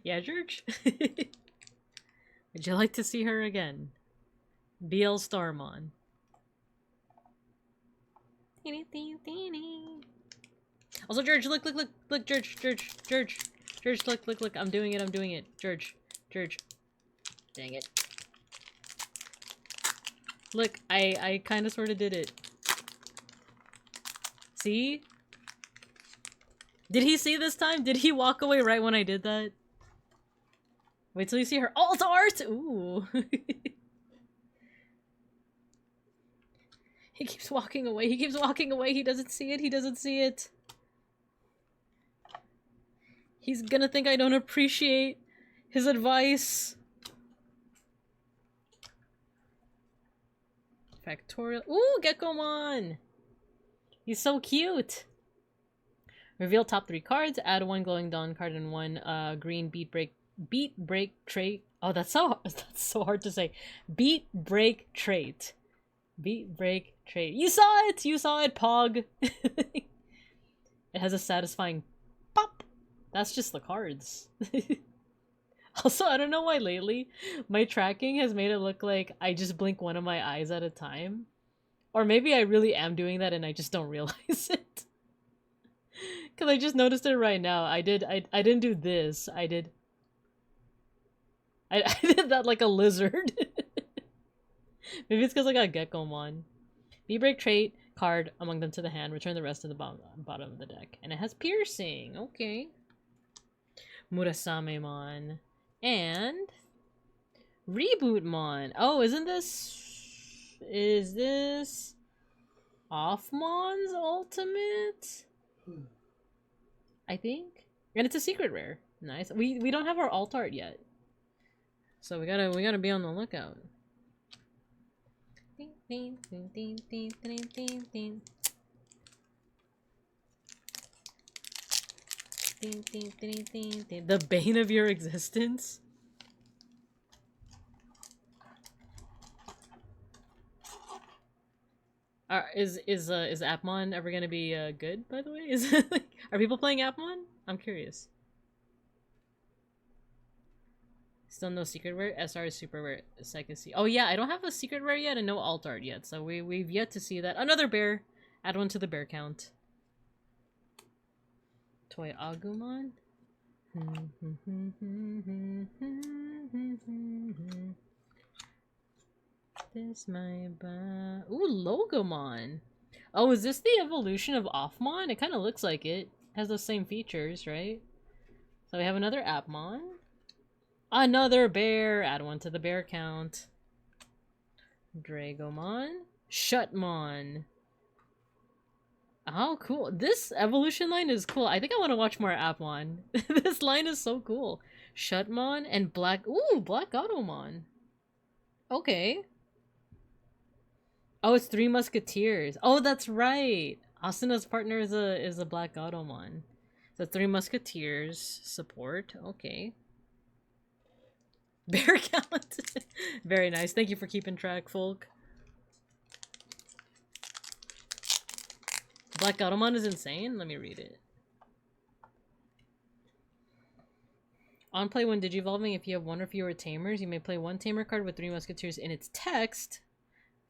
Yeah, George? Would you like to see her again? BL Starmon. Also, George, look, George, look, I'm doing it, George, dang it. Look, I kind of sort of did it. See? Did he see this time? Did he walk away right when I did that? Wait till you see her alt art! Ooh. He keeps walking away, he doesn't see it, He's gonna think I don't appreciate his advice. Factorial. Ooh, Geckomon! He's so cute! Reveal top 3 cards, add 1 Glowing Dawn card and 1 green beat break trait. Oh, that's so hard to say. Beat break trait. Beat break trait. You saw it, Pog! It has a satisfying pop! That's just the cards. Also, I don't know why lately my tracking has made it look like I just blink one of my eyes at a time. Or maybe I really am doing that and I just don't realize it. Cause I just noticed it right now. I didn't do this. I did that like a lizard. Maybe it's because I got Geckomon. B-break trait card among them to the hand. Return the rest to the bottom of the deck. And it has piercing. Okay. Murasamemon. And Rebootmon. Oh, is this Offmon's ultimate? I think. And it's a secret rare. Nice. We don't have our alt art yet. So we gotta be on the lookout. The bane of your existence? Is Appmon ever gonna be good, by the way? Is it like, are people playing Appmon? I'm curious. Still no secret rare? SR is super rare. Second. Oh yeah, I don't have a secret rare yet and no alt art yet, so we've yet to see that. Another bear! Add 1 to the bear count. Toy Agumon? This my ooh, Logomon! Oh, is this the evolution of Offmon? It kind of looks like it. Has those same features, right? So we have another Appmon. Another bear! Add 1 to the bear count. Dragomon. Shutmon. Oh, cool. This evolution line is cool. I think I want to watch more Appmon. This line is so cool. Shutmon and Black... Ooh, Black Automon. Okay. Oh, it's 3 Musketeers. Oh, that's right. Asuna's partner is a Black Automon. So 3 Musketeers support. Okay. Bear count. Very nice. Thank you for keeping track, folk. Black Automon is insane? Let me read it. On play when digivolving, if you have 1 or fewer tamers, you may play 1 tamer card with 3 Musketeers in its text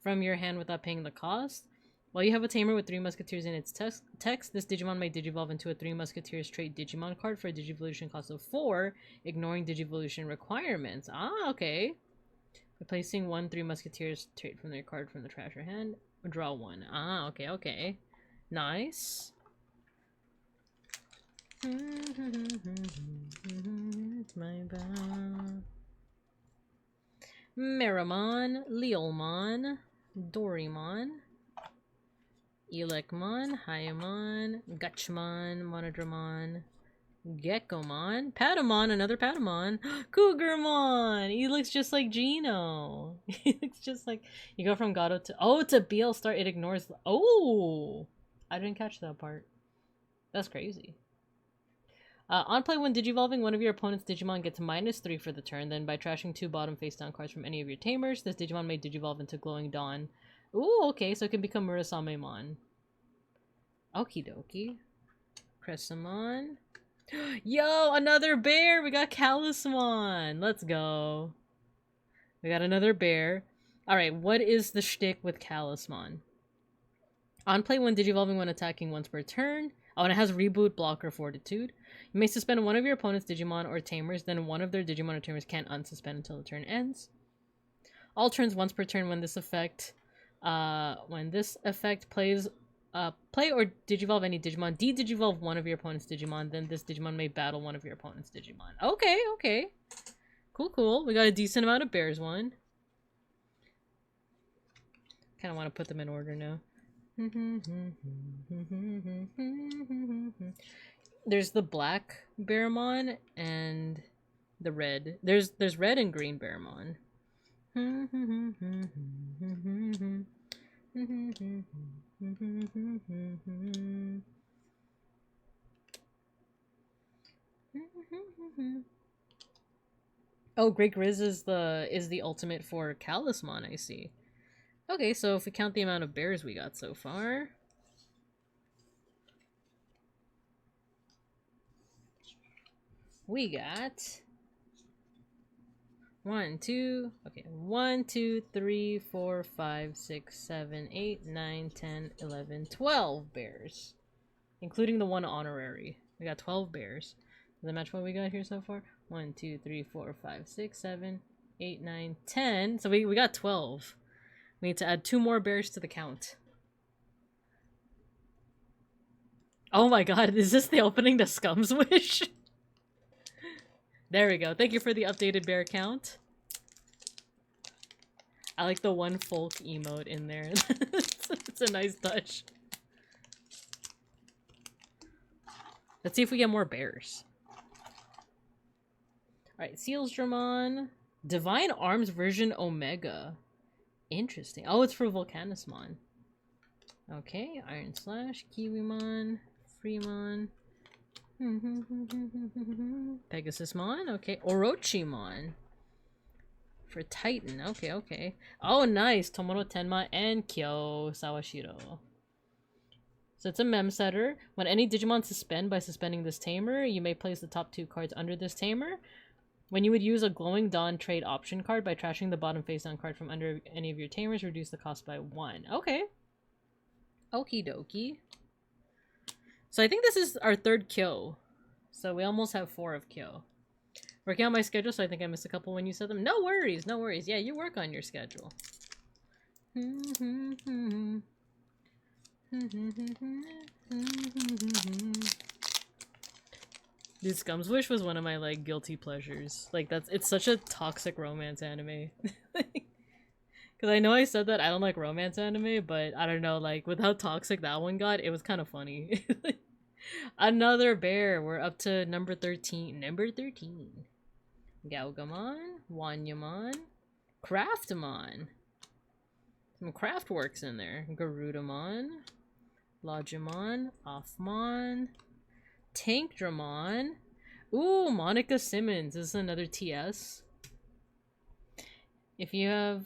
from your hand without paying the cost. While you have a tamer with 3 Musketeers in its text, this Digimon may digivolve into a 3 Musketeers trait Digimon card for a Digivolution cost of 4, ignoring Digivolution requirements. Ah, okay. Replacing 1 3 Musketeers trait from their card from the trash or hand. Draw 1. Ah, okay, okay. Nice. It's my bad. Meramon, Leolmon, Dorimon, Elecmon, Hyamon, Gutchmon, Monodramon, Geckomon. Patamon, another Patamon. Cougarmon! He looks just like Gino. He looks just like... You go from Gato to... Oh, to BL Star, it ignores... Oh! I didn't catch that part. That's crazy. On play, when digivolving, one of your opponent's Digimon gets -3 for the turn. Then by trashing 2 bottom face-down cards from any of your tamers, this Digimon may digivolve into Glowing Dawn. Ooh, okay, so it can become Murasamemon. Okie dokie. Cressamon. Yo, another bear! We got Callismon! Let's go. We got another bear. Alright, what is the shtick with Callismon? On play, when digivolving, when attacking once per turn. Oh, and it has Reboot, Blocker, Fortitude. You may suspend one of your opponent's Digimon or Tamers, then one of their Digimon or Tamers can't unsuspend until the turn ends. All turns once per turn when this effect plays play or digivolve any Digimon, de-digivolve one of your opponent's Digimon, then this Digimon may battle one of your opponent's Digimon. Okay, okay. Cool, cool. We got a decent amount of bears one. Kind of want to put them in order now. There's the black Bearmon and the red. There's red and green Bearmon. Oh, Great Grizz is the ultimate for Callismon, I see. Okay, so if we count the amount of bears we got so far, we got 1, 2, 3, 4, 5, 6, 7, 8, 9, 10, 11, 12 bears. Including the one honorary. We got 12 bears. Does that match what we got here so far? 1, 2, 3, 4, 5, 6, 7, 8, 9, 10. So we got 12. We need to add 2 more bears to the count. Oh my god, is this the opening to Scum's Wish? There we go. Thank you for the updated bear count. I like the one folk emote in there. It's a nice touch. Let's see if we get more bears. Alright, Sealsdramon. Divine Arms version Omega. Interesting. Oh, it's for Volcanismon. Okay, Iron Slash, Kiwimon, Freemon. Pegasusmon, okay. Orochimon. For Titan, okay, okay. Oh, nice! Tomoro Tenma and Kyo Sawashiro. So it's a mem setter. When any Digimon suspend by suspending this tamer, you may place the top 2 cards under this tamer. When you would use a Glowing Dawn trade option card by trashing the bottom face-down card from under any of your tamers, reduce the cost by 1. Okay. Okie dokie. So I think this is our 3rd Kyo. So we almost have 4 of Kyo. Working on my schedule, so I think I missed a couple when you said them. No worries, no worries. Yeah, you work on your schedule. Dude, Scum's Wish was one of my, like, guilty pleasures. Like, it's such a toxic romance anime. Because I know I said that I don't like romance anime, but I don't know, like, with how toxic that one got, it was kind of funny. Another bear. We're up to number 13. Number 13. Gaugamon, Wanyamon, Craftamon. Some Craftworks in there. Garudamon, Logimon, Offmon, Tankdramon. Ooh, Monica Simmons. This is another TS. If you have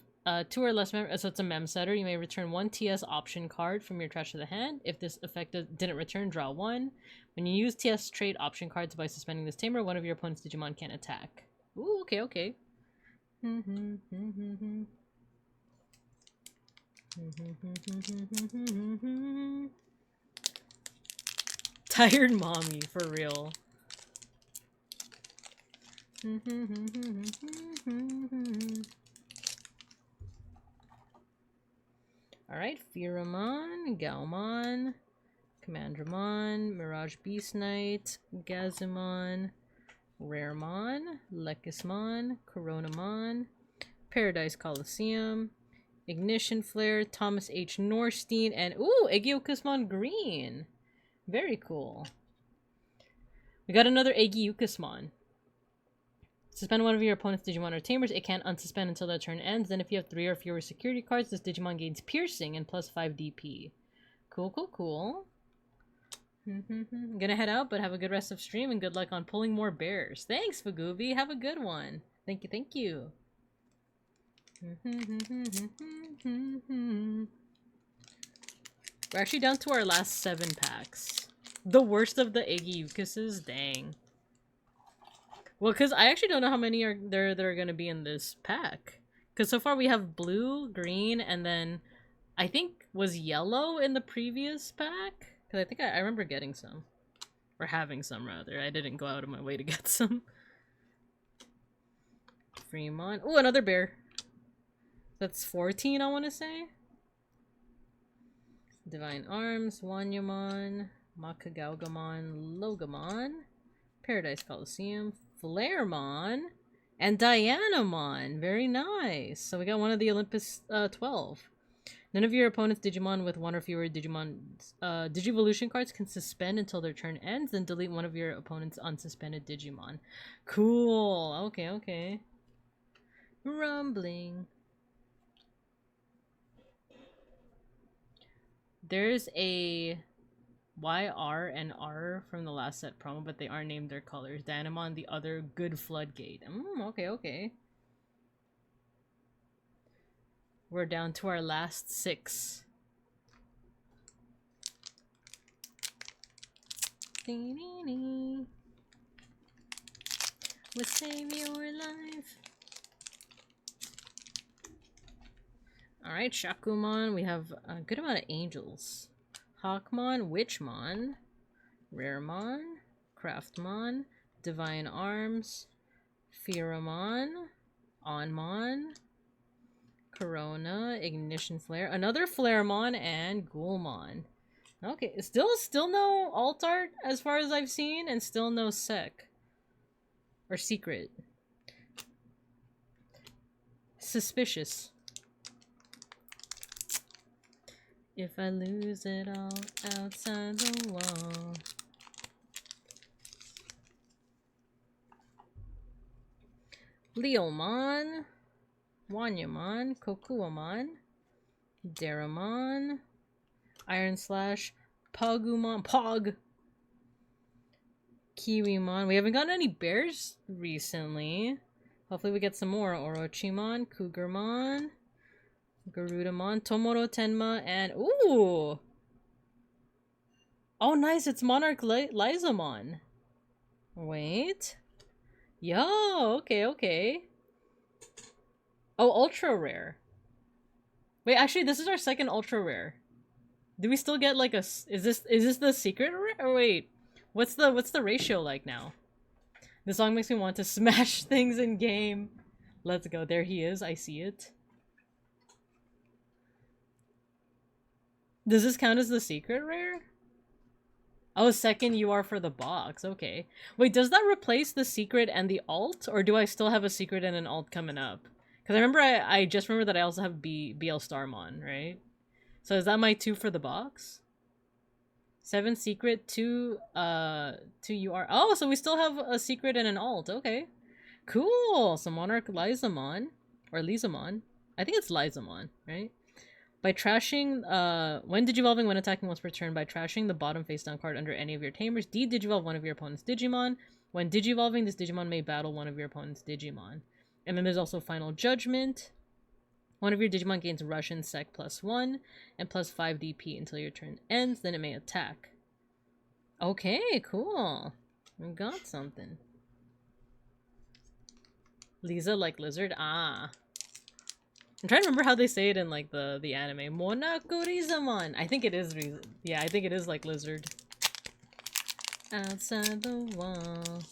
2 or less members, so it's a mem setter, you may return 1 TS option card from your trash to the hand. If this effect didn't return, draw 1. When you use TS trade option cards by suspending this tamer, one of your opponent's Digimon can't attack. Ooh, okay, okay. Tired mommy, for real. Alright, Pheramon, Gaomon, Commandramon, Mirage Beast Knight, Gazumon, Raremon, Lekismon, Coronamon, Paradise Coliseum, Ignition Flare, Thomas H. Norstein, and ooh, Egyokusmon Green! Very cool. We got another Aegiukasmon. Suspend one of your opponent's Digimon or Tamers. It can't unsuspend until that turn ends. Then if you have 3 or fewer security cards, this Digimon gains Piercing and plus 5 DP. Cool, cool, cool. I'm gonna head out, but have a good rest of stream and good luck on pulling more bears. Thanks, Fagooby. Have a good one. Thank you, thank you. We're actually down to our last 7 packs. The worst of the Aegiukases? Dang. Well, because I actually don't know how many are there are going to be in this pack. Because so far we have blue, green, and then I think was yellow in the previous pack? Because I think I remember getting some. Or having some, rather. I didn't go out of my way to get some. Fremont. Oh, another bear. That's 14, I want to say. Divine Arms, Wanyamon, Makagaugamon, Logamon, Paradise Coliseum, Flaremon, and Dianamon. Very nice. So we got one of the Olympus 12. None of your opponent's Digimon with 1 or fewer Digimon Digivolution cards can suspend until their turn ends, then delete one of your opponent's unsuspended Digimon. Cool. Okay, okay. Rumbling. There's a YR and R from the last set promo, but they aren't named their colors. Dynamon, the other good Floodgate. Okay, okay. We're down to our last 6. We'll save your life. Alright, Shakumon. We have a good amount of angels. Hawkmon, Witchmon, Raremon, Craftmon, Divine Arms, Pheromon, Onmon, Corona, Ignition Flare, another Flaremon, and Ghoulmon. Okay, still no alt art as far as I've seen, and still no sec. Or secret. Suspicious. If I lose it all outside the wall. Leomon, Wanyamon, Kokuamon, Daramon, Iron Slash, Pogumon, Pog, Kiwimon. We haven't gotten any bears recently. Hopefully we get some more. Orochimon, Cougarmon, Garudamon, Tomoro Tenma, and ooh! Oh nice, it's Monarch Lizamon. Wait. Yo, okay, okay. Oh, ultra rare. Wait, actually this is our second ultra rare. Do we still get like a is this the secret rare? Or wait. What's the ratio like now? This song makes me want to smash things in game. Let's go. There he is. I see it. Does this count as the secret rare? Oh, second you are for the box. Okay. Wait, does that replace the secret and the alt? Or do I still have a secret and an alt coming up? Because I remember I just remember that I also have BL Starmon, right? So is that my 2 for the box? 7 secret, 2 UR. Oh, so we still have a secret and an alt. Okay. Cool. So Monarch Lizamon. Or Lizamon. I think it's Lizamon, right? By trashing, when digivolving, when attacking once per turn, by trashing the bottom face-down card under any of your tamers, de-digivolve one of your opponent's Digimon. When digivolving, this Digimon may battle one of your opponent's Digimon. And then there's also Final Judgment. One of your Digimon gains Russian Sec +1 and +5 DP until your turn ends, then it may attack. Okay, cool. We got something. Lisa like lizard? Ah. I'm trying to remember how they say it in like the anime. Monakurisamon. I think it is. Yeah, I think it is like lizard. Outside the wall.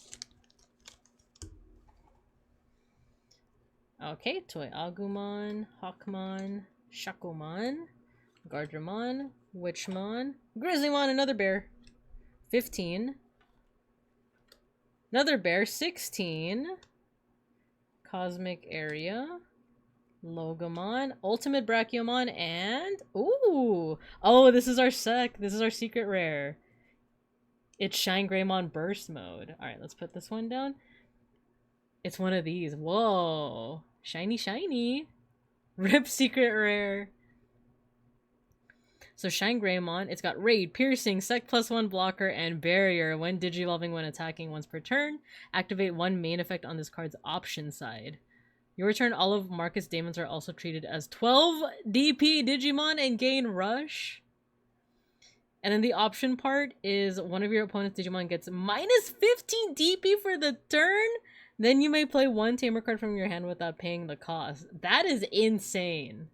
Okay, Toy Agumon, Hawkmon, Shakomon, Gardramon, Witchmon, Grizzlymon, another bear. 15. Another bear, 16. Cosmic Area. Logamon, Ultimate Brachiomon, and ooh! Oh, this is our sec. This is our secret rare. It's Shine Greymon Burst Mode. Alright, let's put this one down. It's one of these. Whoa. Shiny, shiny. Rip Secret Rare. So Shine Greymon, it's got Raid, Piercing, Sec +1 blocker, and Barrier when digivolving when attacking once per turn. Activate one main effect on this card's option side. Your turn, all of Marcus Daemons are also treated as 12 DP Digimon and gain Rush. And then the option part is one of your opponent's Digimon gets minus 15 DP for the turn. Then you may play one Tamer card from your hand without paying the cost. That is insane.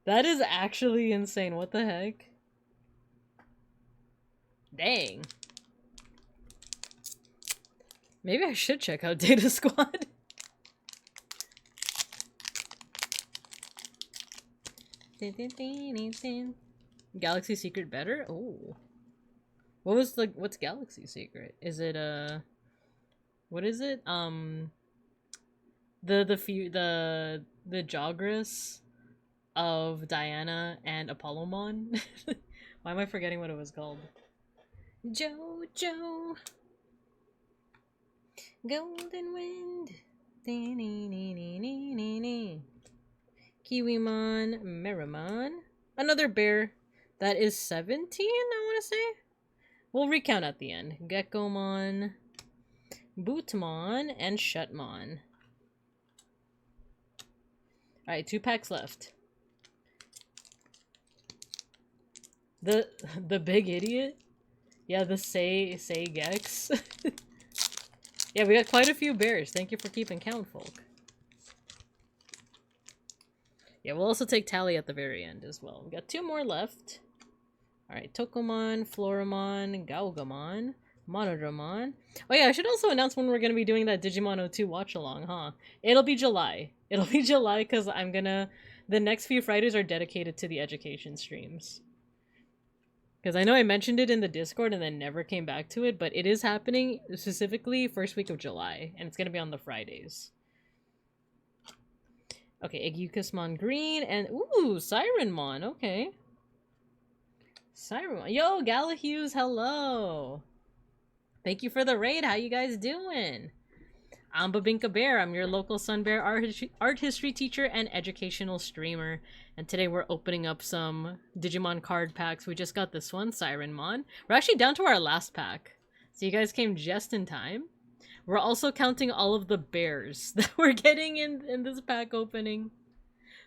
That is actually insane. What the heck? Dang. Maybe I should check out Data Squad. Galaxy Secret better? Oh. What's Galaxy Secret? Is it what is it? The Jogris of Diana and Apollomon. Why am I forgetting what it was called? Jojo. Golden Wind. Kiwimon. Meramon. Another bear. That is 17, I want to say? We'll recount at the end. Geckomon. Bootmon. And Shutmon. Alright, 2 packs left. The big idiot? Yeah, the say Gex. Yeah, we got quite a few bears. Thank you for keeping count, folk. Yeah, we'll also take Tally at the very end as well. We got 2 more left. Alright, Tokomon, Floramon, Gaugamon, Monodramon. Oh yeah, I should also announce when we're going to be doing that Digimon 02 watch-along, huh? It'll be July. It'll be July because I'm gonna... The next few Fridays are dedicated to the education streams. Because I know I mentioned it in the Discord and then never came back to it, but it is happening specifically first week of July, and it's going to be on the Fridays. Okay, Aegyucusmon Green, and ooh, Sirenmon, okay. Sirenmon. Yo, Galahuse, hello! Thank you for the raid, how you guys doing? I'm Babinka Bear, I'm your local Sun Bear art history teacher and educational streamer. And today we're opening up some Digimon card packs. We just got this one, Sirenmon. We're actually down to our last pack. So you guys came just in time. We're also counting all of the bears that we're getting in this pack opening.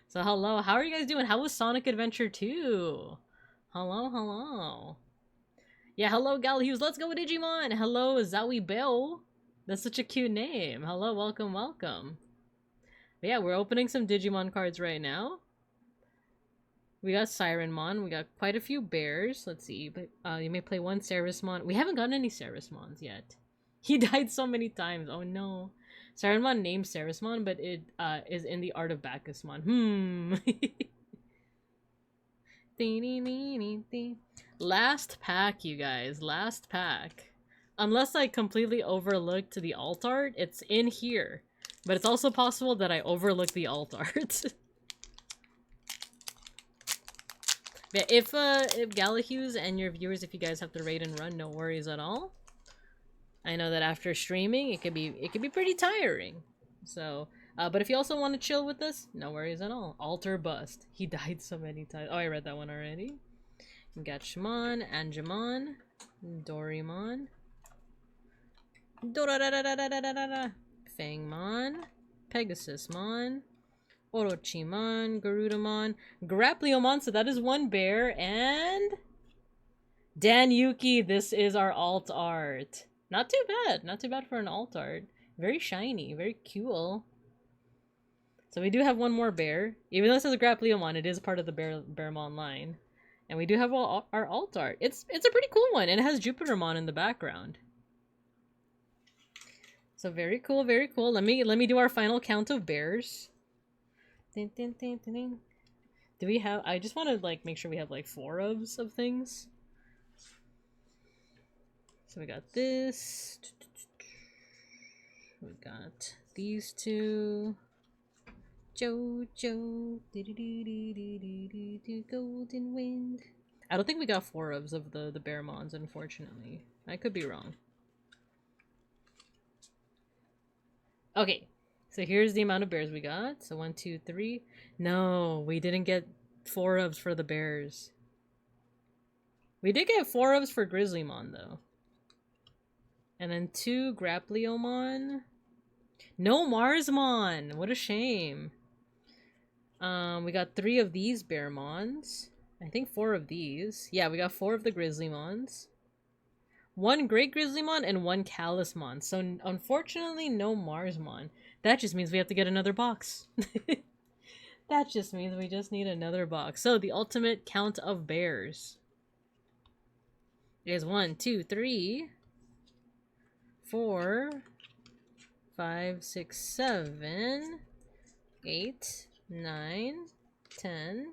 So hello, how are you guys doing? How was Sonic Adventure 2? Hello, hello. Yeah, hello Galahuse, let's go with Digimon! Hello Zowie Bell. That's such a cute name. Hello, welcome, welcome. But yeah, we're opening some Digimon cards right now. We got Sirenmon. We got quite a few bears. Let's see. But you may play one Ceresmon. We haven't gotten any Ceresmons yet. He died so many times. Oh no. Sirenmon named Ceresmon, but it is in the art of Bacchusmon. Last pack, you guys. Last pack. Unless I completely overlooked the alt art, it's in here. But it's also possible that I overlooked the alt art. Yeah, if Galahuse and your viewers, if you guys have to raid and run, no worries at all. I know that after streaming, it could be pretty tiring. So, but if you also want to chill with us, no worries at all. Alter bust. He died so many times. Oh, I read that one already. We got Shimon, Angemon, Dorimon, Fangmon, Pegasusmon, Orochimon, Garudamon, Grappleomon, so that is one bear, and Dan Yuki, this is our alt art. Not too bad for an alt art. Very shiny, very cool. So we do have one more bear. Even though it says Grappleomon, it is part of the Bearmon line. And we do have our alt art. It's a pretty cool one, and it has Jupitermon in the background. So very cool, very cool. Let me do our final count of bears. Do we have... I just want to like make sure we have like 4 of things. So we got this. We got these 2. Jojo. Golden Wind. I don't think we got 4 of the Bearmons, unfortunately. I could be wrong. Okay, so here's the amount of bears we got. So 1, 2, 3. No, we didn't get 4 ofs for the bears. We did get 4 ofs for Grizzlymon, though. And then 2 Grappleomon. No Marsmon! What a shame. We got 3 of these Bearmons. I think 4 of these. Yeah, we got 4 of the Grizzlymons. 1 Great Grizzlymon and 1 Callusmon. So, unfortunately, no Marsmon. That just means we have to get another box. That just means we just need another box. So, the ultimate count of bears is 1, 2, 3, 4, 5, 6, 7, 8, 9, 10,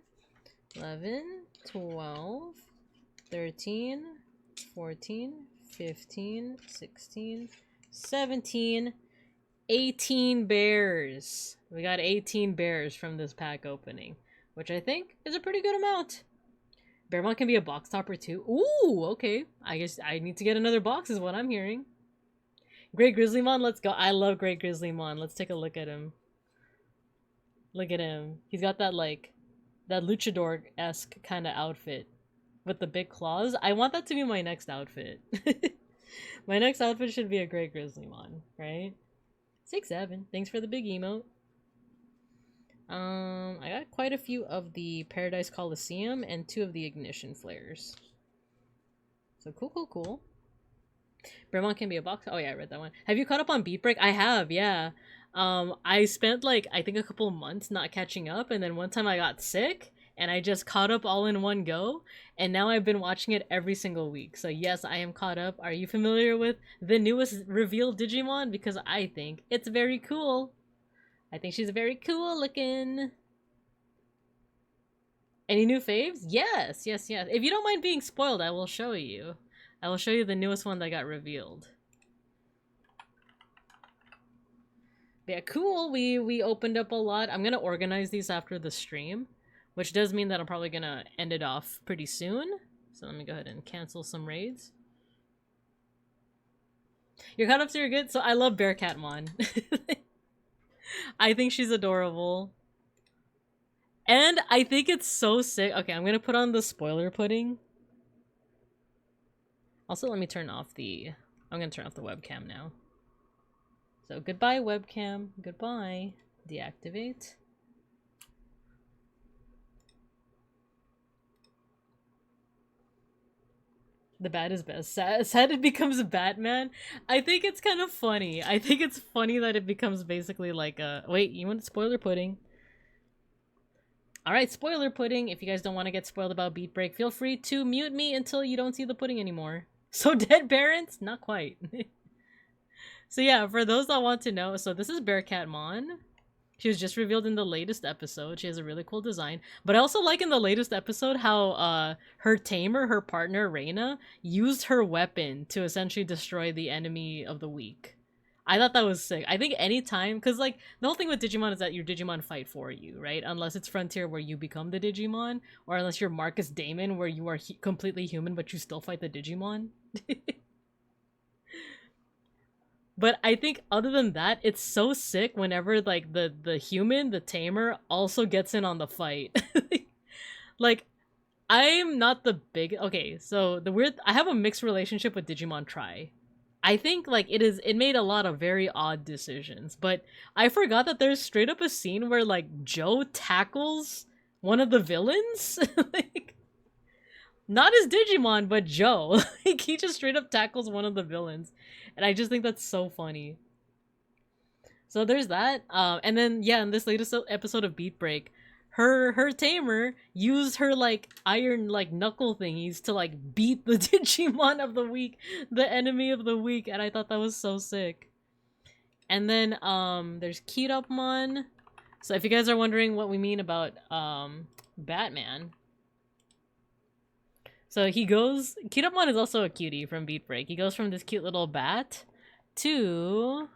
11, 12, 13, 14, 15, 16, 17, 18 bears. We got 18 bears from this pack opening, which I think is a pretty good amount. Bearmon can be a box topper too. Ooh, okay. I guess I need to get another box is what I'm hearing. Great Grizzlymon, let's go. I love Great Grizzlymon. Let's take a look at him. Look at him. He's got that, like, that luchador-esque kind of outfit with the big claws. I want that to be my next outfit. My next outfit should be a Great Grizzlymon, right? 6-7. Thanks for the big emote. I got quite a few of the Paradise Coliseum and 2 of the Ignition Flares. So cool, cool, cool. Bearmon can be a box. Oh yeah, I read that one. Have you caught up on Beat Break? I have, yeah. I spent like, I think a couple of months not catching up, and then one time I got sick, and I just caught up all in one go, and now I've been watching it every single week. So yes, I am caught up. Are you familiar with the newest revealed Digimon? Because I think it's very cool. I think she's very cool looking. Any new faves? Yes, yes, yes. If you don't mind being spoiled, I will show you. I will show you the newest one that got revealed. But yeah, cool. We opened up a lot. I'm gonna organize these after the stream, which does mean that I'm probably gonna end it off pretty soon. So let me go ahead and cancel some raids. You're caught up, so you're good. So I love Bearcatmon. I think she's adorable. And I think it's so sick. Okay, I'm gonna put on the spoiler pudding. Also, let me turn off the... I'm gonna turn off the webcam now. So, goodbye webcam. Goodbye. Deactivate. The bad is best. Sad it becomes a Batman. I think it's kind of funny. I think it's funny that it becomes basically like a... Wait, you want spoiler pudding? Alright, spoiler pudding. If you guys don't want to get spoiled about Beat Break, feel free to mute me until you don't see the pudding anymore. So dead parents? Not quite. So yeah, for those that want to know, so this is Bearcatmon. She was just revealed in the latest episode. She has a really cool design. But I also like in the latest episode how her tamer, her partner, Reina, used her weapon to essentially destroy the enemy of the week. I thought that was sick. I think anytime, because like the whole thing with Digimon is that your Digimon fight for you, right? Unless it's Frontier where you become the Digimon, or unless you're Marcus Damon where you are completely human but you still fight the Digimon. But I think other than that, it's so sick whenever like the human, the tamer, also gets in on the fight. Like, I'm not the big... Okay, so I have a mixed relationship with Digimon Tri. I think like it made a lot of very odd decisions, but I forgot that there's straight up a scene where like Joe tackles one of the villains. Like, not as Digimon, but Joe. Like, he just straight up tackles one of the villains. And I just think that's so funny. So there's that. And then, yeah, in this latest episode of Beat Break, her tamer used her, like, iron, like, knuckle thingies to, like, beat the Digimon of the week, the enemy of the week. And I thought that was so sick. And then, there's Kirapmon. So if you guys are wondering what we mean about, Batman... So he goes... Kirapmon is also a cutie from Beat Break. He goes from this cute little bat to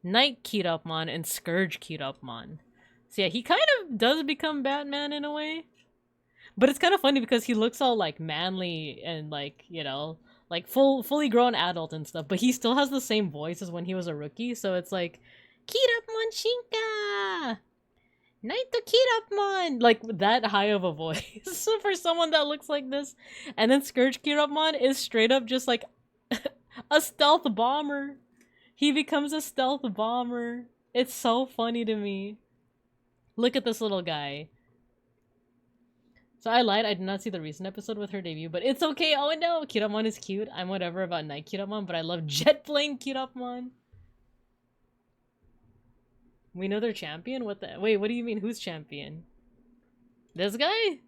Night Kirapmon and Scourge Kirapmon. So yeah, he kind of does become Batman in a way. But it's kind of funny because he looks all like manly and like, you know, like fully grown adult and stuff, but he still has the same voice as when he was a rookie. So it's like, Kirapmon Shinka! Naito Kirapmon! Like that high of a voice for someone that looks like this. And then Scourge Kirapmon is straight up just like a stealth bomber. He becomes a stealth bomber. It's so funny to me. Look at this little guy. So I lied, I did not see the recent episode with her debut, but it's okay. Oh no, Kiramon is cute. I'm whatever about Night Kiramon, but I love jet plane Kiramon. We know they're champion? What the— wait, what do you mean? Who's champion? This guy?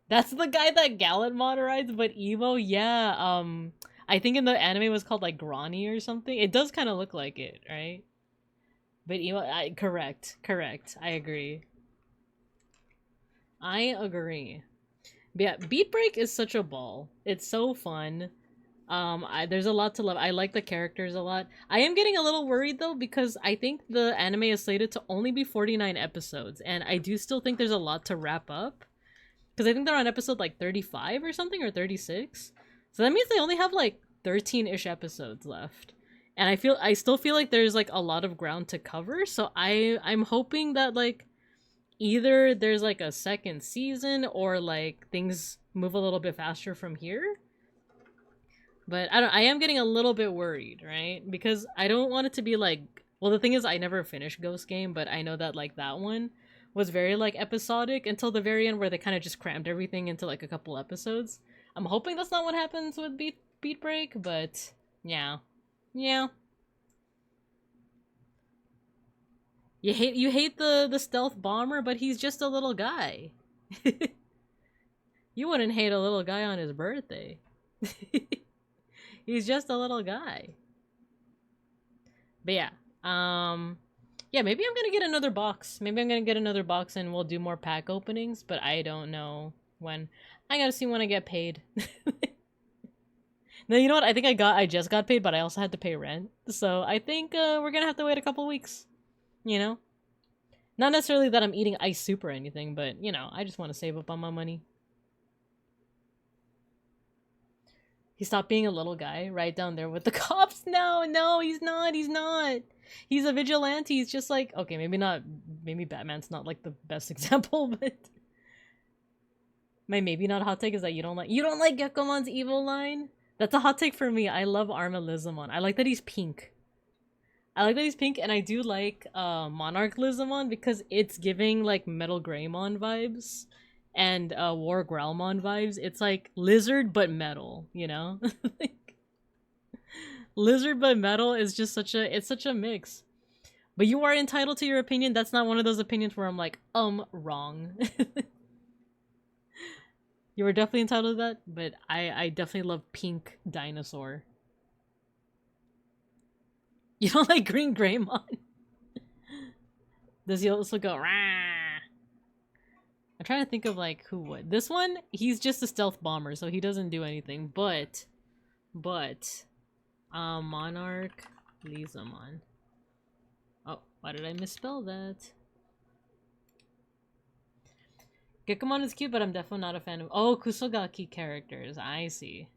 That's the guy that Gallantmon rides, but Evo? Yeah, I think in the anime it was called like Grani or something. It does kind of look like it, right? But Evo— correct. I agree. But yeah, Beat Break is such a ball. It's so fun. There's a lot to love. I like the characters a lot. I am getting a little worried though because I think the anime is slated to only be 49 episodes, and I do still think there's a lot to wrap up. Because I think they're on episode like 35 or something, or 36. So that means they only have like 13-ish episodes left. And I still feel like there's like a lot of ground to cover, so I'm hoping that like either there's like a second season or like things move a little bit faster from here. But I am getting a little bit worried, right? Because I don't want it to be like— well, the thing is I never finished Ghost Game, but I know that like that one was very like episodic until the very end where they kind of just crammed everything into like a couple episodes. I'm hoping that's not what happens with Beat Break, but yeah. Yeah. You hate the stealth bomber, but he's just a little guy. You wouldn't hate a little guy on his birthday. He's just a little guy. But yeah. Yeah, maybe I'm gonna get another box. Maybe I'm gonna get another box and we'll do more pack openings, but I don't know when. I gotta see when I get paid. No, you know what? I think I just got paid, but I also had to pay rent. So I think we're gonna have to wait a couple weeks. You know? Not necessarily that I'm eating ice soup or anything, but, you know, I just want to save up on my money. He stopped being a little guy right down there with the cops. No, he's not. He's a vigilante. He's just like— okay, maybe Batman's not like the best example, but my maybe not hot take is that you don't like Gekkomon's evil line. That's a hot take for me. I love Arma-Lizamon. I like that he's pink. And I do like Monarch Lizamon because it's giving like Metal Greymon vibes and War Growlmon vibes. It's like lizard but metal, you know? Lizard but metal is just such a mix. But you are entitled to your opinion. That's not one of those opinions where I'm like, wrong. You were definitely entitled to that, but I definitely love pink dinosaur. You don't like Green Greymon? Does he also go rah? I'm trying to think of like who would. This one, he's just a stealth bomber, so he doesn't do anything. But Monarch Lizamon. Oh, why did I misspell that? Gekkomon is cute, but I'm definitely not a fan of— oh, Kusogaki characters. I see.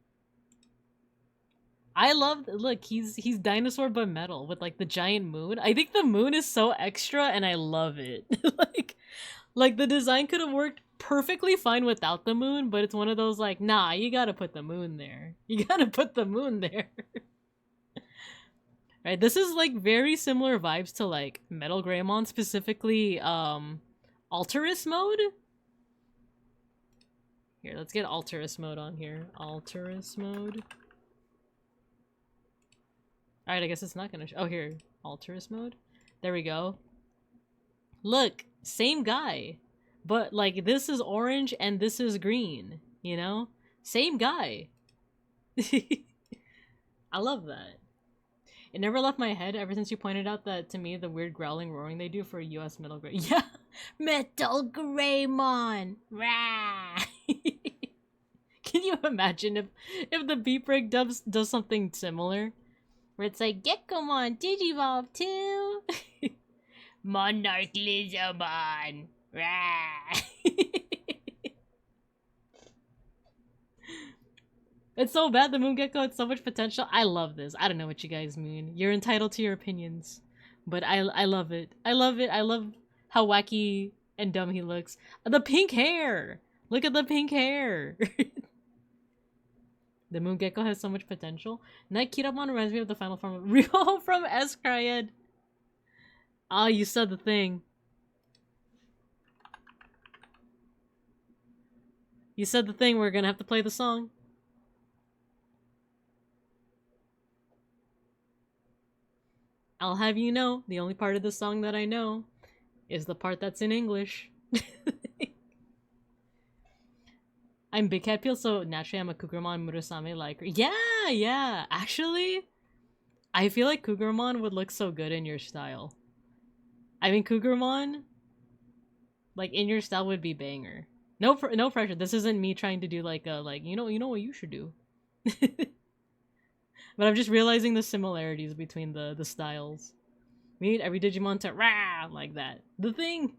I love— look, he's dinosaur but metal with like the giant moon. I think the moon is so extra and I love it. like the design could have worked perfectly fine without the moon, but it's one of those like, nah, you gotta put the moon there. Right, this is like very similar vibes to like Metal Greymon, specifically Alterous mode. Here, let's get Alterous mode on here. Alterous mode. Alright, I guess it's not gonna oh, here. Alterous mode. There we go. Look, same guy. But, like, this is orange and this is green. You know? Same guy. I love that. It never left my head ever since you pointed out that, to me, the weird growling roaring they do for US Metal Grey. Yeah! Metal Greymon! Rah! Can you imagine if the Beat Break does something similar? Where it's like, Gekkomon Digivolve too! Monarch Lizabon. It's so bad, the moon gecko had so much potential. I love this. I don't know what you guys mean. You're entitled to your opinions. But I love it. I love it. I love how wacky and dumb he looks. The pink hair! Look at the pink hair! The moon gecko has so much potential. Night Kiramon reminds me of the final form of Ryo from S-Cryed. Ah, you said the thing. You said the thing, we're gonna have to play the song. I'll have you know, the only part of the song that I know is the part that's in English. I'm Big Cat Peel, so naturally I'm a Kugromon Murasame liker. Yeah! Actually, I feel like Kugromon would look so good in your style. I mean, Kugromon, like, in your style would be banger. No pressure. This isn't me trying to do like a, you know what you should do. But I'm just realizing the similarities between the styles. We need every Digimon to rah like that. The thing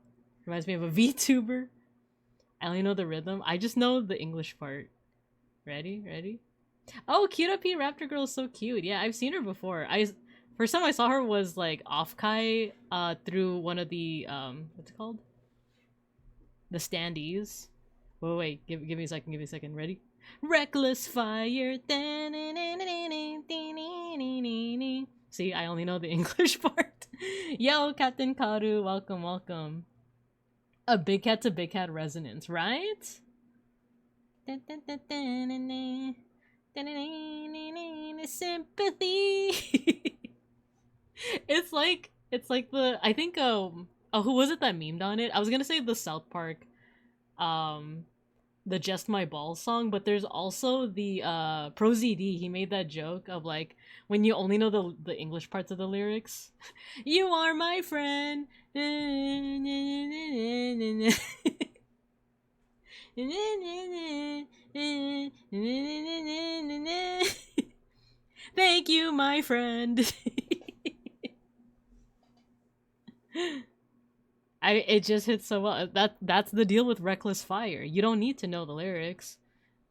reminds me of a VTuber. I only know the rhythm. I just know the English part. Ready? Oh, Cute P Raptor Girl is so cute. Yeah, I've seen her before. First time I saw her was like off Kai through one of the what's it called? The standees. Wait, give me a second. Ready? Reckless fire. See, I only know the English part. Yo, Captain Karu, welcome. A big cat to big cat resonance, right? Sympathy. It's like the, I think oh, who was it that memed on it? I was gonna say the South Park the Just My Balls song, but there's also the Pro ZD. He made that joke of like when you only know the English parts of the lyrics. You are my friend. Thank you, my friend. It just hits so well. That's the deal with Reckless Fire. You don't need to know the lyrics.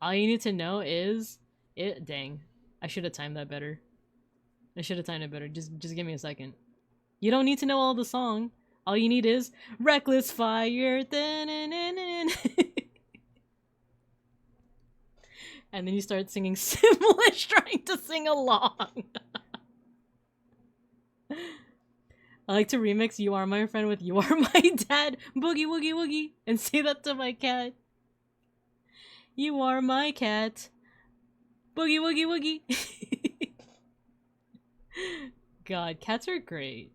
All you need to know is it. Dang, I should have timed that better. Just give me a second. You don't need to know all the song. All you need is Reckless Fire. And then you start singing Simlish, trying to sing along. I like to remix You Are My Friend with You Are My Dad. Boogie woogie woogie. And say that to my cat. You are my cat. Boogie woogie woogie. God, cats are great.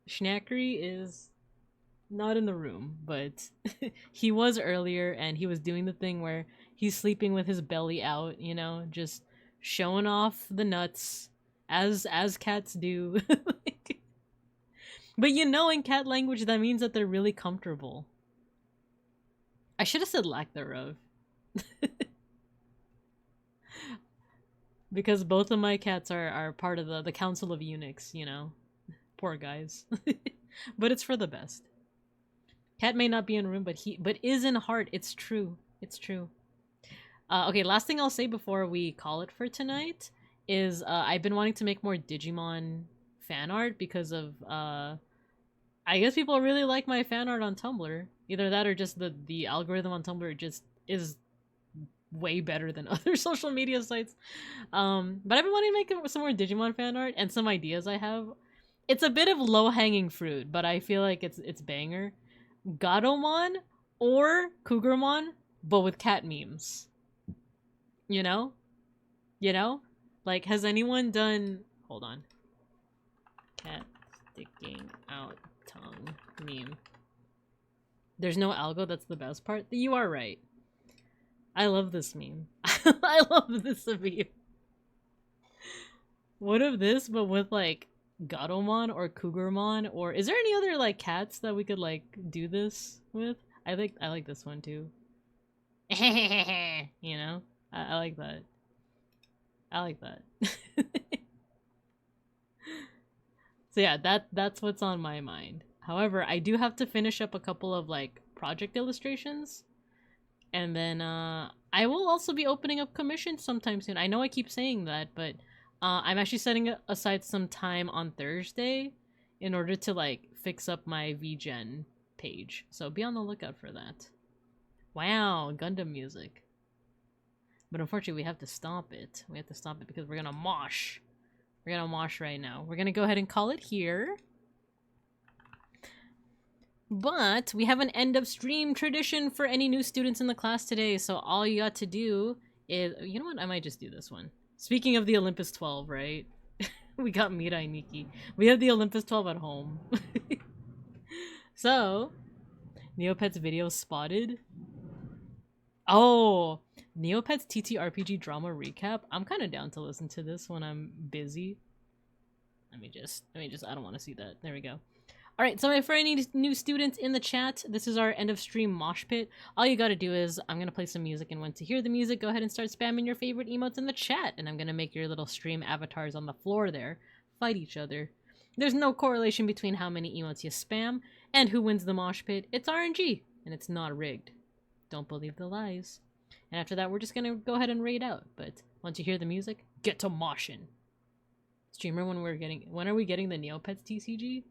Schnackery is not in the room, but he was earlier and he was doing the thing where he's sleeping with his belly out, you know, just showing off the nuts as cats do. But you know, in cat language, that means that they're really comfortable. I should have said lack thereof. Because both of my cats are part of the Council of Eunuchs, you know. Poor guys. But it's for the best. Cat may not be in room, but is in heart. It's true. It's true. Okay, last thing I'll say before we call it for tonight is I've been wanting to make more Digimon fan art because of I guess people really like my fan art on Tumblr. Either that or just the algorithm on Tumblr just is way better than other social media sites. But I've been wanting to make some more Digimon fan art, and some ideas I have. It's a bit of low-hanging fruit, but I feel like it's banger. Gatomon or Kugermon, but with cat memes. You know? Like, has anyone done... Hold on. Cat sticking out tongue meme. There's no algo, that's the best part. You are right. I love this meme. I love this meme. What if this, but with like Gatomon or Kugermon, or is there any other like cats that we could like do this with? I like this one too. You know? I like that. I like that. So yeah, that's what's on my mind. However, I do have to finish up a couple of like project illustrations. And then I will also be opening up commissions sometime soon. I know I keep saying that, but I'm actually setting aside some time on Thursday in order to like fix up my VGen page. So be on the lookout for that. Wow, Gundam music. But unfortunately, we have to stop it. We have to stop it because we're gonna mosh. We're gonna mosh right now. We're gonna go ahead and call it here. But we have an end of stream tradition for any new students in the class today. So all you got to do is, you know what? I might just do this one. Speaking of the Olympus 12, right? We got Mirai Nikki. We have the Olympus 12 at home. So, Neopets video spotted. Oh, Neopets TTRPG drama recap. I'm kind of down to listen to this when I'm busy. Let me just, I don't want to see that. There we go. Alright, so for any new students in the chat, this is our end of stream mosh pit. All you gotta do is, I'm gonna play some music, and when to hear the music, go ahead and start spamming your favorite emotes in the chat, and I'm gonna make your little stream avatars on the floor there fight each other. There's no correlation between how many emotes you spam and who wins the mosh pit. It's RNG, and it's not rigged. Don't believe the lies. And after that, we're just gonna go ahead and raid out, but once you hear the music, get to moshing. Streamer, when are we getting the Neopets TCG?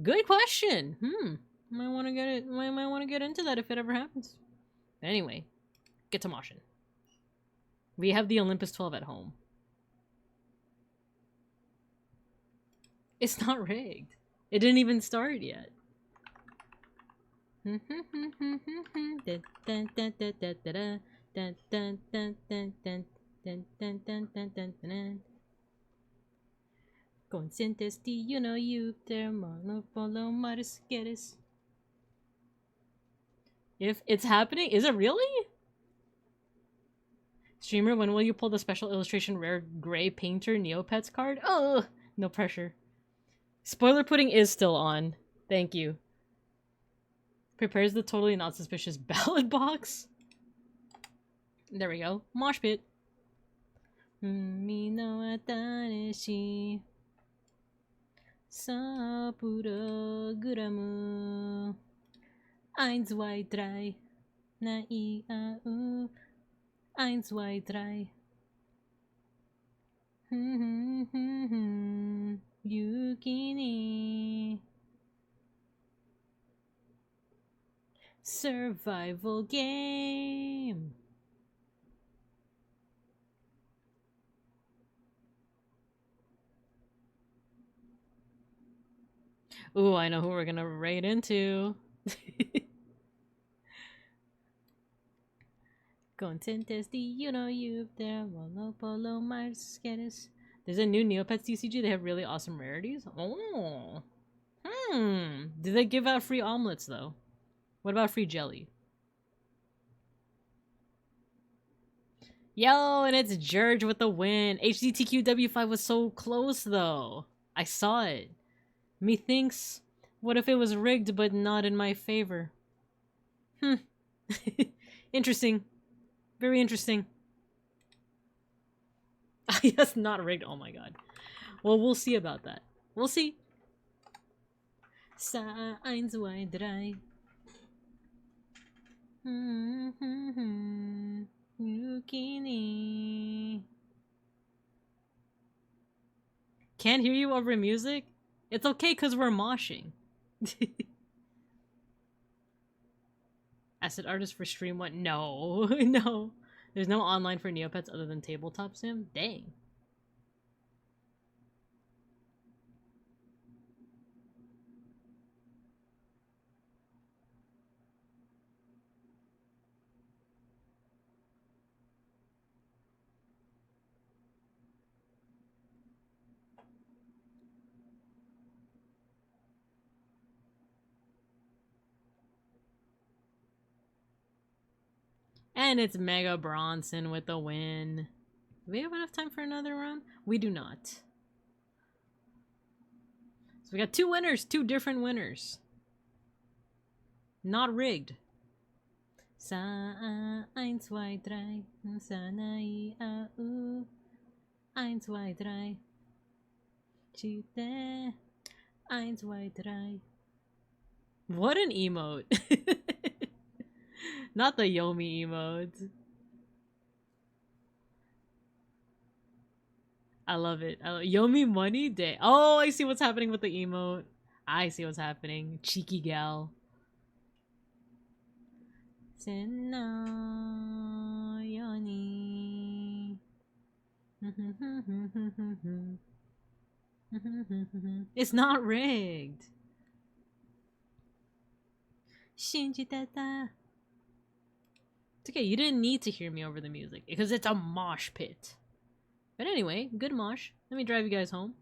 Good question. Might want to get it. Might want to get into that if it ever happens. But anyway, get to moshing. We have the Olympus 12 at home. It's not rigged. It didn't even start yet. Consentesti, you know you there, monopolo maris quieres. If it's happening, is it really? Streamer, when will you pull the special illustration rare gray painter Neopets card? Oh, no pressure. Spoiler pudding is still on. Thank you. Prepares the totally not suspicious ballot box. There we go. Mosh pit. Mi no atareshi. Sa Programm 1, 2, 3 Nai au 1, 2, 3 Yuki ni Survival game. Ooh, I know who we're gonna raid into. Contentesti, you know you there, monopolo marsqueres. There's a new Neopets TCG. They have really awesome rarities. Oh. Do they give out free omelets though? What about free jelly? Yo, and it's George with the win. HDTQW5 was so close though. I saw it. Methinks, what if it was rigged but not in my favor? Interesting. Very interesting. Yes, not rigged. Oh my god. Well, we'll see about that. We'll see. Sa 1, 2, 3. Yukini. Can't hear you over music? It's okay because we're moshing. Asset artist for stream 1? No. No. There's no online for Neopets other than tabletop sim? Dang. And it's Mega Bronson with the win. Do we have enough time for another round? We do not. So we got two winners, two different winners. Not rigged. Sa 1, 2, 3. Sanai au 1, 2, 3. Chite Eins, zwei, drei. What an emote. Not the Yomi emote. I love it. Yomi Money Day. Oh, I see what's happening with the emote. I see what's happening. Cheeky gal. Senayoni. It's not rigged. Shinjitata. It's okay, you didn't need to hear me over the music because it's a mosh pit. But anyway, good mosh. Let me drive you guys home.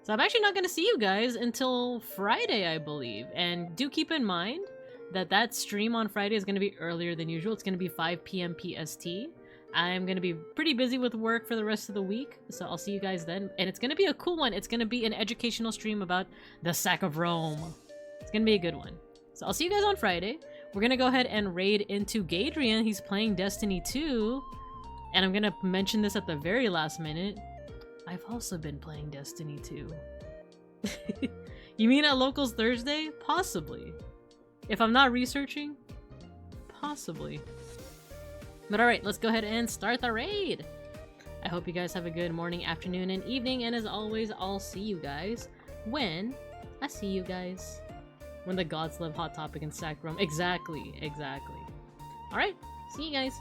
So I'm actually not going to see you guys until Friday, I believe. And do keep in mind that that stream on Friday is going to be earlier than usual. It's going to be 5 p.m. PST. I'm going to be pretty busy with work for the rest of the week, so I'll see you guys then. And it's going to be a cool one. It's going to be an educational stream about the sack of Rome. It's going to be a good one. So I'll see you guys on Friday. We're going to go ahead and raid into Gadrian. He's playing Destiny 2. And I'm going to mention this at the very last minute. I've also been playing Destiny 2. You mean at Locals Thursday? Possibly. If I'm not researching? Possibly. But alright, let's go ahead and start the raid! I hope you guys have a good morning, afternoon, and evening, and as always, I'll see you guys when I see you guys. When the gods love Hot Topic and Sack Room. Exactly, exactly. Alright, see you guys!